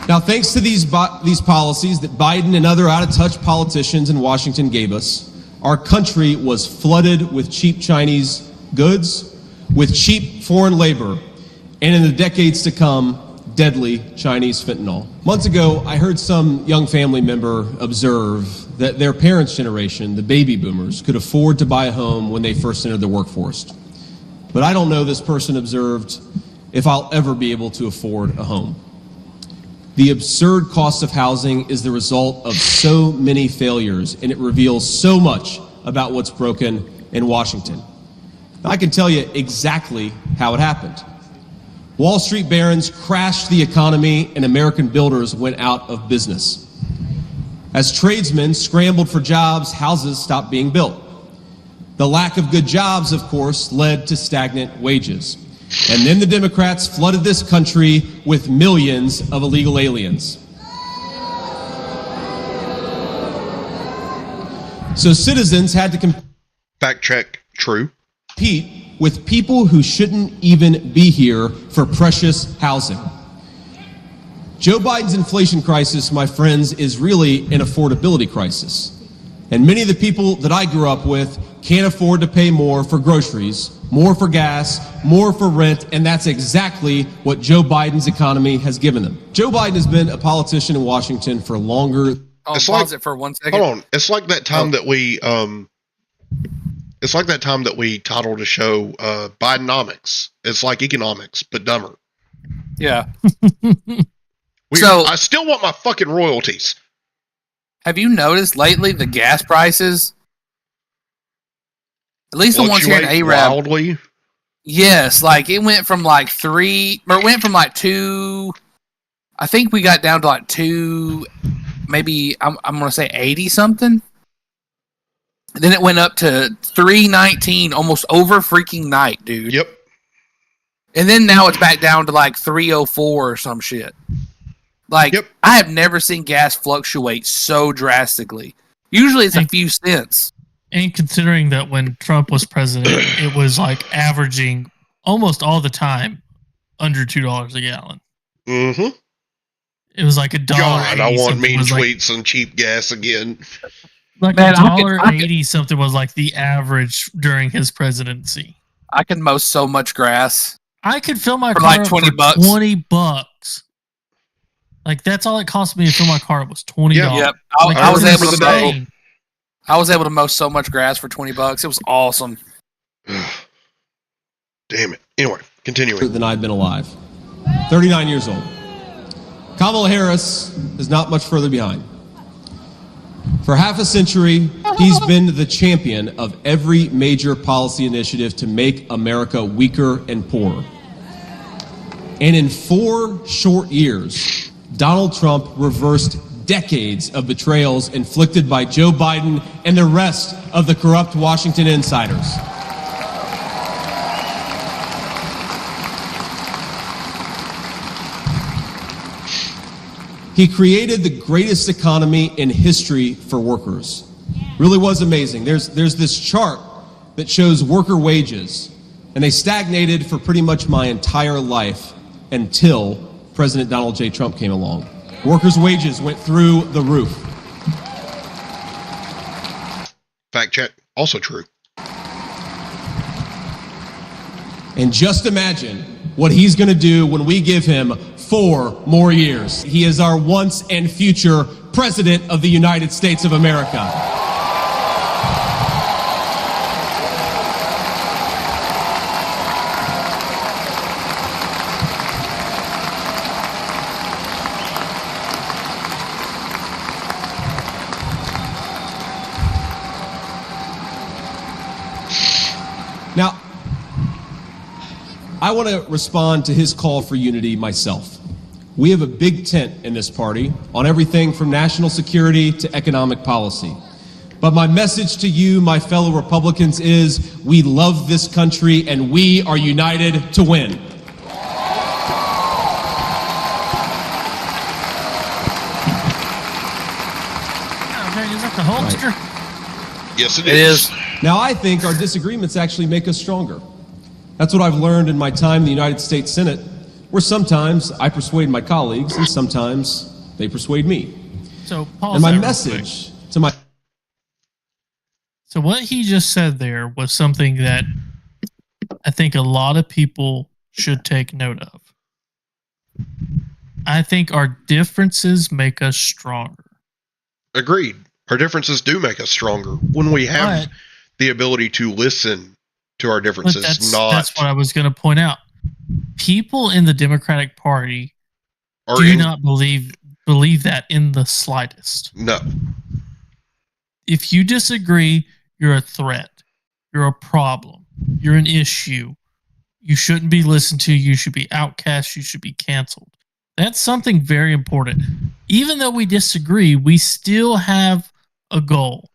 Now, thanks to these policies that Biden and other out-of-touch politicians in Washington gave us, our country was flooded with cheap Chinese goods, with cheap foreign labor, and in the decades to come, deadly Chinese fentanyl. Months ago, I heard some young family member observe that their parents' generation, the baby boomers, could afford to buy a home when they first entered the workforce. But I don't know, this person observed, if I'll ever be able to afford a home. The absurd cost of housing is the result of so many failures, and it reveals so much about what's broken in Washington. I can tell you exactly how it happened. Wall Street barons crashed the economy, and American builders went out of business. As tradesmen scrambled for jobs, houses stopped being built. The lack of good jobs, of course, led to stagnant wages. And then the Democrats flooded this country with millions of illegal aliens. So citizens had to fact check, true, compete with people who shouldn't even be here for precious housing. Joe Biden's inflation crisis, my friends, is really an affordability crisis. And many of the people that I grew up with can't afford to pay more for groceries, more for gas, more for rent, and that's exactly what Joe Biden's economy has given them. Joe Biden has been a politician in Washington for longer. Pause it for 1 second. Hold on. It's like that time that we titled a show Bidenomics. It's like economics, but dumber. Yeah. I still want my fucking royalties. Have you noticed lately the gas prices? At least the ones here in Arab. Wildly? Yes, like it went from like 2. I think we got down to like 2. Maybe I'm gonna say 80 something. Then it went up to 319 almost over freaking night, dude. Yep. And then now it's back down to like 304 or some shit. Like, yep. I have never seen gas fluctuate so drastically. Usually it's a few cents. And considering that when Trump was president, it was like averaging almost all the time under $2 a gallon. Mm-hmm. It was like $1. God, I want mean tweets on cheap gas again. Like $1.80 something was like the average during his presidency. I can mow so much grass. I could fill my for car like $20. For $20. Like that's all it cost me to fill my car was $20. Yep. Like, I was able to mow so much grass for $20. It was awesome. Damn it. Anyway, continuing. Than I've been alive. 39 years old. Kamala Harris is not much further behind. For half a century, he's been the champion of every major policy initiative to make America weaker and poorer. And in 4 short years, Donald Trump reversed decades of betrayals inflicted by Joe Biden and the rest of the corrupt Washington insiders. He created the greatest economy in history for workers. Really was amazing. There's this chart that shows worker wages, and they stagnated for pretty much my entire life until President Donald J. Trump came along. Workers' wages went through the roof. Fact check, also true. And just imagine what he's going to do when we give him 4 more years. He is our once and future President of the United States of America. I want to respond to his call for unity myself. We have a big tent in this party on everything from national security to economic policy. But my message to you, my fellow Republicans, is we love this country and we are united to win. Is that the holster? Right. Yes, it is. Now, I think our disagreements actually make us stronger. That's what I've learned in my time in the United States Senate, where sometimes I persuade my colleagues and sometimes they persuade me. So, pause. And my message to my... So what he just said there was something that I think a lot of people should take note of. I think our differences make us stronger. Agreed. Our differences do make us stronger when we have the ability to listen to our differences. That's what I was going to point out. People in the Democratic Party do not believe that in the slightest. No. If you disagree, you're a threat. You're a problem. You're an issue. You shouldn't be listened to. You should be outcast. You should be canceled. That's something very important. Even though we disagree, we still have a goal.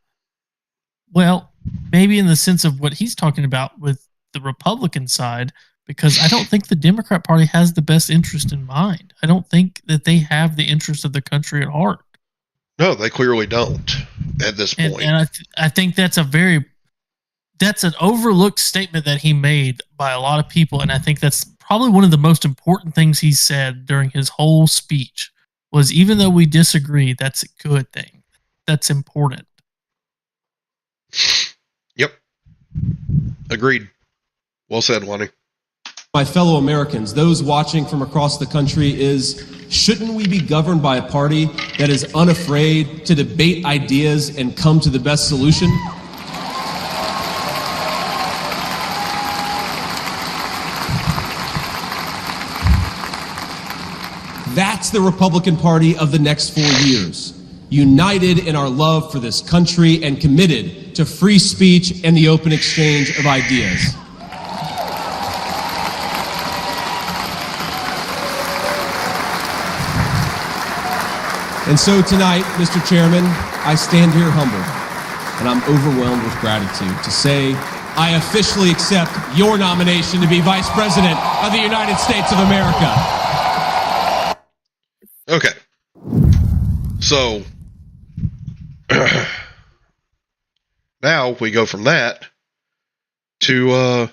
Well, maybe in the sense of what he's talking about with the Republican side, because I don't think the Democrat Party has the best interest in mind. I don't think that they have the interest of the country at heart. No, they clearly don't at this point. And I think that's an overlooked statement that he made by a lot of people, and I think that's probably one of the most important things he said during his whole speech was, even though we disagree, that's a good thing. That's important. Yep. Agreed. Well said, Lonnie. My fellow Americans, those watching from across the country, is shouldn't we be governed by a party that is unafraid to debate ideas and come to the best solution? That's the Republican Party of the next 4 years, united in our love for this country and committed to free speech and the open exchange of ideas. And so tonight, Mr. Chairman, I stand here humbled, and I'm overwhelmed with gratitude to say I officially accept your nomination to be Vice President of the United States of America. Okay. So, now we go from that to,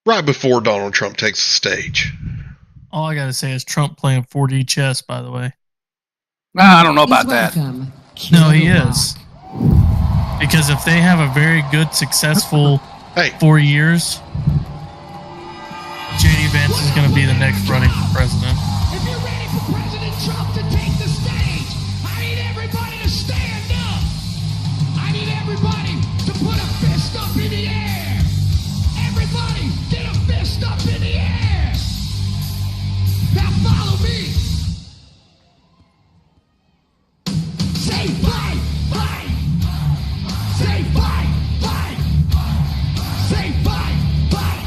right before Donald Trump takes the stage. All I gotta say is Trump playing 4D chess, by the way. I don't know about that. No, he is. Because if they have a very good, successful 4 years, J.D. Vance is going to be the next running for president. If you're ready for President Trump to take the stage, I need everybody to stand up. I need everybody to put a fist up in the air. Everybody, get a fist up in the air. Now follow me. Say fight, fight. Say fight, fight. Say fight, fight.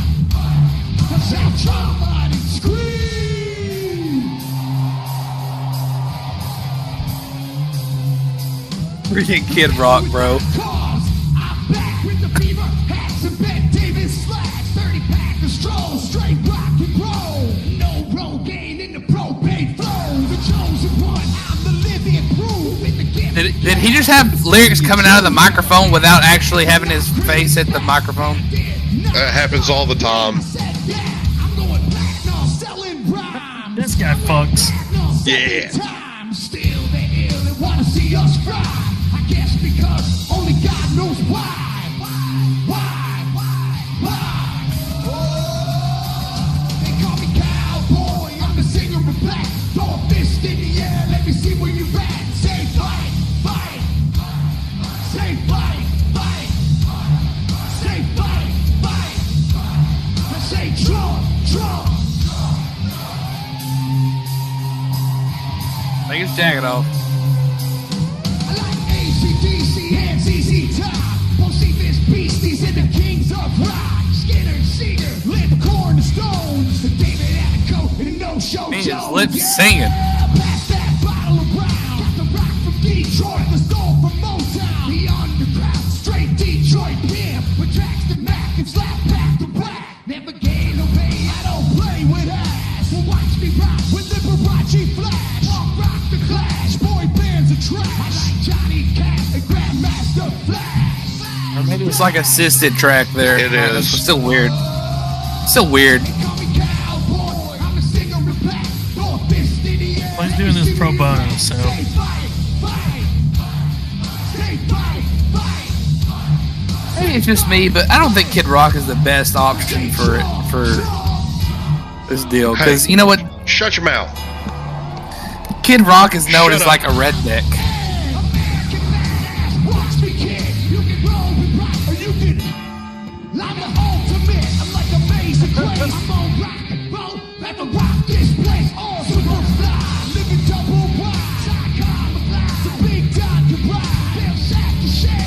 That's how somebody scream. Freaking Kid Rock, bro. I'm back with the beaver hats and Ben Davis slacks. 30-pack of stroll, straight rock and roll. No Rogaine in the propane flow. The chosen one, I'm the living proof in the gift. Did he just have lyrics coming out of the microphone without actually having his face at the microphone? That happens all the time. This guy fucks. Yeah. Still they ill and wanna see us fry. I guess because only God knows why. They call me cowboy, I'm the singer of black. Throw a fist in the air, let me see where you at. Say fight, fight. Say fight, fight. Say fight, fight. I say Trump, Trump. Take his jacket off. I like ACDC and ZZ Top. Won't see this beasties in the tough rock, Skinner, Cedar, lit corn to stones. David had a coat and no show. Man, just lip singing. Pass that bottle around. Got the rock from Detroit, the soul from Motown. The underground, straight Detroit pimp. With tracks to Mac and slap back to back. Never gain no pain, I don't play with ass. Well, watch me rock with Liberace flash. Punk rock the Clash, boy bands are trash. I like Johnny Cash and Grandmaster Flash. Or maybe it's like assisted track there. It is. It's still weird. Still weird. Well, he's doing this pro bono, so. Maybe it's just me, but I don't think Kid Rock is the best option for this deal. Because you know what? Shut your mouth. Kid Rock is known as like a redneck.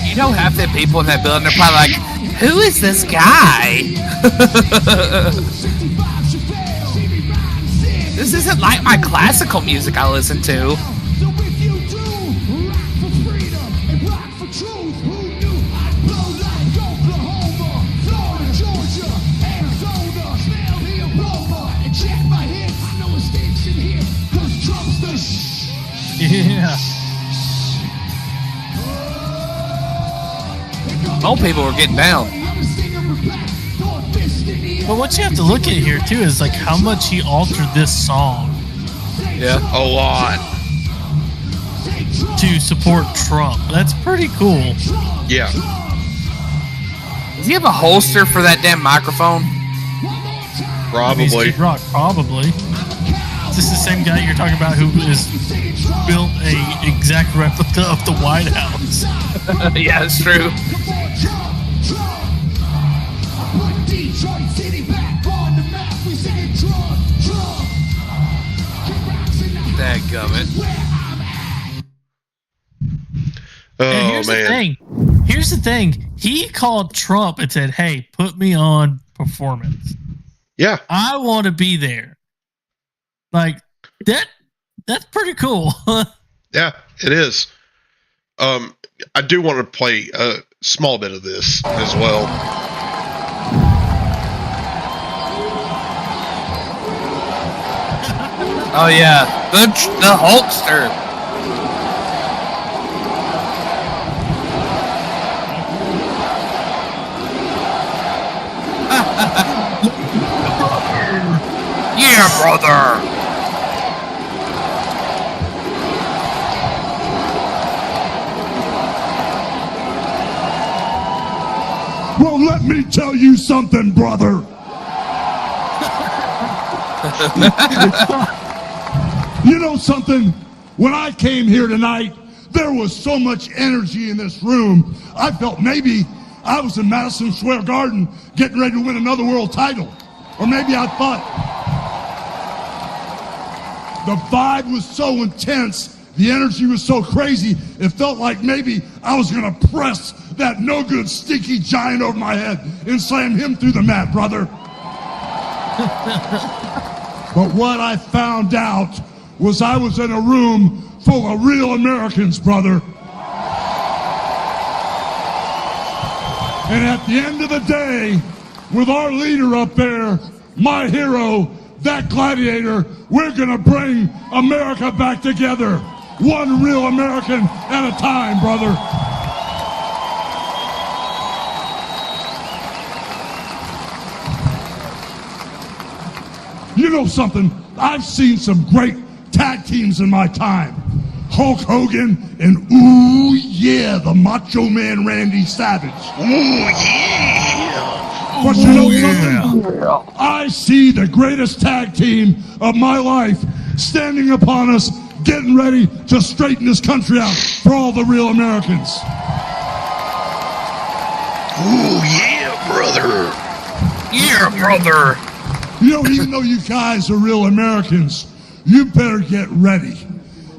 You know, half the people in that building are probably like, who is this guy? This isn't like my classical music I listen to. Yeah. Old people were getting down. But what you have to look at here too is like how much he altered this song. Yeah, a lot. To support Trump. That's pretty cool. Yeah. Does he have a holster for that damn microphone? Probably. Kid Rock, probably. Is this the same guy you're talking about who is built a exact replica of the White House? Yeah, it's true. Dadgummit. Oh, here's man. The thing. Here's the thing. He called Trump and said, hey, put me on performance. Yeah. I want to be there. Like, that's pretty cool. Yeah, it is. I do want to play a small bit of this as well. Oh yeah, the Hulkster. Yeah, brother. Well, let me tell you something, brother. You know something? When I came here tonight, there was so much energy in this room. I felt maybe I was in Madison Square Garden getting ready to win another world title. Or maybe I thought the vibe was so intense, the energy was so crazy, it felt like maybe I was going to press that no-good stinky giant over my head and slam him through the mat, brother. But what I found out was I was in a room full of real Americans, brother. And at the end of the day, with our leader up there, my hero, that gladiator, we're gonna bring America back together. One real American at a time, brother. You know something? I've seen some great tag teams in my time. Hulk Hogan and, ooh yeah, the Macho Man Randy Savage. Ooh yeah. But you know something? I see the greatest tag team of my life standing upon us, getting ready to straighten this country out for all the real Americans. Ooh yeah, brother. Yeah, brother. You know, even though you guys are real Americans, you better get ready.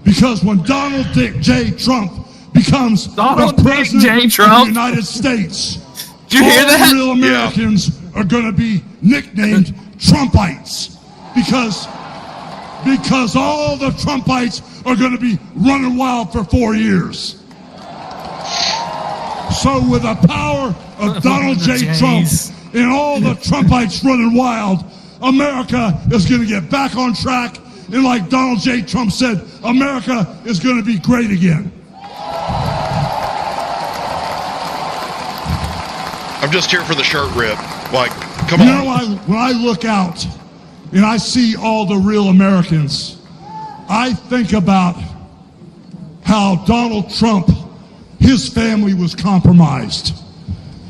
Because when Donald Dick J. Trump becomes the president of the United States, you hear that? Real Americans are going to be nicknamed Trumpites because all the Trumpites are going to be running wild for 4 years. So with the power of Donald J. Trump and all the Trumpites running wild, America is going to get back on track. And like Donald J. Trump said, America is going to be great again. I'm just here for the shirt rip. Like, come on. You know, when I look out and I see all the real Americans, I think about how Donald Trump, his family was compromised.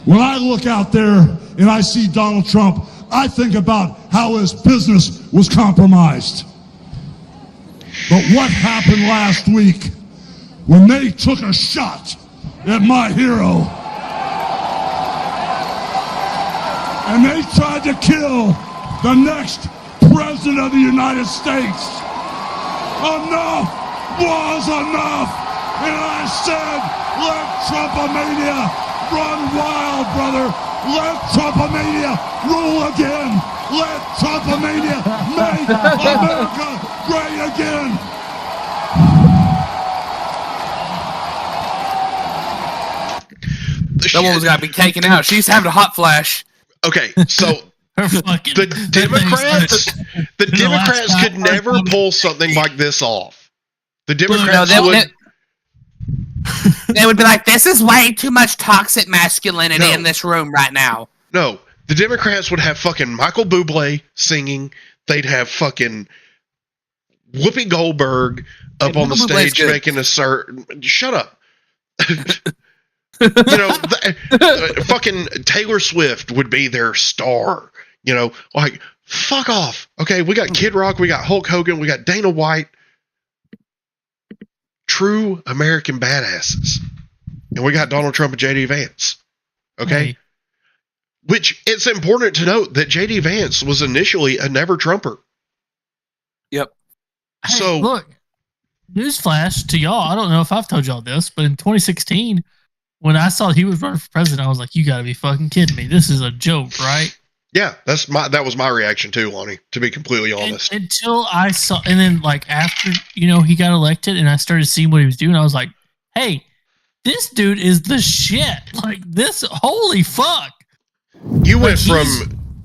When I look out there and I see Donald Trump, I think about how his business was compromised. But what happened last week when they took a shot at my hero and they tried to kill the next president of the United States? Enough was enough. And I said, let Trumpomania run wild, brother. Let Trumpomania rule again. Let Trumpomania make America great again. That woman's got to be taken out. She's having a hot flash. Okay, so the Democrats could never pull something like this off. The Democrats they would be like, this is way too much toxic masculinity in this room right now. No, the Democrats would have fucking Michael Bublé singing. They'd have fucking Whoopi Goldberg up on the stage making a shut up. You know, fucking Taylor Swift would be their star. You know, like, fuck off. Okay, we got Kid Rock, we got Hulk Hogan, we got Dana White. True American badasses. And we got Donald Trump and J.D. Vance. Okay? Hey. Which, it's important to note that J.D. Vance was initially a never-Trumper. Yep. Hey, so, look, newsflash to y'all. I don't know if I've told y'all this, but in 2016, when I saw he was running for president, I was like, you got to be fucking kidding me. This is a joke, right? Yeah, that was my reaction too, Lonnie, to be completely honest. Until I saw, and then like after, you know, he got elected and I started seeing what he was doing, I was like, hey, this dude is the shit. Like this, holy fuck. You went from,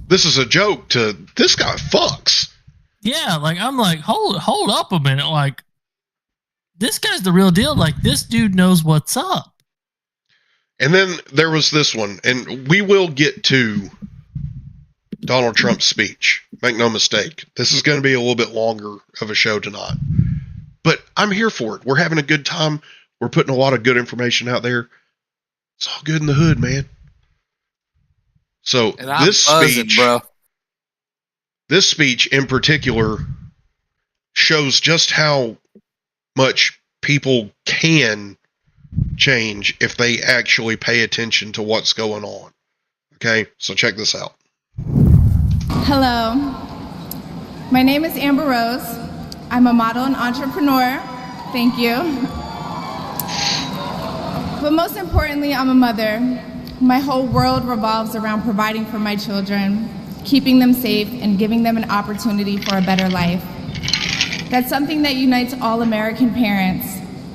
this is a joke to this guy fucks. Yeah, like I'm like, hold up a minute. Like this guy's the real deal. Like this dude knows what's up. And then there was this one, and we will get to Donald Trump's speech. Make no mistake. This is going to be a little bit longer of a show tonight. But I'm here for it. We're having a good time. We're putting a lot of good information out there. It's all good in the hood, man. So this speech in particular shows just how much people can change if they actually pay attention to what's going on. Okay, so check this out. Hello, my name is Amber Rose. I'm a model and entrepreneur. Thank you. But most importantly, I'm a mother. My whole world revolves around providing for my children, keeping them safe, and giving them an opportunity for a better life. That's something that unites all American parents,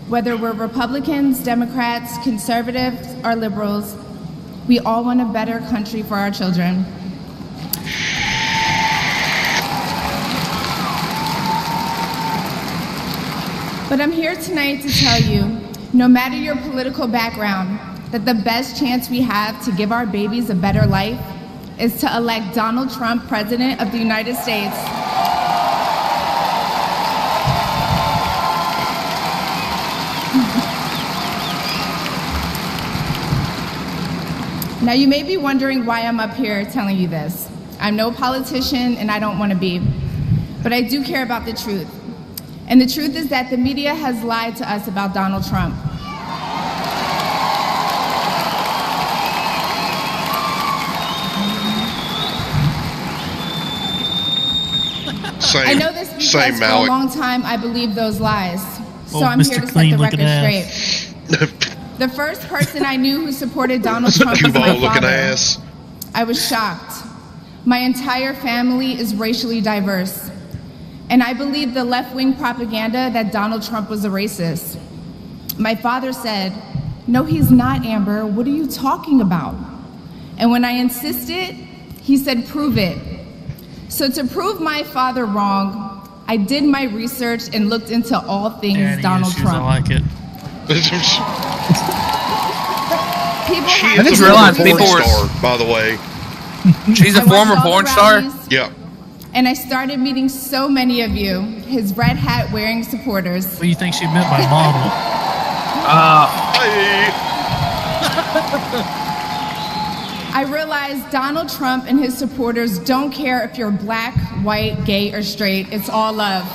whether we're Republicans, Democrats, conservatives, or liberals. We all want a better country for our children. But I'm here tonight to tell you, no matter your political background, that the best chance we have to give our babies a better life is to elect Donald Trump President of the United States. Now you may be wondering why I'm up here telling you this. I'm no politician and I don't want to be, but I do care about the truth. And the truth is that the media has lied to us about Donald Trump. I know this because for a long time I believed those lies. So I'm here to set the record straight. The first person I knew who supported Donald Trump was my father. Ass. I was shocked. My entire family is racially diverse, and I believe the left-wing propaganda that Donald Trump was a racist. My father said, "No, he's not, Amber. What are you talking about?" And when I insisted, he said, "Prove it." So to prove my father wrong, I did my research and looked into all things Donald Trump. I like it. She is a former porn star, by the way. She's a former porn star? Yeah. And I started meeting so many of you, his red hat wearing supporters. What do you think she meant by model? I realized Donald Trump and his supporters don't care if you're black, white, gay, or straight. It's all love.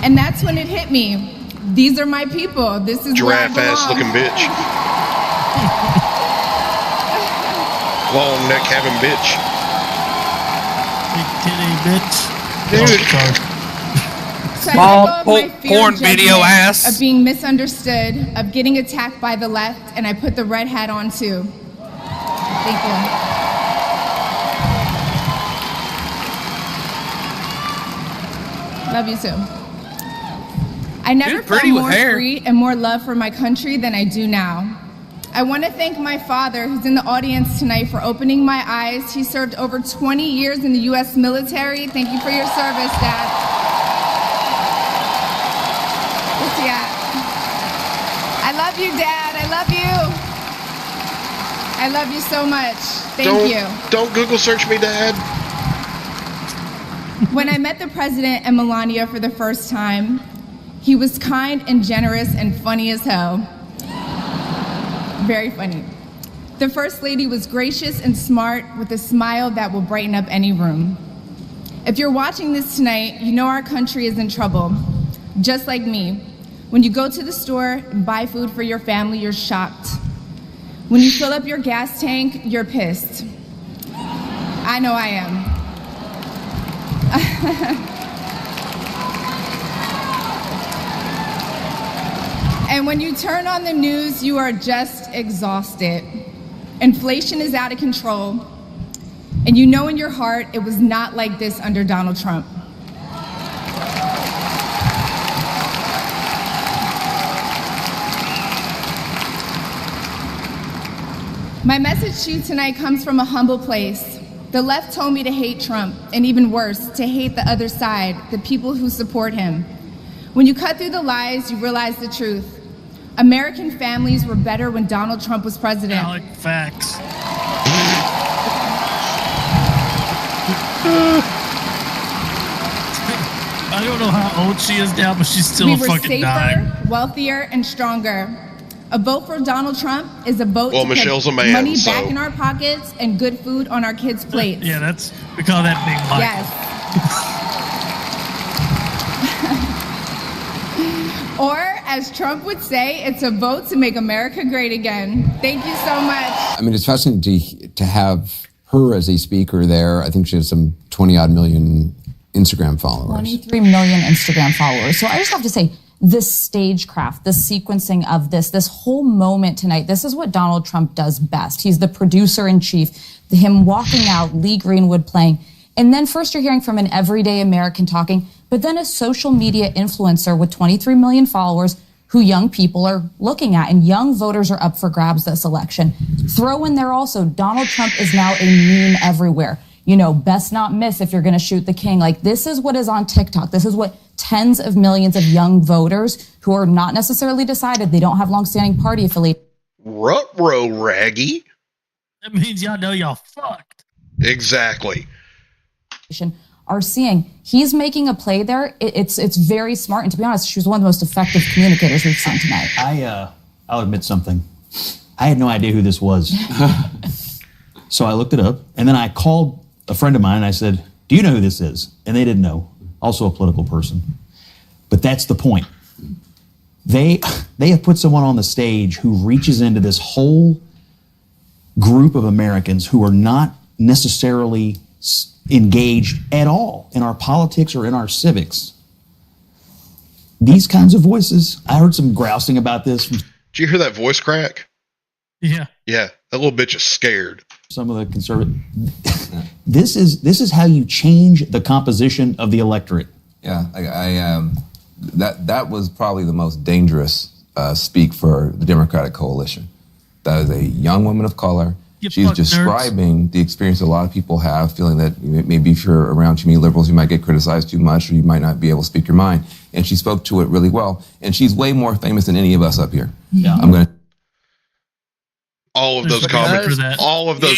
And that's when it hit me. These are my people. This is giraffe ass looking bitch. Long neck having bitch. Big titty bitch. Dude. So Small I let go of my fear porn of video judgment, ass. of being misunderstood, of getting attacked by the left, and I put the red hat on too. Thank you. Love you too. I never felt more free and more love for my country than I do now. I want to thank my father, who's in the audience tonight, for opening my eyes. He served over 20 years in the U.S. military. Thank you for your service, Dad. Where's he at? I love you, Dad. I love you. I love you so much. Thank you. Don't Google search me, Dad. When I met the president and Melania for the first time, he was kind and generous and funny as hell. Very funny. The First Lady was gracious and smart with a smile that will brighten up any room. If you're watching this tonight, you know our country is in trouble. Just like me. When you go to the store and buy food for your family, you're shocked. When you fill up your gas tank, you're pissed. I know I am. And when you turn on the news, you are just exhausted. Inflation is out of control. And you know in your heart it was not like this under Donald Trump. My message to you tonight comes from a humble place. The left told me to hate Trump, and even worse, to hate the other side, the people who support him. When you cut through the lies, you realize the truth. American families were better when Donald Trump was president. Alec, facts. I don't know how old she is now, but she's still We were fucking safer, dying. wealthier, and stronger. A vote for Donald Trump is a vote to Michelle's put a man, money so. back in our pockets and good food on our kids' plates. Yeah, we call that Big Mike. Yes. Or, as Trump would say, it's a vote to make America great again. Thank you so much. I mean, it's fascinating to have her as a speaker there. I think she has some 20-odd million Instagram followers. 23 million Instagram followers. So I just have to say, this stagecraft, the sequencing of this whole moment tonight, this is what Donald Trump does best. He's the producer-in-chief, him walking out, Lee Greenwood playing, and then first you're hearing from an everyday American talking, but then a social media influencer with 23 million followers who young people are looking at, and young voters are up for grabs this election. Throw in there also, Donald Trump is now a meme everywhere. You know, best not miss if you're going to shoot the king. Like, this is what is on TikTok. This is what tens of millions of young voters who are not necessarily decided, they don't have longstanding party affiliation. Ruh-roh, Raggy. That means y'all know y'all fucked. Exactly. Are seeing. He's making a play there. It's very smart. And to be honest, she was one of the most effective communicators we've seen tonight. I'll admit something. I had no idea who this was. So I looked it up, and then I called a friend of mine, and I said, do you know who this is? And they didn't know. Also a political person. But that's the point. They have put someone on the stage who reaches into this whole group of Americans who are not necessarily engaged at all in our politics or in our civics. These kinds of voices, I heard some grousing about this from. Did you hear that voice crack? Yeah. Yeah, that little bitch is scared. Some of the conservative. This is how you change the composition of the electorate. Yeah, that was probably the most dangerous speak for the Democratic coalition. That is a young woman of color. She's describing the experience a lot of people have, feeling that maybe if you're around too many liberals, you might get criticized too much, or you might not be able to speak your mind. And she spoke to it really well. And she's way more famous than any of us up here. Yeah. I'm going to. All of those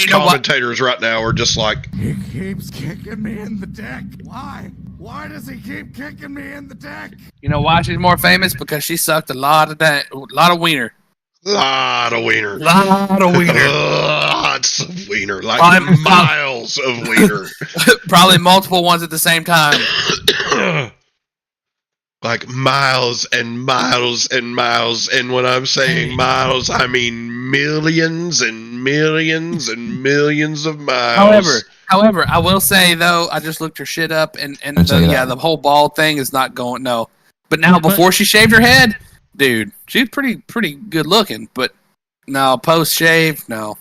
commentators right now are just like, he keeps kicking me in the dick. Why? Why does he keep kicking me in the dick? You know why she's more famous? Because she sucked a lot of wiener. Lot of wiener. Lots of wiener. Like miles of wiener. Probably multiple ones at the same time. Like miles and miles and miles. And when I'm saying miles, I mean millions and millions and millions of miles. However, I will say though, I just looked her shit up, and the whole bald thing is not going. No, but now before she shaved her head, dude, she's pretty good looking. But no, post shave, no.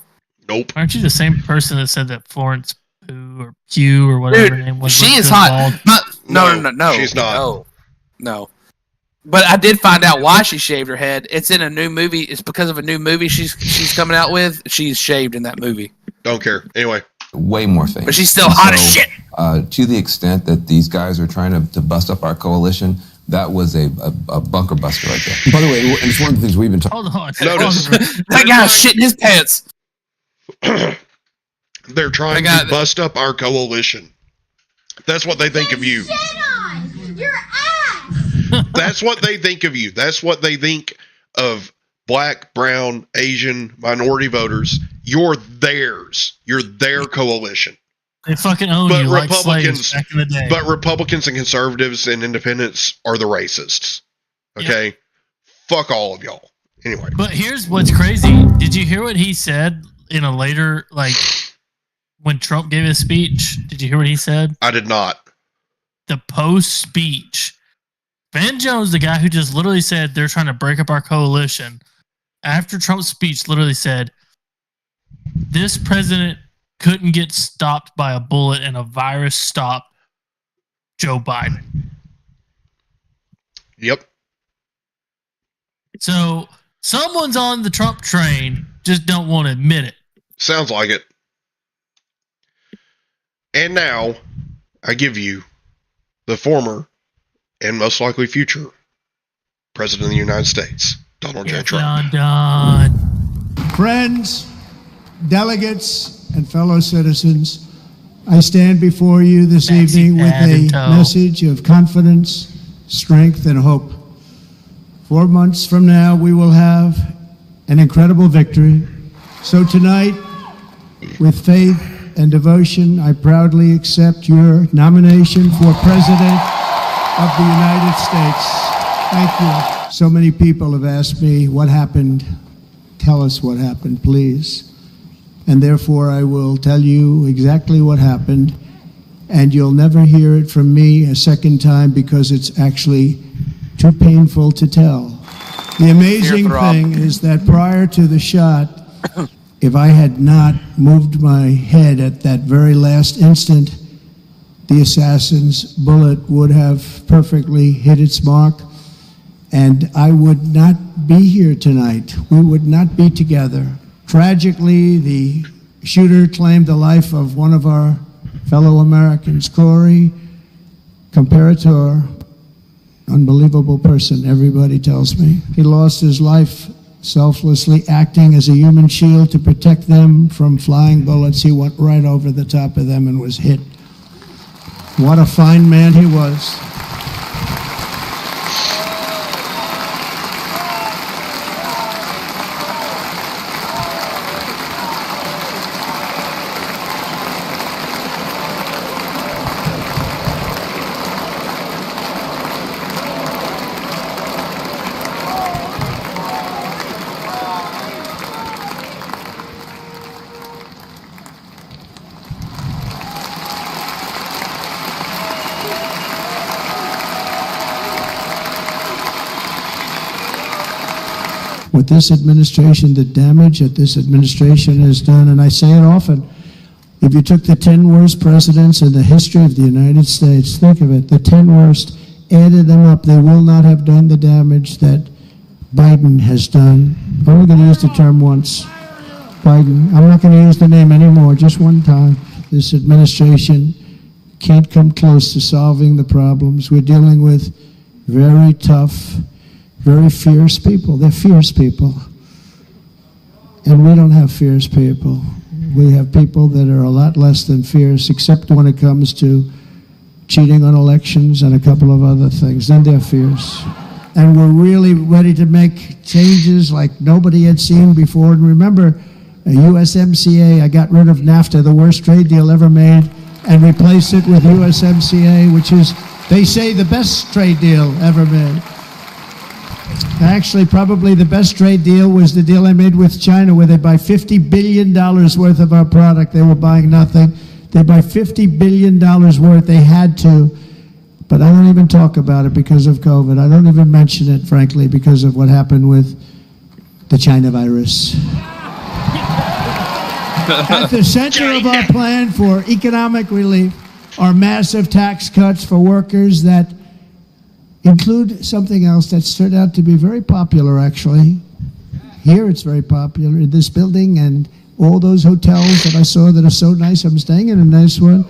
Nope. Aren't you the same person that said that Florence Pugh or Pugh or whatever her name was? She is hot. No. She's not. No. But I did find out why she shaved her head. It's in a new movie. It's because of a new movie she's coming out with. She's shaved in that movie. Don't care. Anyway. Way more famous. But she's still hot as shit. To the extent that these guys are trying to bust up our coalition, that was a bunker buster right there. By the way, and it's one of the things we've been talking about. Notice. That guy's shitting his pants. They're trying to bust up our coalition. That's what they think of you. Your ass! That's what they think of you. That's what they think of black, brown, Asian, minority voters. You're theirs. You're their coalition. They fucking own you like slaves back in the day. But Republicans and conservatives and independents are the racists. Okay? Yep. Fuck all of y'all. Anyway. But here's what's crazy. Did you hear what he said in a later, when Trump gave his speech? Did you hear what he said? I did not. The post-speech. Van Jones, the guy who just literally said they're trying to break up our coalition, after Trump's speech literally said, this president couldn't get stopped by a bullet and a virus stopped Joe Biden. Yep. So someone's on the Trump train, just don't want to admit it. Sounds like it. And now I give you the former and most likely future President of the United States, Donald J. Trump. Friends, delegates, and fellow citizens, I stand before you this evening with a message of confidence, strength, and hope. 4 months from now, we will have an incredible victory. So tonight, with faith and devotion, I proudly accept your nomination for President of the United States. Thank you. So many people have asked me, what happened? Tell us what happened, please. And therefore, I will tell you exactly what happened, and you'll never hear it from me a second time because it's actually too painful to tell. The amazing thing is that prior to the shot, if I had not moved my head at that very last instant, the assassin's bullet would have perfectly hit its mark, and I would not be here tonight. We would not be together. Tragically, the shooter claimed the life of one of our fellow Americans, Corey, comparator, unbelievable person, everybody tells me. He lost his life selflessly acting as a human shield to protect them from flying bullets. He went right over the top of them and was hit. What a fine man he was. what this administration, the damage that this administration has done, and I say it often, if you took the 10 worst presidents in the history of the United States, think of it, the 10 worst, added them up, they will not have done the damage that Biden has done. I'm only going to use the term once. Biden. I'm not going to use the name anymore, just one time. This administration can't come close to solving the problems. We're dealing with very tough, very fierce people. They're fierce people. And we don't have fierce people. We have people that are a lot less than fierce, except when it comes to cheating on elections and a couple of other things. Then they're fierce. And we're really ready to make changes like nobody had seen before. And remember, USMCA, I got rid of NAFTA, the worst trade deal ever made, and replaced it with USMCA, which is, they say, the best trade deal ever made. Actually, probably the best trade deal was the deal I made with China, where they buy $50 billion worth of our product. They were buying nothing. They buy $50 billion worth. They had to. But I don't even talk about it because of COVID. I don't even mention it, frankly, because of what happened with the China virus. At the center of our plan for economic relief are massive tax cuts for workers that include something else that's turned out to be very popular, actually. Here it's very popular in this building and all those hotels that I saw that are so nice. I'm staying in a nice one.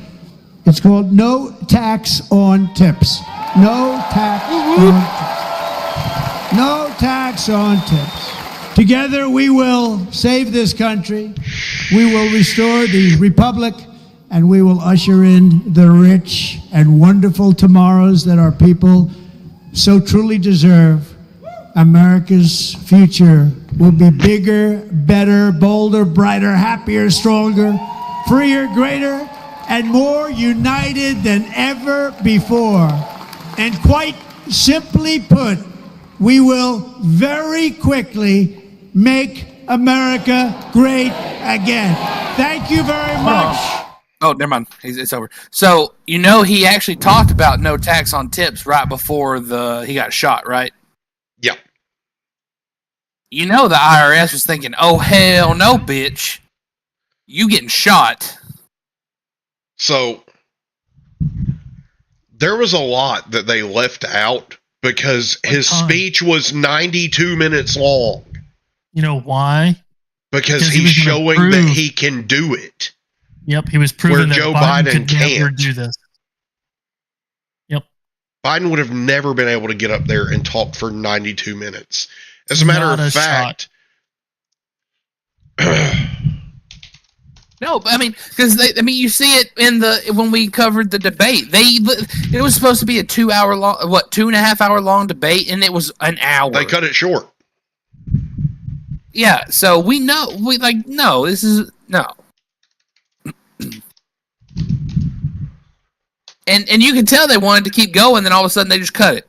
It's called no tax on tips. No tax on tips. No tax on tips. Together we will save this country. We will restore the republic, and we will usher in the rich and wonderful tomorrows that our people so truly deserve. America's future will be bigger, better, bolder, brighter, happier, stronger, freer, greater, and more united than ever before. And quite simply put, we will very quickly make America great again. Thank you very much. Oh, never mind. It's over. So, you know, he actually talked about no tax on tips right before he got shot, right? Yeah. You know the IRS was thinking, oh, hell no, bitch. You getting shot. So, there was a lot that they left out because his speech was 92 minutes long. You know why? Because he's showing that he can do it. Yep, he was proving that Joe Biden Biden could never can't do this. Yep. Biden would have never been able to get up there and talk for 92 minutes. As a matter of fact, no, I mean, because you see it when we covered the debate. It was supposed to be a 2-hour long, 2.5 hour long debate, and it was an hour. They cut it short. Yeah, so we know no, this is no. And you can tell they wanted to keep going, then all of a sudden they just cut it.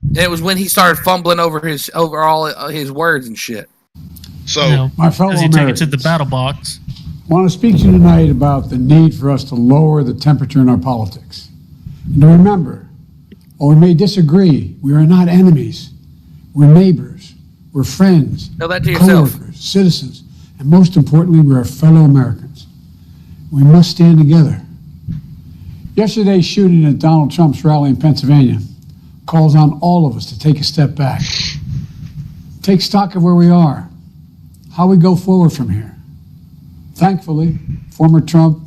And it was when he started fumbling over all his words and shit. So, my fellow as you take it Americans, to the battle box. I want to speak to you tonight about the need for us to lower the temperature in our politics. And to remember, while we may disagree, we are not enemies. We're neighbors. We're friends. Tell that to yourself. Co-workers, citizens, and most importantly, we're fellow Americans. We must stand together. Yesterday's shooting at Donald Trump's rally in Pennsylvania calls on all of us to take a step back. Take stock of where we are, how we go forward from here. Thankfully, former Trump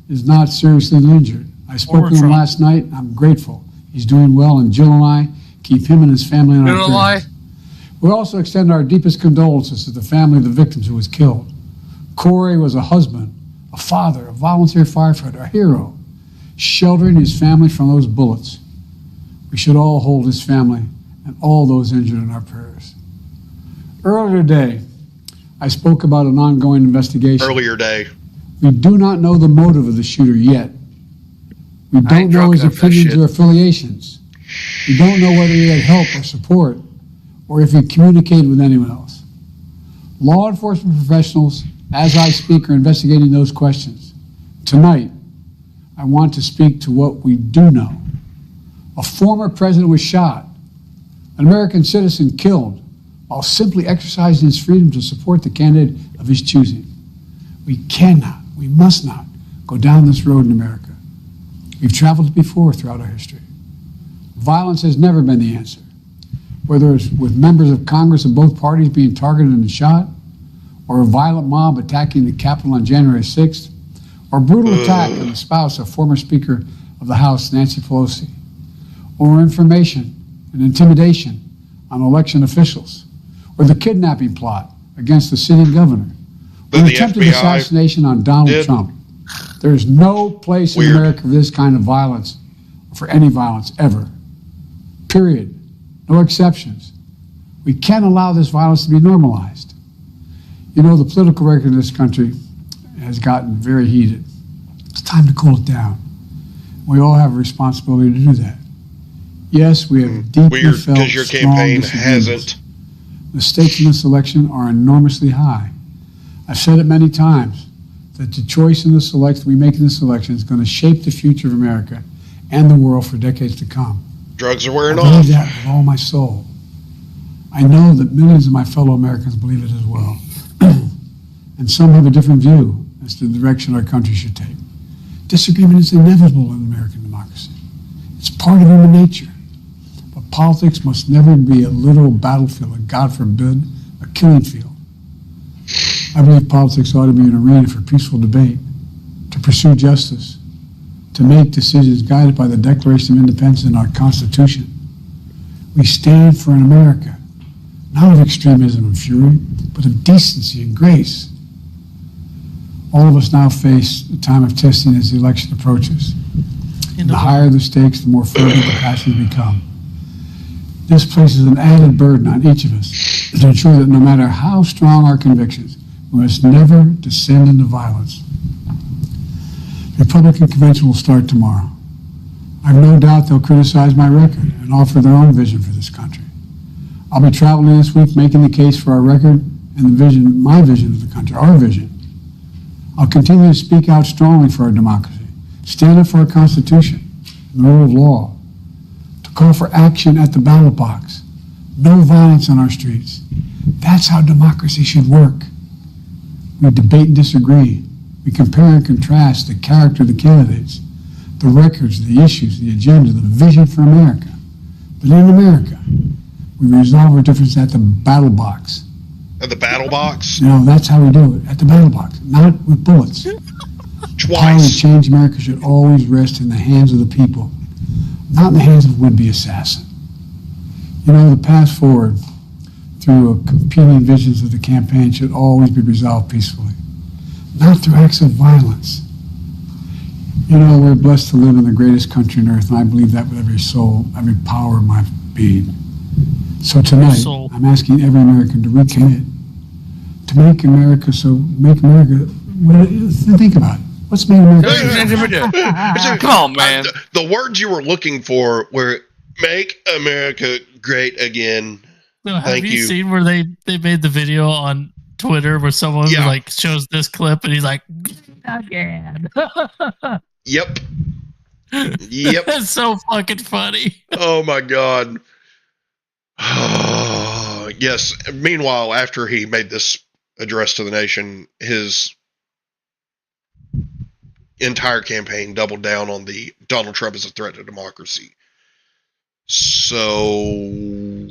is not seriously injured. I spoke to him last night. I'm grateful. He's doing well, and Jill and I keep him and his family in our prayers. We also extend our deepest condolences to the family of the victims who was killed. Corey was a husband, a father, a volunteer firefighter, a hero, sheltering his family from those bullets. We should all hold his family and all those injured in our prayers. Earlier today, I spoke about an ongoing investigation. We do not know the motive of the shooter yet. We don't know his opinions or affiliations. We don't know whether he had help or support, or if he communicated with anyone else. Law enforcement professionals, as I speak, are investigating those questions. Tonight, I want to speak to what we do know. A former president was shot, an American citizen killed, while simply exercising his freedom to support the candidate of his choosing. We cannot, we must not go down this road in America. We've traveled it before throughout our history. Violence has never been the answer. Whether it's with members of Congress of both parties being targeted and shot, or a violent mob attacking the Capitol on January 6th, or a brutal attack on the spouse of former Speaker of the House, Nancy Pelosi, or information and intimidation on election officials, or the kidnapping plot against the sitting governor, or the attempted assassination on Donald Trump. There is no place in America for this kind of violence, or for any violence ever. Period. No exceptions. We can't allow this violence to be normalized. You know, the political record in this country has gotten very heated. It's time to cool it down. We all have a responsibility to do that. Yes, we have deeply felt because your strong campaign disagreements. hasn't. The stakes in this election are enormously high. I've said it many times that the choice in this election we make in this election is going to shape the future of America and the world for decades to come. Drugs are wearing I off. believe that with all my soul. I know that millions of my fellow Americans believe it as well. And some have a different view as to the direction our country should take. Disagreement is inevitable in American democracy. It's part of human nature. But politics must never be a literal battlefield, and God forbid, a killing field. I believe politics ought to be an arena for peaceful debate, to pursue justice, to make decisions guided by the Declaration of Independence and our Constitution. We stand for an America, not of extremism and fury, but of decency and grace. All of us now face a time of testing as the election approaches. The higher the stakes, the more fervent the passions become. This places an added burden on each of us to ensure that no matter how strong our convictions, we must never descend into violence. The Republican convention will start tomorrow. I have no doubt they'll criticize my record and offer their own vision for this country. I'll be traveling this week making the case for our record and the vision, my vision of the country, our vision. I'll continue to speak out strongly for our democracy, stand up for our Constitution and the rule of law, to call for action at the ballot box, no violence on our streets. That's how democracy should work. We debate and disagree. We compare and contrast the character of the candidates, the records, the issues, the agenda, the vision for America. But in America, we resolve our differences at the battle box. At the battle box? You know, that's how we do it, at the battle box, not with bullets. Power to change America should always rest in the hands of the people, not in the hands of a would-be assassin. You know, the path forward through competing visions of the campaign should always be resolved peacefully, not through acts of violence. You know, we're blessed to live in the greatest country on earth, and I believe that with every soul, every power of my being. So tonight, I'm asking every American to recommit, to make America think about it. What's made America? Come on, man. The words you were looking for were "make America great again." So have Thank you. seen where they made the video on Twitter where someone like shows this clip and he's like, again. Yep. It's so fucking funny. Oh my God. Yes. Meanwhile, after he made this address to the nation, his entire campaign doubled down on the Donald Trump is a threat to democracy. So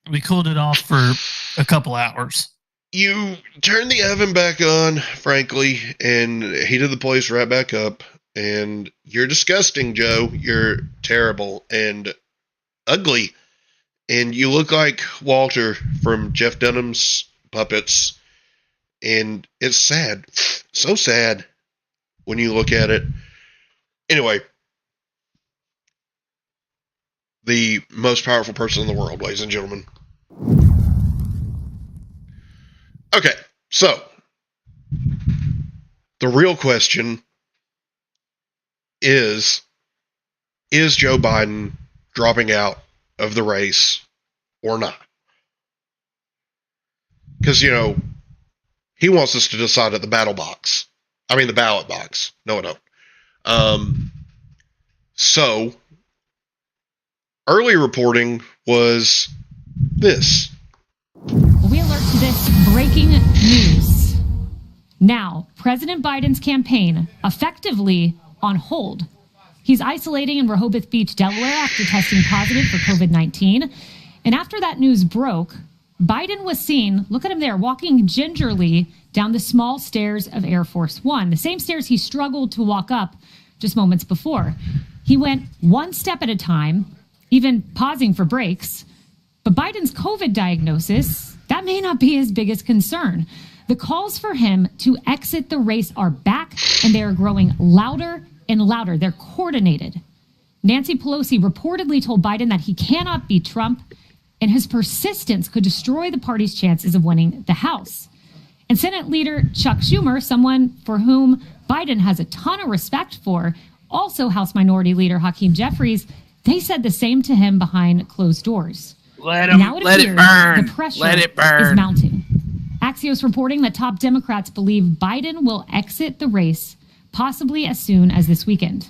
we cooled it off for a couple hours. You turned the oven back on, frankly, and heated the place right back up. And you're disgusting, Joe. You're terrible and ugly. And you look like Walter from Jeff Dunham's Puppets. And it's sad. So sad when you look at it. Anyway. The most powerful person in the world, ladies and gentlemen. Okay, so. The real question is Joe Biden dropping out of the race or not? Because, you know, he wants us to decide at the ballot box. No, I don't. So, early reporting was this. We alert to this breaking news. Now, President Biden's campaign effectively on hold. He's isolating in Rehoboth Beach, Delaware, after testing positive for COVID-19. And after that news broke, Biden was seen, look at him there, walking gingerly down the small stairs of Air Force One, the same stairs he struggled to walk up just moments before. He went one step at a time, even pausing for breaks. But Biden's COVID diagnosis, that may not be his biggest concern. The calls for him to exit the race are back, and they are growing louder and louder. They're coordinated. Nancy Pelosi reportedly told Biden that he cannot beat Trump, and his persistence could destroy the party's chances of winning the House. And Senate Leader Chuck Schumer, someone for whom Biden has a ton of respect for, also House Minority Leader Hakeem Jeffries, they said the same to him behind closed doors. Let it burn. The pressure Let it burn. is mounting. Axios reporting that top Democrats believe Biden will exit the race possibly as soon as this weekend.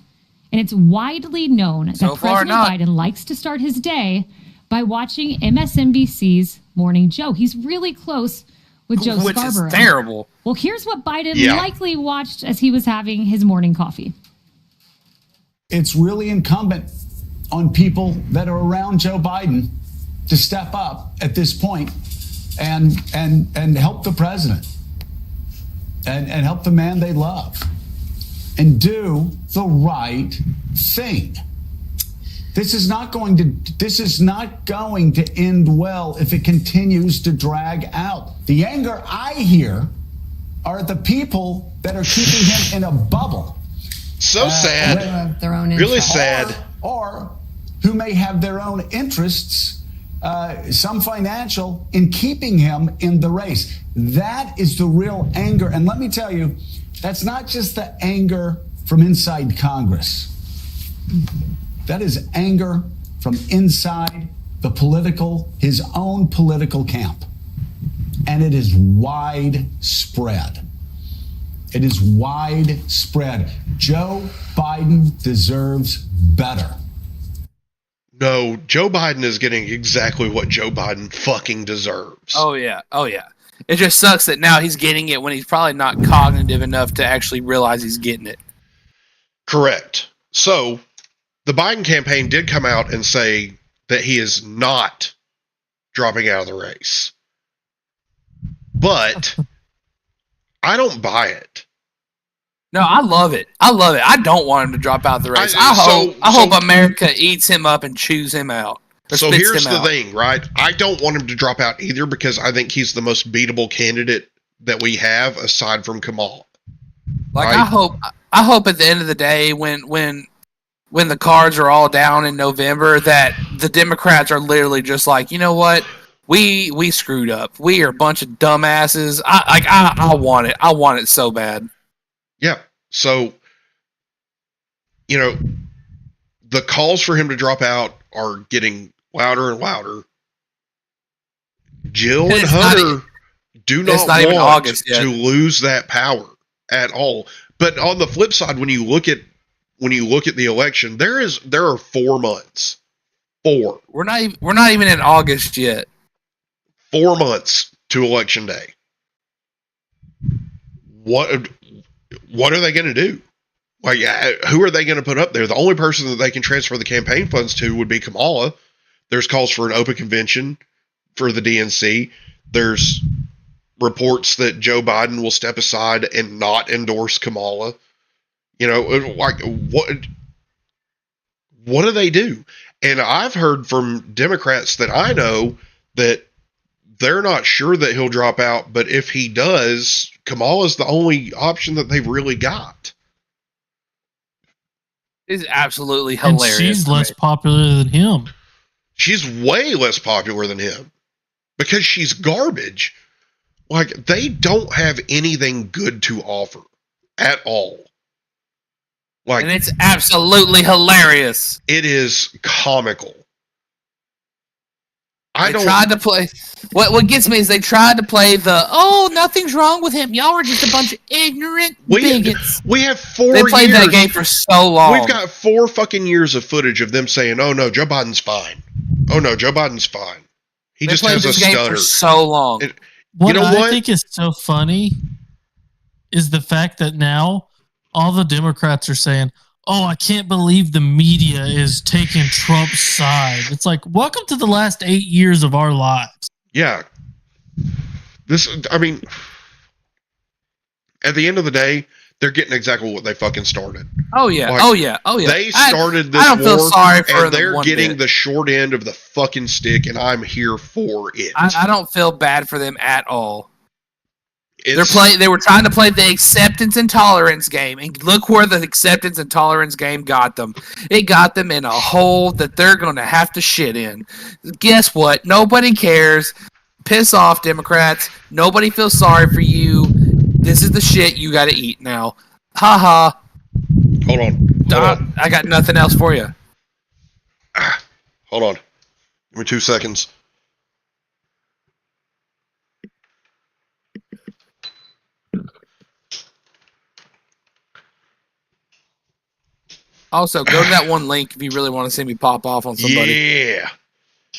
And it's widely known that President Biden likes to start his day by watching MSNBC's Morning Joe. He's really close with Joe Scarborough. Which is terrible. Well, here's what Biden likely watched as he was having his morning coffee. It's really incumbent on people that are around Joe Biden to step up at this point and help the president and help the man they love and do the right thing. This is not going to end well if it continues to drag out. The anger I hear are the people that are keeping him in a bubble. So sad. Their own really sad. Or who may have their own interests, some financial, in keeping him in the race. That is the real anger. And let me tell you, that's not just the anger from inside Congress. That is anger from inside his own political camp. And it is widespread. It is widespread. Joe Biden deserves better. No, Joe Biden is getting exactly what Joe Biden fucking deserves. Oh, yeah. It just sucks that now he's getting it when he's probably not cognitive enough to actually realize he's getting it. Correct. So, the Biden campaign did come out and say that he is not dropping out of the race. But I don't buy it. No, I love it. I don't want him to drop out the race. I hope America eats him up and chews him out. So here's the thing, right? I don't want him to drop out either because I think he's the most beatable candidate that we have aside from Kamala. Like right? I hope at the end of the day when the cards are all down in November that the Democrats are literally just like, you know what? We screwed up. We are a bunch of dumbasses. I want it. I want it so bad. Yeah. So, the calls for him to drop out are getting louder and louder. Jill and Hunter do not want to lose that power at all. But on the flip side, when you look at the election, there are 4 months. 4. We're not even in August yet. 4 months to election day. What are they going to do? Like, who are they going to put up there? The only person that they can transfer the campaign funds to would be Kamala. There's calls for an open convention for the DNC. There's reports that Joe Biden will step aside and not endorse Kamala. Like, what do they do? And I've heard from Democrats that I know that they're not sure that he'll drop out, but if he does, Kamala's the only option that they've really got. It's absolutely hilarious. And she's less popular than him. She's way less popular than him because she's garbage. Like, they don't have anything good to offer at all. And it's absolutely hilarious. It is comical. They tried to play. What gets me is they tried to play nothing's wrong with him. Y'all are just a bunch of ignorant bigots. We have 4 years. They played that game for so long. We've got 4 fucking years of footage of them saying, "Oh no, Joe Biden's fine. Oh no, Joe Biden's fine." He They just played has a this game stutter. for so long. What know I what? think is so funny is the fact that now all the Democrats are saying, "Oh, I can't believe the media is taking Trump's side." It's like, welcome to the last 8 years of our lives. Yeah. I mean, at the end of the day, they're getting exactly what they fucking started. Oh yeah, Like, oh yeah, oh yeah. They started this I don't feel war, sorry for and them they're one getting bit. the short end of the fucking stick, and I'm here for it. I don't feel bad for them at all. It's- They were trying to play the acceptance and tolerance game, and look where the acceptance and tolerance game got them. It got them in a hole that they're going to have to shit in. Guess what? Nobody cares. Piss off, Democrats. Nobody feels sorry for you. This is the shit you got to eat now. Ha ha. Hold on. I got nothing else for you. Hold on. Give me 2 seconds. Also, go to that one link if you really want to see me pop off on somebody. Yeah.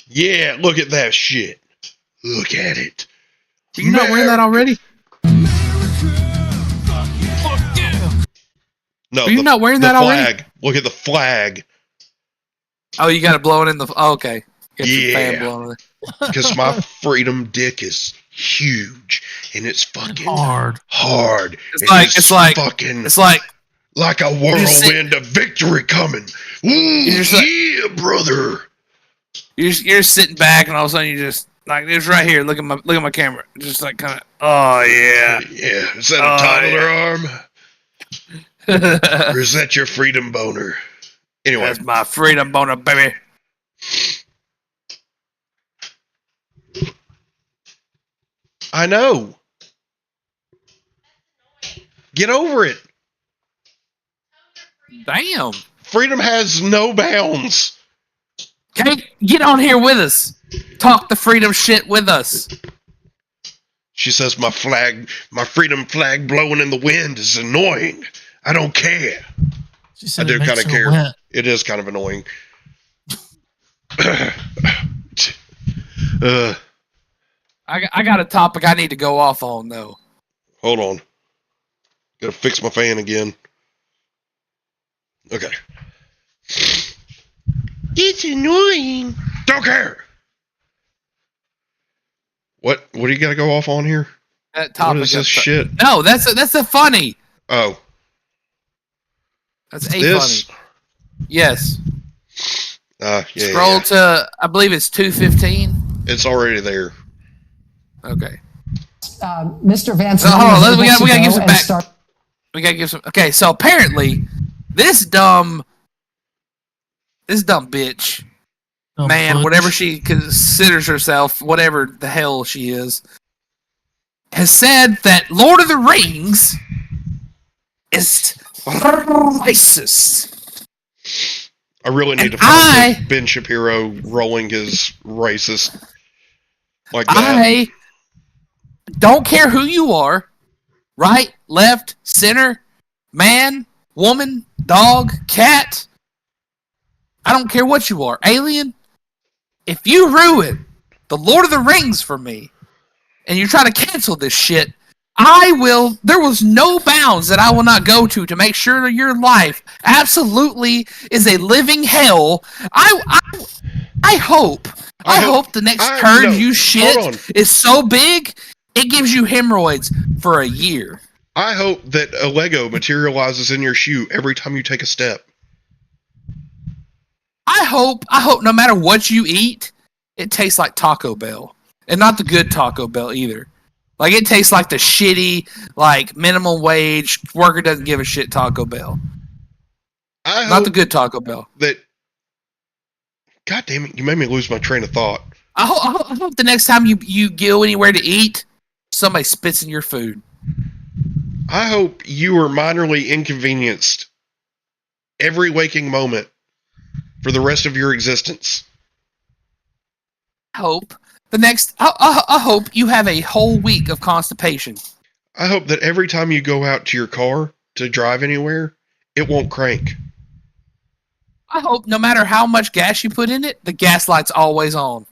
Yeah, look at that shit. Look at it. Are you not wearing that already? No, Are you not wearing that flag. already? Look at the flag. Oh, you got it blowing in the... Oh, okay. Get your fan Yeah. blowing in it. Because my freedom dick is huge and it's fucking hard. It's And like it's like a whirlwind of victory coming. Ooh, just like- yeah, brother. you're sitting back and all of a sudden you just like it's right here. Look at my camera. Just like kind of. Oh yeah. Yeah, is that a Oh, toddler arm? Or is that your freedom boner? Anyway, That's my freedom boner, baby. I know. Get over it. Damn. Freedom has no bounds. Okay, get on here with us. Talk the freedom shit with us. She says my freedom flag blowing in the wind is annoying. I don't care. She I said do it makes kind of her care. wet. It is kind of annoying. I got a topic I need to go off on though. Hold on. Gotta fix my fan again. Okay. It's annoying. Don't care. What do you gotta go off on here? That topic What is this shit? No, that's a funny. Oh. That's a This? funny. Yes. Yeah. Scroll to I believe it's 215. It's already there. Okay. Mr. Vance. So, hold on, we gotta give some and back. start- We gotta give some. Okay, so apparently, this dumb bitch, man, whatever she considers herself, whatever the hell she is, has said that Lord of the Rings is racist. I really need to find Ben Shapiro rolling his racist like that. I don't care who you are, right, left, center, man, woman, dog, cat. I don't care what you are, alien. If you ruin the Lord of the Rings for me, and you try to cancel this shit, I will. There was no bounds that I will not go to make sure that your life absolutely is a living hell. I hope the next turd you shit is so big it gives you hemorrhoids for a year. I hope that a Lego materializes in your shoe every time you take a step. I hope no matter what you eat, it tastes like Taco Bell. And not the good Taco Bell either. Like it tastes like the shitty, like minimum wage, worker doesn't give a shit Taco Bell. Not the good Taco Bell. That. God damn it! You made me lose my train of thought. I hope the next time you go anywhere to eat, somebody spits in your food. I hope you are minorly inconvenienced every waking moment for the rest of your existence. I hope I hope you have a whole week of constipation. I hope that every time you go out to your car to drive anywhere, it won't crank. I hope no matter how much gas you put in it, the gas light's always on.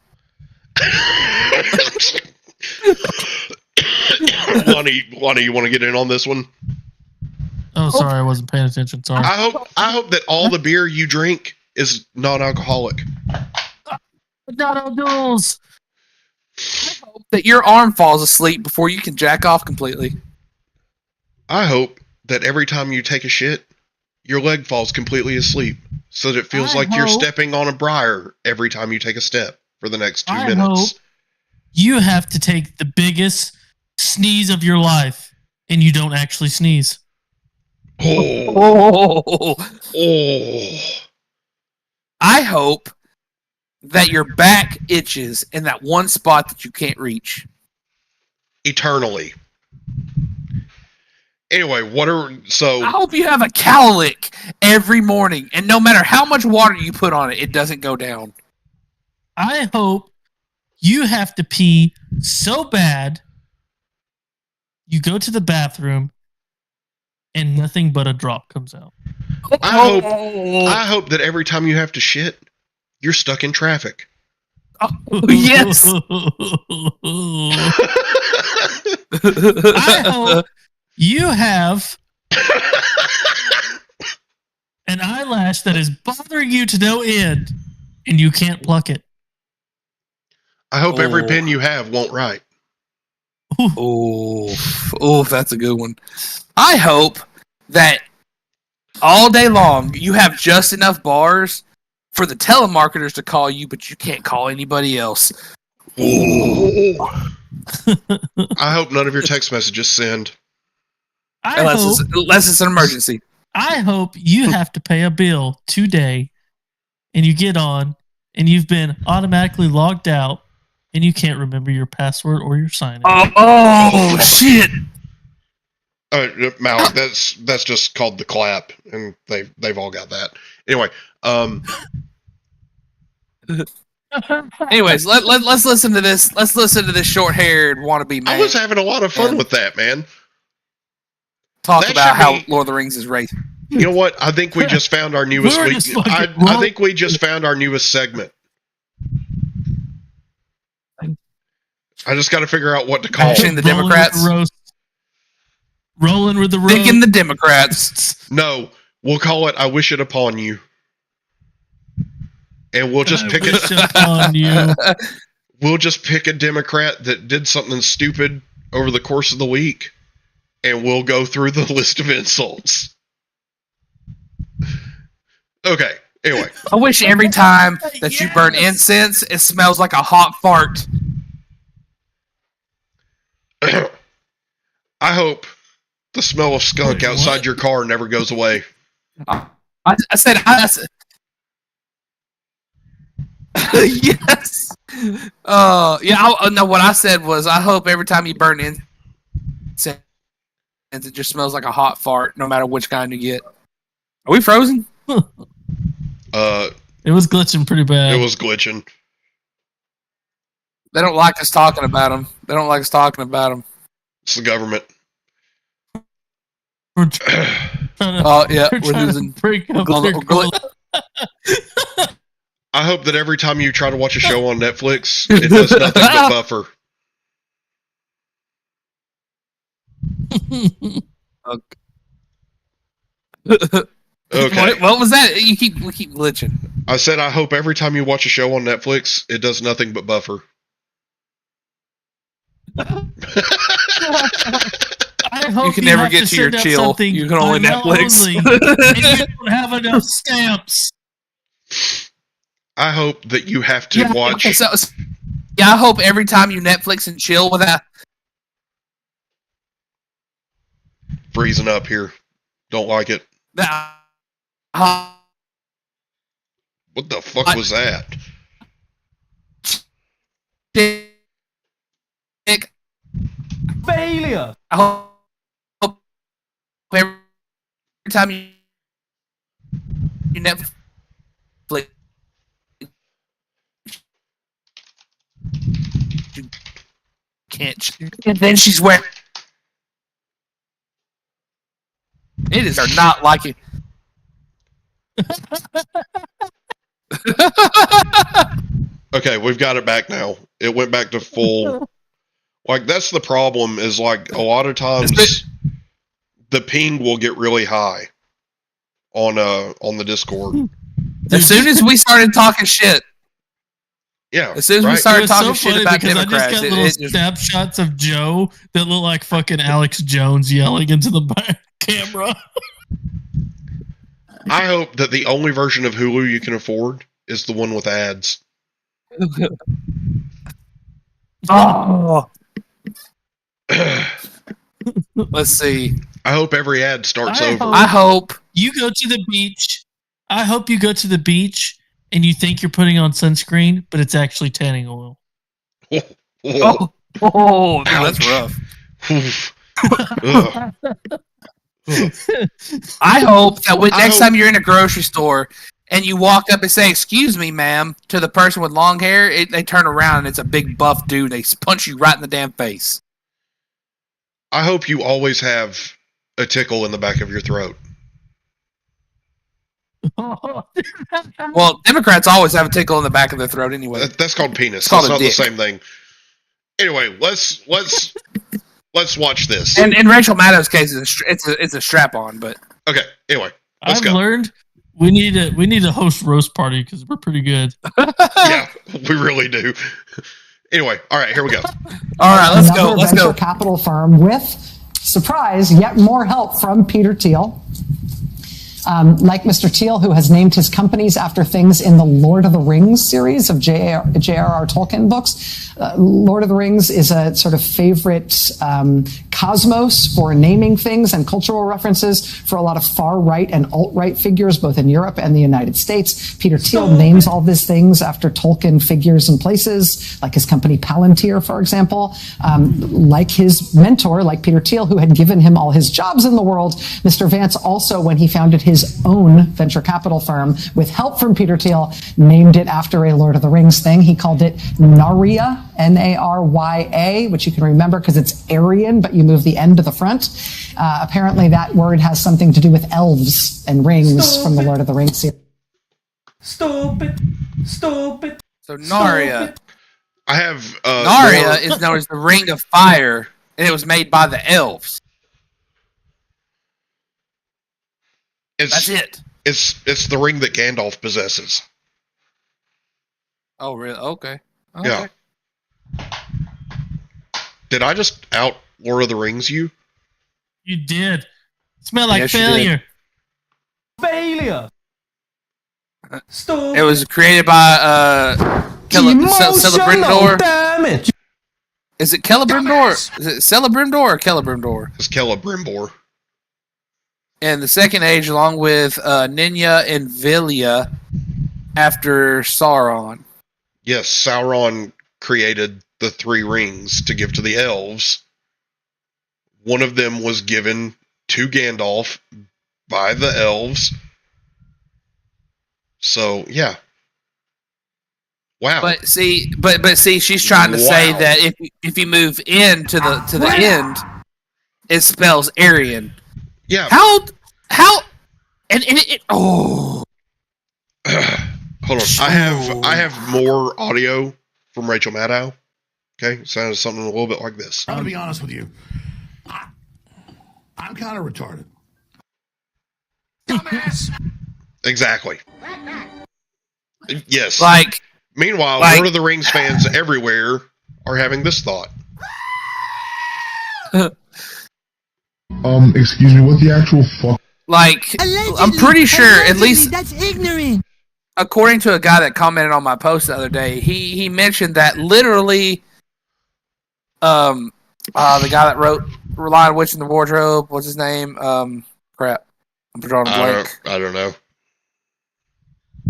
Lonnie, you want to get in on this one? Oh, sorry, I wasn't paying attention. Sorry. I hope that all the beer you drink is non-alcoholic. Not duels. That your arm falls asleep before you can jack off completely. I hope that every time you take a shit, your leg falls completely asleep, so that it feels like you're stepping on a briar every time you take a step for the next 2 minutes. Hope you have to take the biggest sneeze of your life, and you don't actually sneeze. Oh. I hope that your back itches in that one spot that you can't reach. Eternally. Anyway, I hope you have a cowlick every morning, and no matter how much water you put on it, it doesn't go down. I hope you have to pee so bad you go to the bathroom and nothing but a drop comes out. I hope that every time you have to shit, you're stuck in traffic. Oh, yes. I hope you have an eyelash that is bothering you to no end and you can't pluck it. I hope every pen you have won't write. Oh, that's a good one. I hope that all day long you have just enough bars for the telemarketers to call you, but you can't call anybody else. I hope none of your text messages send. Unless it's an emergency. I hope you have to pay a bill today and you get on and you've been automatically logged out and you can't remember your password or your sign-in. Oh shit. Malik, that's just called the clap, and they've all got that. Anyway, anyways, let's listen to this. Let's listen to this short-haired wannabe man. I was having a lot of fun with that, man. Talk about how Lord of the Rings is racist. You know what? I think we just found our newest I think we just found our newest segment. I just got to figure out what to call it. The Democrats. Rolling with the roast. Thinking the Democrats. No, we'll call it I Wish It Upon You. And we'll just pick it upon you. We'll just pick a Democrat that did something stupid over the course of the week, and we'll go through the list of insults. Okay, anyway. I wish every time that you burn incense, it smells like a hot fart. I hope the smell of skunk outside your car never goes away. I said yes. No, what I said was I hope every time you burn incense, it just smells like a hot fart, no matter which kind you get. Are we frozen? It was glitching pretty bad. It was glitching. They don't like us talking about them. It's the government. Oh yeah, we're losing. I hope that every time you try to watch a show on Netflix, it does nothing but buffer. Okay. What was that? We keep glitching. I said I hope every time you watch a show on Netflix, it does nothing but buffer. I hope you can never get to your chill. You can only Netflix. And you don't have enough stamps. I hope that you have to watch. Okay, I hope every time you Netflix and chill without freezing up here. Don't like it. What the fuck was that? Failure. I hope every time you Netflix you can't. And then she's wearing. It is not liking. Okay, we've got it back now. It went back to full. Like, that's the problem, is like a lot of times the ping will get really high on the Discord. As soon as we started talking shit. Yeah. As soon as we started talking shit about Democrats, I just got little snapshots of Joe that look like fucking Alex Jones yelling into the back camera. I hope that the only version of Hulu you can afford is the one with ads. Oh. Let's see. I hope every ad starts over. I hope you go to the beach. I hope you go to the beach and you think you're putting on sunscreen, but it's actually tanning oil. Oh, dude, that's rough. I hope that next time you're in a grocery store and you walk up and say, "Excuse me, ma'am," to the person with long hair, they turn around and it's a big buff dude. They punch you right in the damn face. I hope you always have a tickle in the back of your throat. Well, Democrats always have a tickle in the back of their throat anyway. That's called penis. It's called That's not dick. the same thing. Anyway, let's watch this. And in Rachel Maddow's case, it's a strap on. But okay, anyway, let's I've go. learned we need to host roast party because we're pretty good. Yeah, we really do. Anyway, all right, here we go. All right, let's go. Another Let's venture go. capital firm with, surprise, yet more help from Peter Thiel. Like Mr. Thiel, who has named his companies after things in the Lord of the Rings series of J.R.R. Tolkien books. Lord of the Rings is a sort of favorite cosmos for naming things and cultural references for a lot of far-right and alt-right figures, both in Europe and the United States. Peter Thiel names all these things after Tolkien figures and places, like his company Palantir, for example. Like his mentor, like Peter Thiel, who had given him all his jobs in the world, Mr. Vance also, when he founded his own venture capital firm with help from Peter Thiel, named it after a Lord of the Rings thing. He called it Narya, Narya, which you can remember because it's Aryan, but you move the end to the front. Apparently that word has something to do with elves and rings from the Lord of the Rings series. Stupid. So Narya. I have Narya is known as the Ring of Fire, and it was made by the elves. That's it. It's the ring that Gandalf possesses. Oh, really? Okay. Yeah. Did I just out Lord of the Rings you? You did. Smell like Yes, you failure. Failure. It was created by Celebrimbor. Damage. Is it Celebrimbor? Is it Celebrimbor or Celebrimbor? It's Celebrimbor. And the Second Age, along with Ninya and Vilya, after Sauron. Yes, Sauron created the three rings to give to the elves. One of them was given to Gandalf by the elves. So, yeah. Wow. But see, she's trying to say that if you move in to the end, it spells Aryan. Yeah. How and it oh. Hold on. I have more audio from Rachel Maddow. Okay, it sounds something a little bit like this. I'm gonna be honest with you. I'm kind of retarded. Dumbass. Exactly. Yes. Meanwhile, Lord of the Rings fans everywhere are having this thought. Excuse me, what the actual fuck? I'm pretty sure, at least that's ignorant. According to a guy that commented on my post the other day, he mentioned that literally, the guy that wrote "Lion, Witch, in the Wardrobe," what's his name? Crap, I'm drawing a blank. I don't know.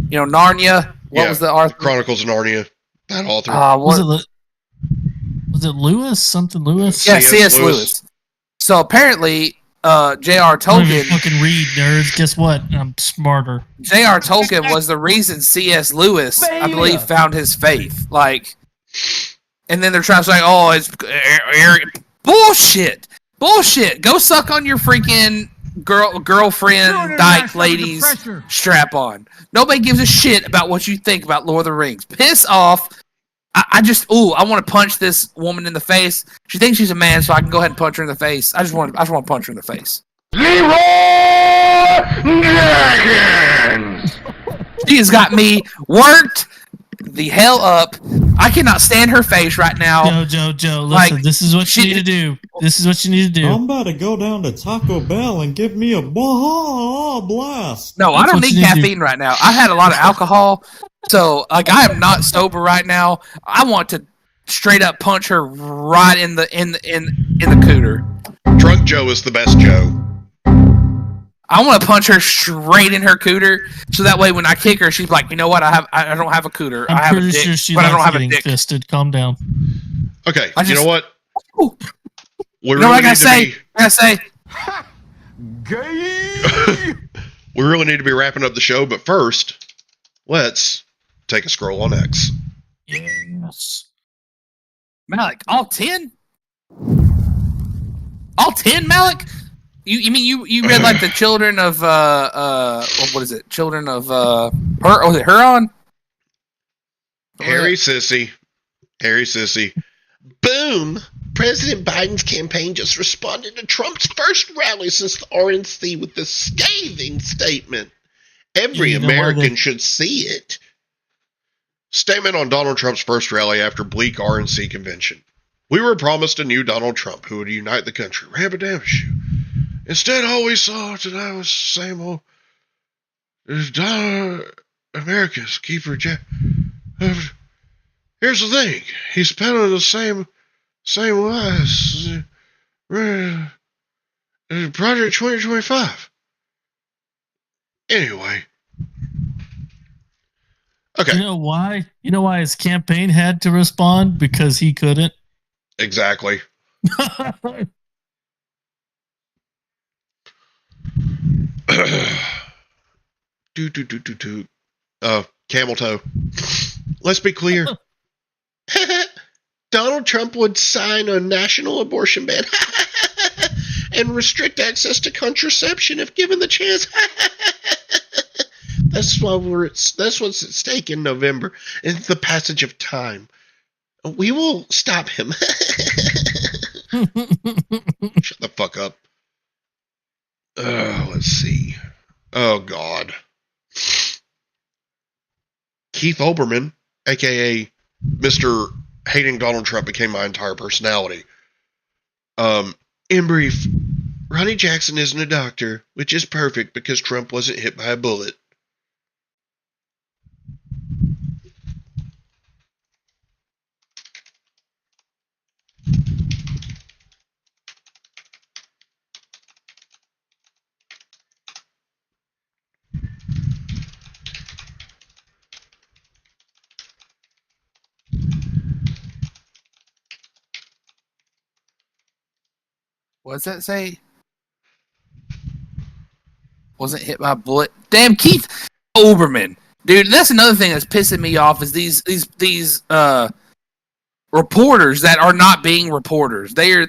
You know, Narnia. What was the author? Chronicles of Narnia. That author. Was it Lewis? Something Lewis? Yeah, C.S. Lewis. So apparently, J.R. Tolkien. Fucking read, nerds. Guess what? I'm smarter. J.R. Tolkien was the reason C.S. Lewis, I believe, found his faith. And then they're trying to say, "Oh, it's bullshit, bullshit. Go suck on your freaking girlfriend dyke ladies strap on. Nobody gives a shit about what you think about Lord of the Rings. Piss off. I want to punch this woman in the face. She thinks she's a man, so I can go ahead and punch her in the face. I just want to punch her in the face. Leroy Jenkins! She has got me worked the hell up. I cannot stand her face right now. Joe, listen, this is what you need to do. This is what you need to do. I'm about to go down to Taco Bell and give me a blast. No, I don't need caffeine right now. I had a lot of alcohol, so I am not sober right now. I want to straight up punch her right in the cooter. Drunk Joe is the best Joe. I want to punch her straight in her cooter, so that way when I kick her, she's like, you know what? I don't have a cooter. I have a dick, sure she but I don't have a getting dick. fisted. Calm down. Okay, you know what? You know what I gotta say? We really need to be wrapping up the show, but first, let's take a scroll on X. Yes. Malik, all 10? All 10, Malik? You read like the children of what is it? Children of was it Huron? Harry Sissy. Boom! President Biden's campaign just responded to Trump's first rally since the RNC with the scathing statement. Every American should see it. Statement on Donald Trump's first rally after bleak RNC convention. We were promised a new Donald Trump who would unite the country. Rabadamshoe. Instead, all we saw tonight was the same old America's keeper. Here's the thing: he's peddling the same lies. Project 2025. Anyway, okay. You know why? You know why his campaign had to respond? Because he couldn't. Exactly. Camel toe. Let's be clear. Donald Trump would sign a national abortion ban and restrict access to contraception if given the chance. That's what's at stake in November. It's the passage of time. We will stop him. Shut the fuck up. Let's see. Oh, God. Keith Olbermann, a.k.a. Mr. Hating Donald Trump, became my entire personality. In brief, Ronnie Jackson isn't a doctor, which is perfect because Trump wasn't hit by a bullet. What does that say? Wasn't hit by a bullet. Damn, Keith Olbermann, dude. That's another thing that's pissing me off is these reporters that are not being reporters. They're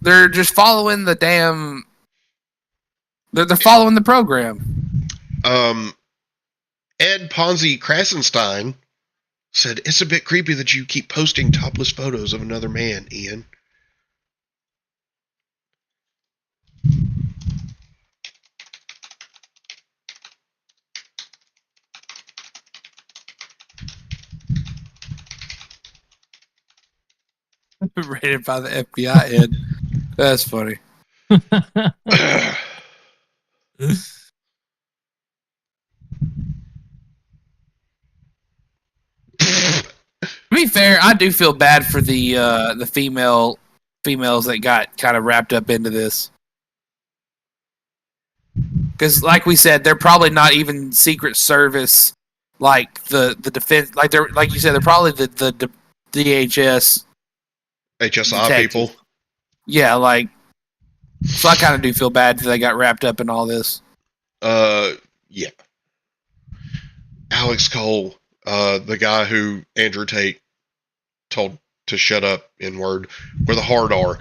just following the damn. They're following the program. Ed Ponzi Krasenstein said it's a bit creepy that you keep posting topless photos of another man, Ian. Rated by the FBI, Ed. That's funny. To be fair, I do feel bad for the females that got kind of wrapped up into this. Because, like we said, they're probably not even Secret Service, like the defense. Like you said, they're probably the DHS, HSI detectives. people. Yeah, like. So I kind of do feel bad that they got wrapped up in all this. Yeah. Alex Cole, the guy who Andrew Tate told to shut up, N-word, where the hard R.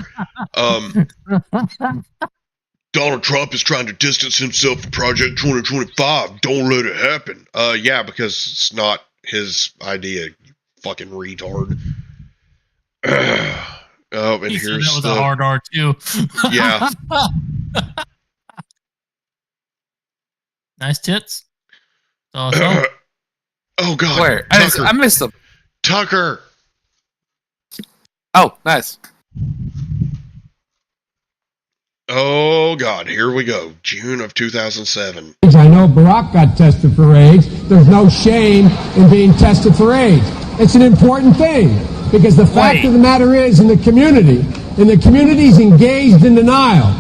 Donald Trump is trying to distance himself from Project 2025. Don't let it happen. Yeah, because it's not his idea, you fucking retard. Oh, and He said here's that was a hard R too. Yeah. Nice tits. Oh God. Where? Tucker. I missed them. Tucker. Oh, nice. Oh God, here we go. June of 2007. I know Barack got tested for AIDS. There's no shame in being tested for AIDS. It's an important thing because the fact of the matter is in the community's engaged in denial.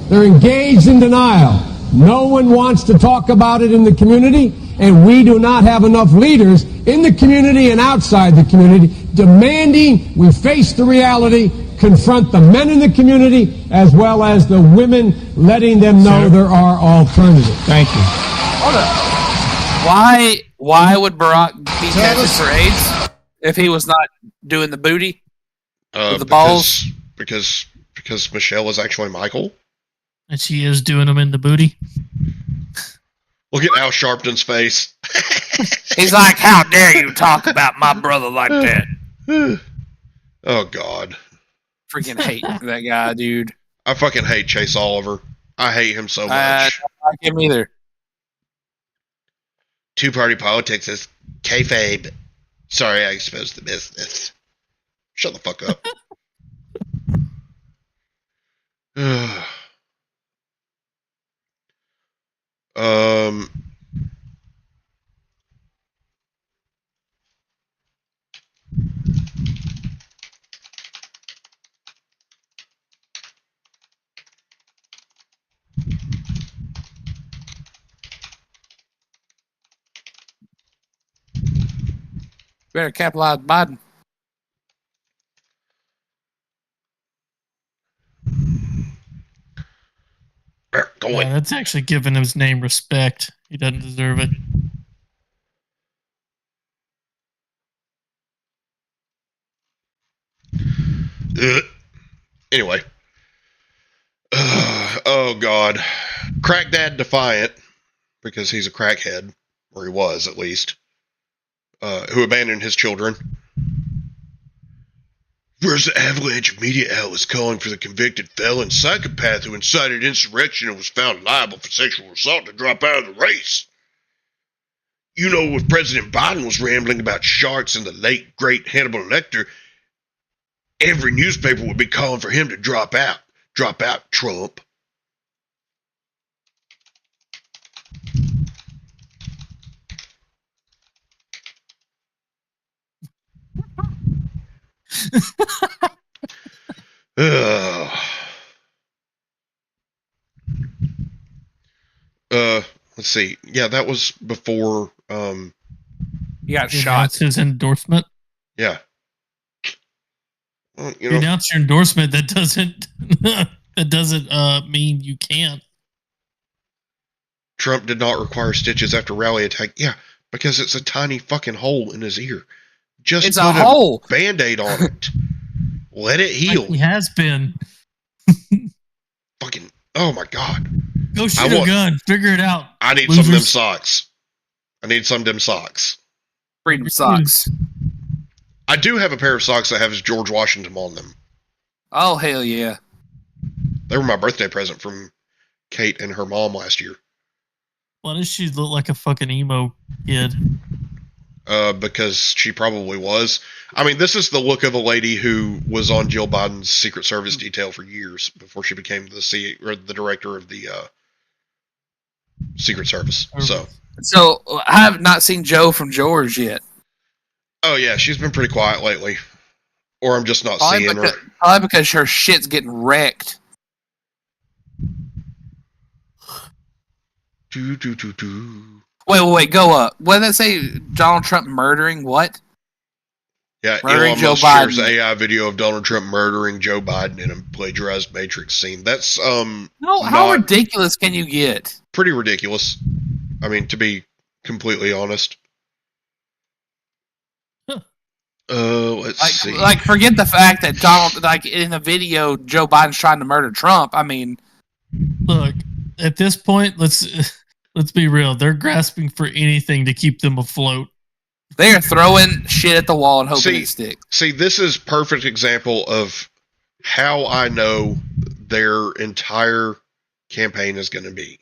They're engaged in denial. No one wants to talk about it in the community, and we do not have enough leaders in the community and outside the community demanding we face the reality, confront the men in the community as well as the women, letting them know there are alternatives. Thank you. Hold up. Why would Barack be tested for AIDS if he was not doing the booty with the balls? Because Michelle is actually Michael. And she is doing them in the booty. Look at Al Sharpton's face. He's like, how dare you talk about my brother like that? Oh God. Freaking hate that guy, dude. I fucking hate Chase Oliver. I hate him so much. I don't like him either. Two-party politics is kayfabe. Sorry, I exposed the business. Shut the fuck up. Better capitalize Biden. Yeah, that's actually giving his name respect. He doesn't deserve it. Anyway. Oh God. Crack Dad Defiant, because he's a crackhead, or he was at least, who abandoned his children. Where's the avalanche of media outlets calling for the convicted felon psychopath who incited insurrection and was found liable for sexual assault to drop out of the race? You know, if President Biden was rambling about sharks and the late, great Hannibal Lecter, every newspaper would be calling for him to drop out. Drop out, Trump. Let's see. Yeah, that was before He got shot. His endorsement. Yeah. Well, you announce your endorsement. That doesn't mean you can't. Trump did not require stitches after rally attack. Yeah, because it's a tiny fucking hole in his ear. Just it's put a hole. Band-Aid on it. Let it heal. Like he has been. Fucking. Oh my God. Go shoot a gun. Figure it out. I need losers. some of them socks. I need some of them socks. Freedom socks. I do have a pair of socks that have his George Washington on them. Oh, hell yeah. They were my birthday present from Kate and her mom last year. Why does she look like a fucking emo kid? Because she probably was. I mean, this is the look of a lady who was on Jill Biden's Secret Service detail for years before she became the director of the Secret Service. So I have not seen Joe from George yet. Oh yeah, she's been pretty quiet lately, or I'm just not seeing her. Probably because her shit's getting wrecked. Wait, go up. What did that say? Donald Trump murdering what? Yeah, murdering Elon Joe Musk Biden. shares AI video of Donald Trump murdering Joe Biden in a plagiarized Matrix scene. That's How ridiculous can you get? Pretty ridiculous. I mean, to be completely honest. Let's see. Like, forget the fact that Donald, like in the video, Joe Biden's trying to murder Trump. I mean, Look, at this point, let's be real. They're grasping for anything to keep them afloat. They are throwing shit at the wall and hoping it sticks. See, this is perfect example of how I know their entire campaign is going to be.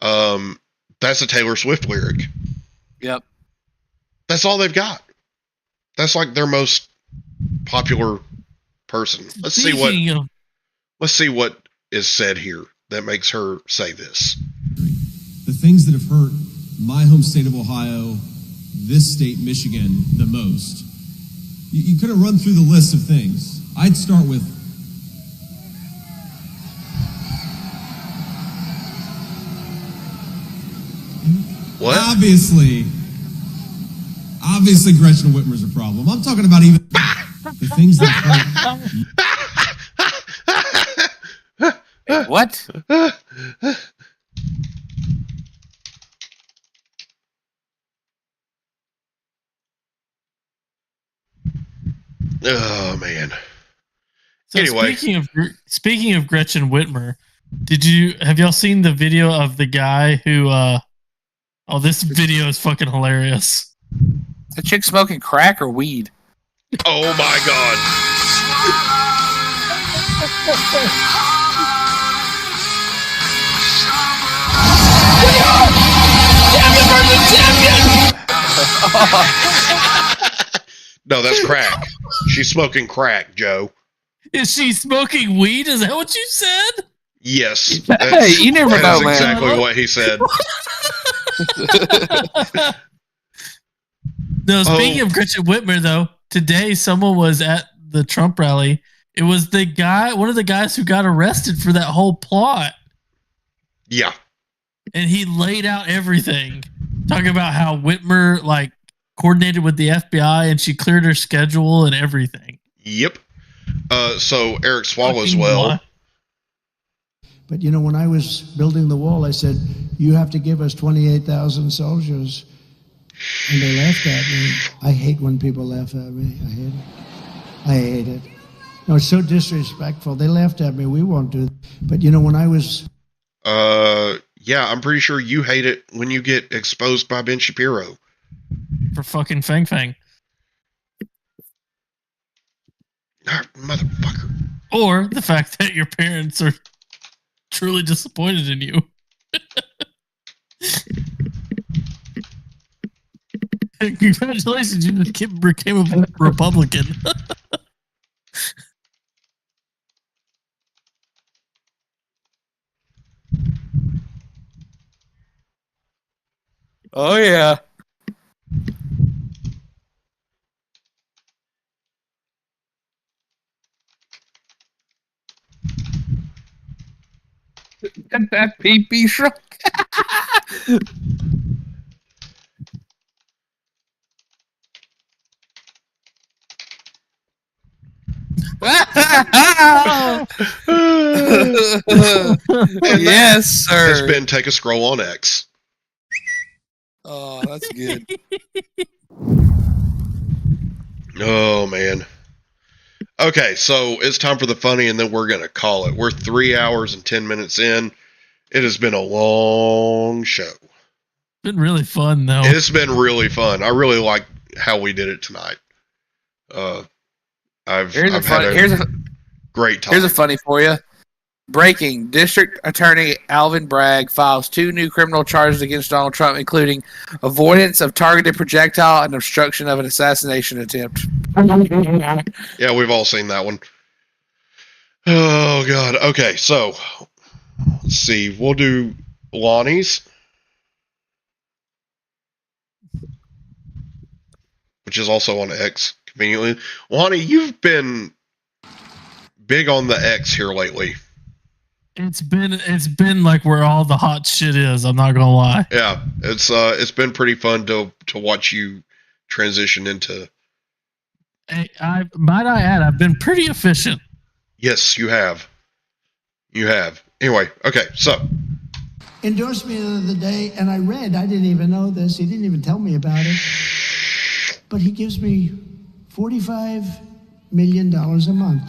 That's a Taylor Swift lyric. Yep. That's all they've got. That's like their most popular person. Let's see what is said here that makes her say this. The things that have hurt my home state of Ohio, this state, Michigan, the most. You could have run through the list of things. I'd start with what? Obviously Gretchen Whitmer's a problem. I'm talking about even the things that hurt. What? Oh man. So anyway, speaking of Gretchen Whitmer, have y'all seen the video of the guy who? Oh, this video is fucking hilarious. The chick smoking crack or weed? Oh my god. No, that's crack. She's smoking crack, Joe. Is she smoking weed? Is that what you said? Yes. Hey, you never know, man. That's exactly what he said. No, speaking of Gretchen Whitmer, though, today someone was at the Trump rally. It was one of the guys who got arrested for that whole plot. Yeah. And he laid out everything, talking about how Whitmer coordinated with the FBI and she cleared her schedule and everything. Yep. So Eric Swalwell's But when I was building the wall, I said, "You have to give us 28,000 soldiers," and they laughed at me. I hate when people laugh at me. I hate it. No, it's so disrespectful. They laughed at me. We won't do that. But when I was, yeah, I'm pretty sure you hate it when you get exposed by Ben Shapiro for fucking Fang Fang. Motherfucker. Or the fact that your parents are truly disappointed in you. Congratulations, you became a Republican. Oh yeah. That pee-pee shrunk. Yes, sir. It's been Take a Scroll on X. Oh, that's good. Oh, man. Okay, so it's time for the funny, and then we're going to call it. We're 3 hours and 10 minutes in. It has been a long show. Been really fun, though. It's been really fun. I really like how we did it tonight. I've had a great time. Here's a funny for you. Breaking. District Attorney Alvin Bragg files 2 new criminal charges against Donald Trump, including avoidance of targeted projectile and obstruction of an assassination attempt. Yeah, we've all seen that one. Oh, God. Okay, so let's see. We'll do Lonnie's, which is also on X, conveniently. Lonnie, you've been big on the X here lately. It's been like where all the hot shit is. I'm not gonna lie. Yeah, it's been pretty fun to watch you transition into. I might I add, I've been pretty efficient. Yes, you have. You have. Anyway, okay, so endorsed me the other day, and I didn't even know this. He didn't even tell me about it. But he gives me $45 million a month.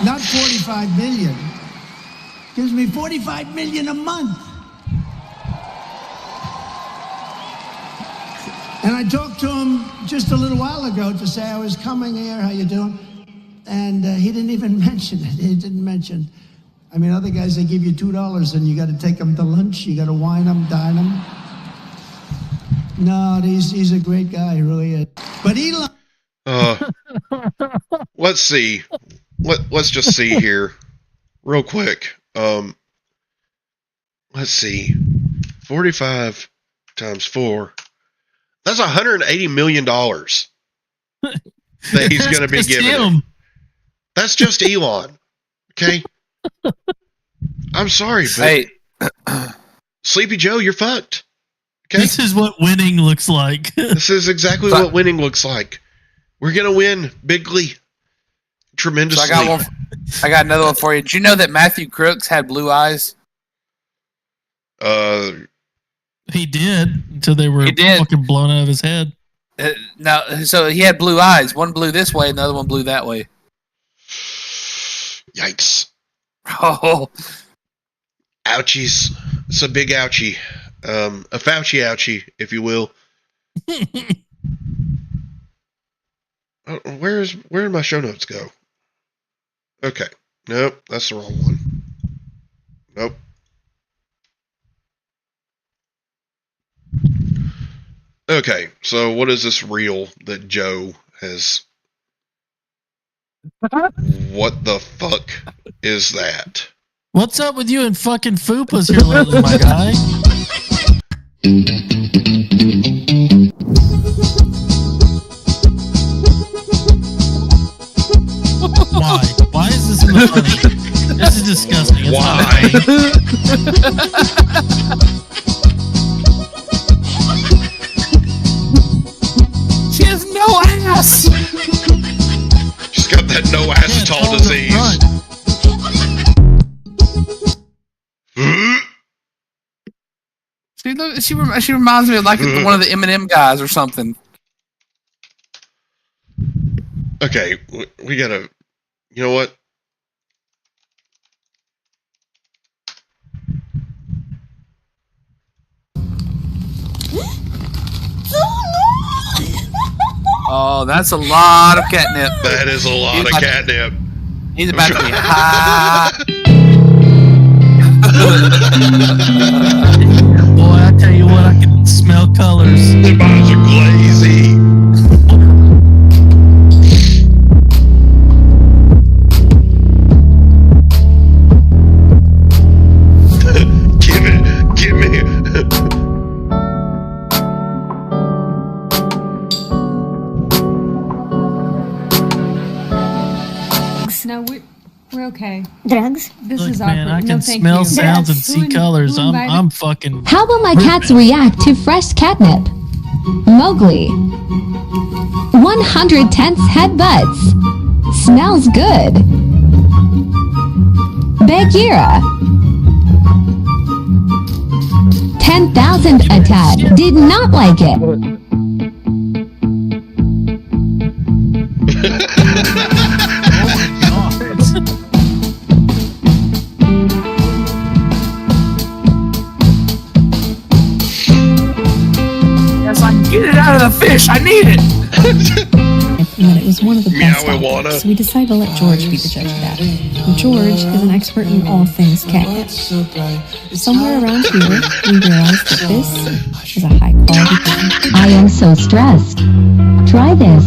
Not 45 million. Gives me 45 million a month. And I talked to him just a little while ago to say I was coming here, how you doing? And he didn't even mention it. He didn't mention. I mean, other guys, they give you $2 and you got to take them to lunch. You got to wine them, dine them. No, he's a great guy, he really is. But Elon... Let's see. Let's just see here, real quick. Let's see. 45 times 4. That's $180 million that he's going to be giving him. That's just Elon. Okay. I'm sorry, but hey, Sleepy Joe, you're fucked. Okay. This is what winning looks like. This is exactly what winning looks like. We're gonna win bigly, tremendously. So I got another one for you. Did you know that Matthew Crooks had blue eyes? He did until they were fucking blown out of his head. No, so he had blue eyes. One blew this way, and the other one blew that way. Yikes! Oh, ouchies! It's a big ouchie. A Fauci ouchie, if you will. Where did my show notes go? Okay. Nope, that's the wrong one. Nope. Okay, so what is this reel that Joe has... What the fuck is that? What's up with you and fucking Fupas here lately, my guy? Why? Why is this in the funny? This is disgusting. It's Why? She has no ass. She's got that no ass at all disease. She reminds me of like one of the Eminem guys or something. Okay, we gotta. You know what? Oh, that's a lot of catnip. That is a lot of catnip. He's about to be high. Boy, I tell you what, I can smell colors. Their bodies are glazy. Give me. No, we're okay. Drugs? This Look, is man, awkward. I can smell sounds and see colors. I'm fucking. How will my cats react to fresh catnip? Mowgli. 100 tense headbutts. Smells good. Bagheera. 10,000 attack. Did not like it. Yes, I can get it out of the fish. I need it. And that it was one of the best Meowiwana. outfits, so we decided to let George be the judge of that. George is an expert in all things catnip. Somewhere around here, we realized that this is a high quality thing. I am so stressed. Try this.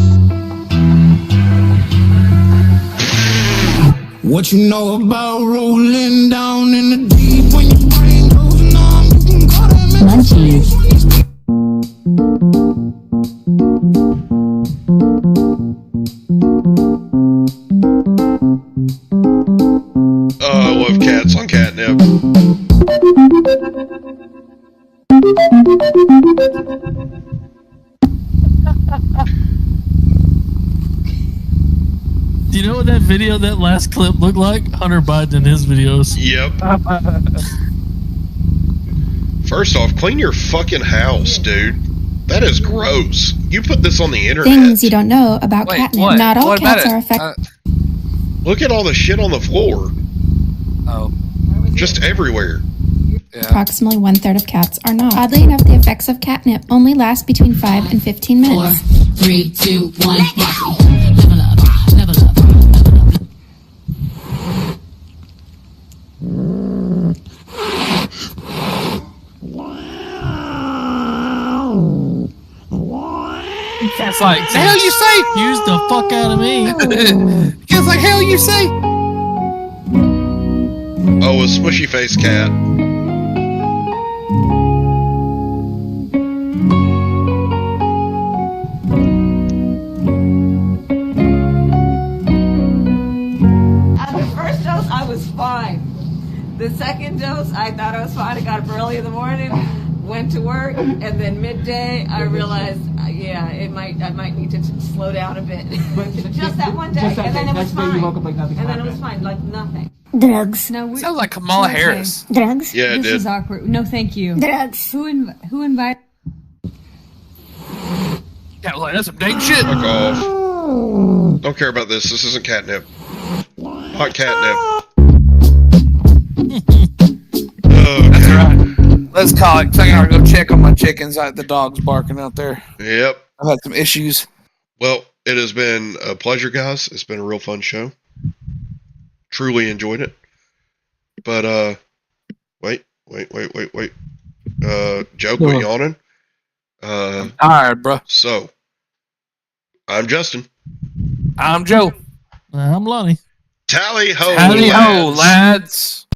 What you know about rolling down in the deep when your brain goes numb? You can call them Munchies. Oh, I love cats on catnip. Do you know what that video, that last clip looked like? Hunter Biden in his videos. Yep. First off, clean your fucking house, dude. That is gross. You put this on the internet. Things you don't know about Wait, catnip. what? Not all What about cats it? are affected. Look at all the shit on the floor. Oh. Just everywhere. Approximately 1/3 of cats are not. Oddly enough, the effects of catnip only last between 5 and 15 minutes. 4, 3, 2, 1. Level up. Level up. Cat's like, the hell you say? Use the fuck out of me. Cat's like, hell you say? Oh, a smushy face cat. At the first dose, I was fine. The second dose, I thought I was fine. I got up early in the morning, went to work, and then midday, I realized, I might need to slow down a bit. Just that one day, and then it was fine. And then it was fine, like nothing. Drugs. No, Sounds like Kamala Harris. Drugs. Yeah, it This did. is awkward. No, thank you. Drugs. Who invited? Cat was like, that's some dang shit. Fuck off. Don't care about this. This isn't catnip. Not catnip. That's right. Let's call it. 'Cause I gotta go check on my chickens. The dog's barking out there. Yep. I've had some issues. Well, it has been a pleasure, guys. It's been a real fun show. Truly enjoyed it. But wait. Joe, quit yawning. I'm tired, bro. So, I'm Justin. I'm Joe. I'm Lonnie. Tally ho, Tally ho, lads. lads.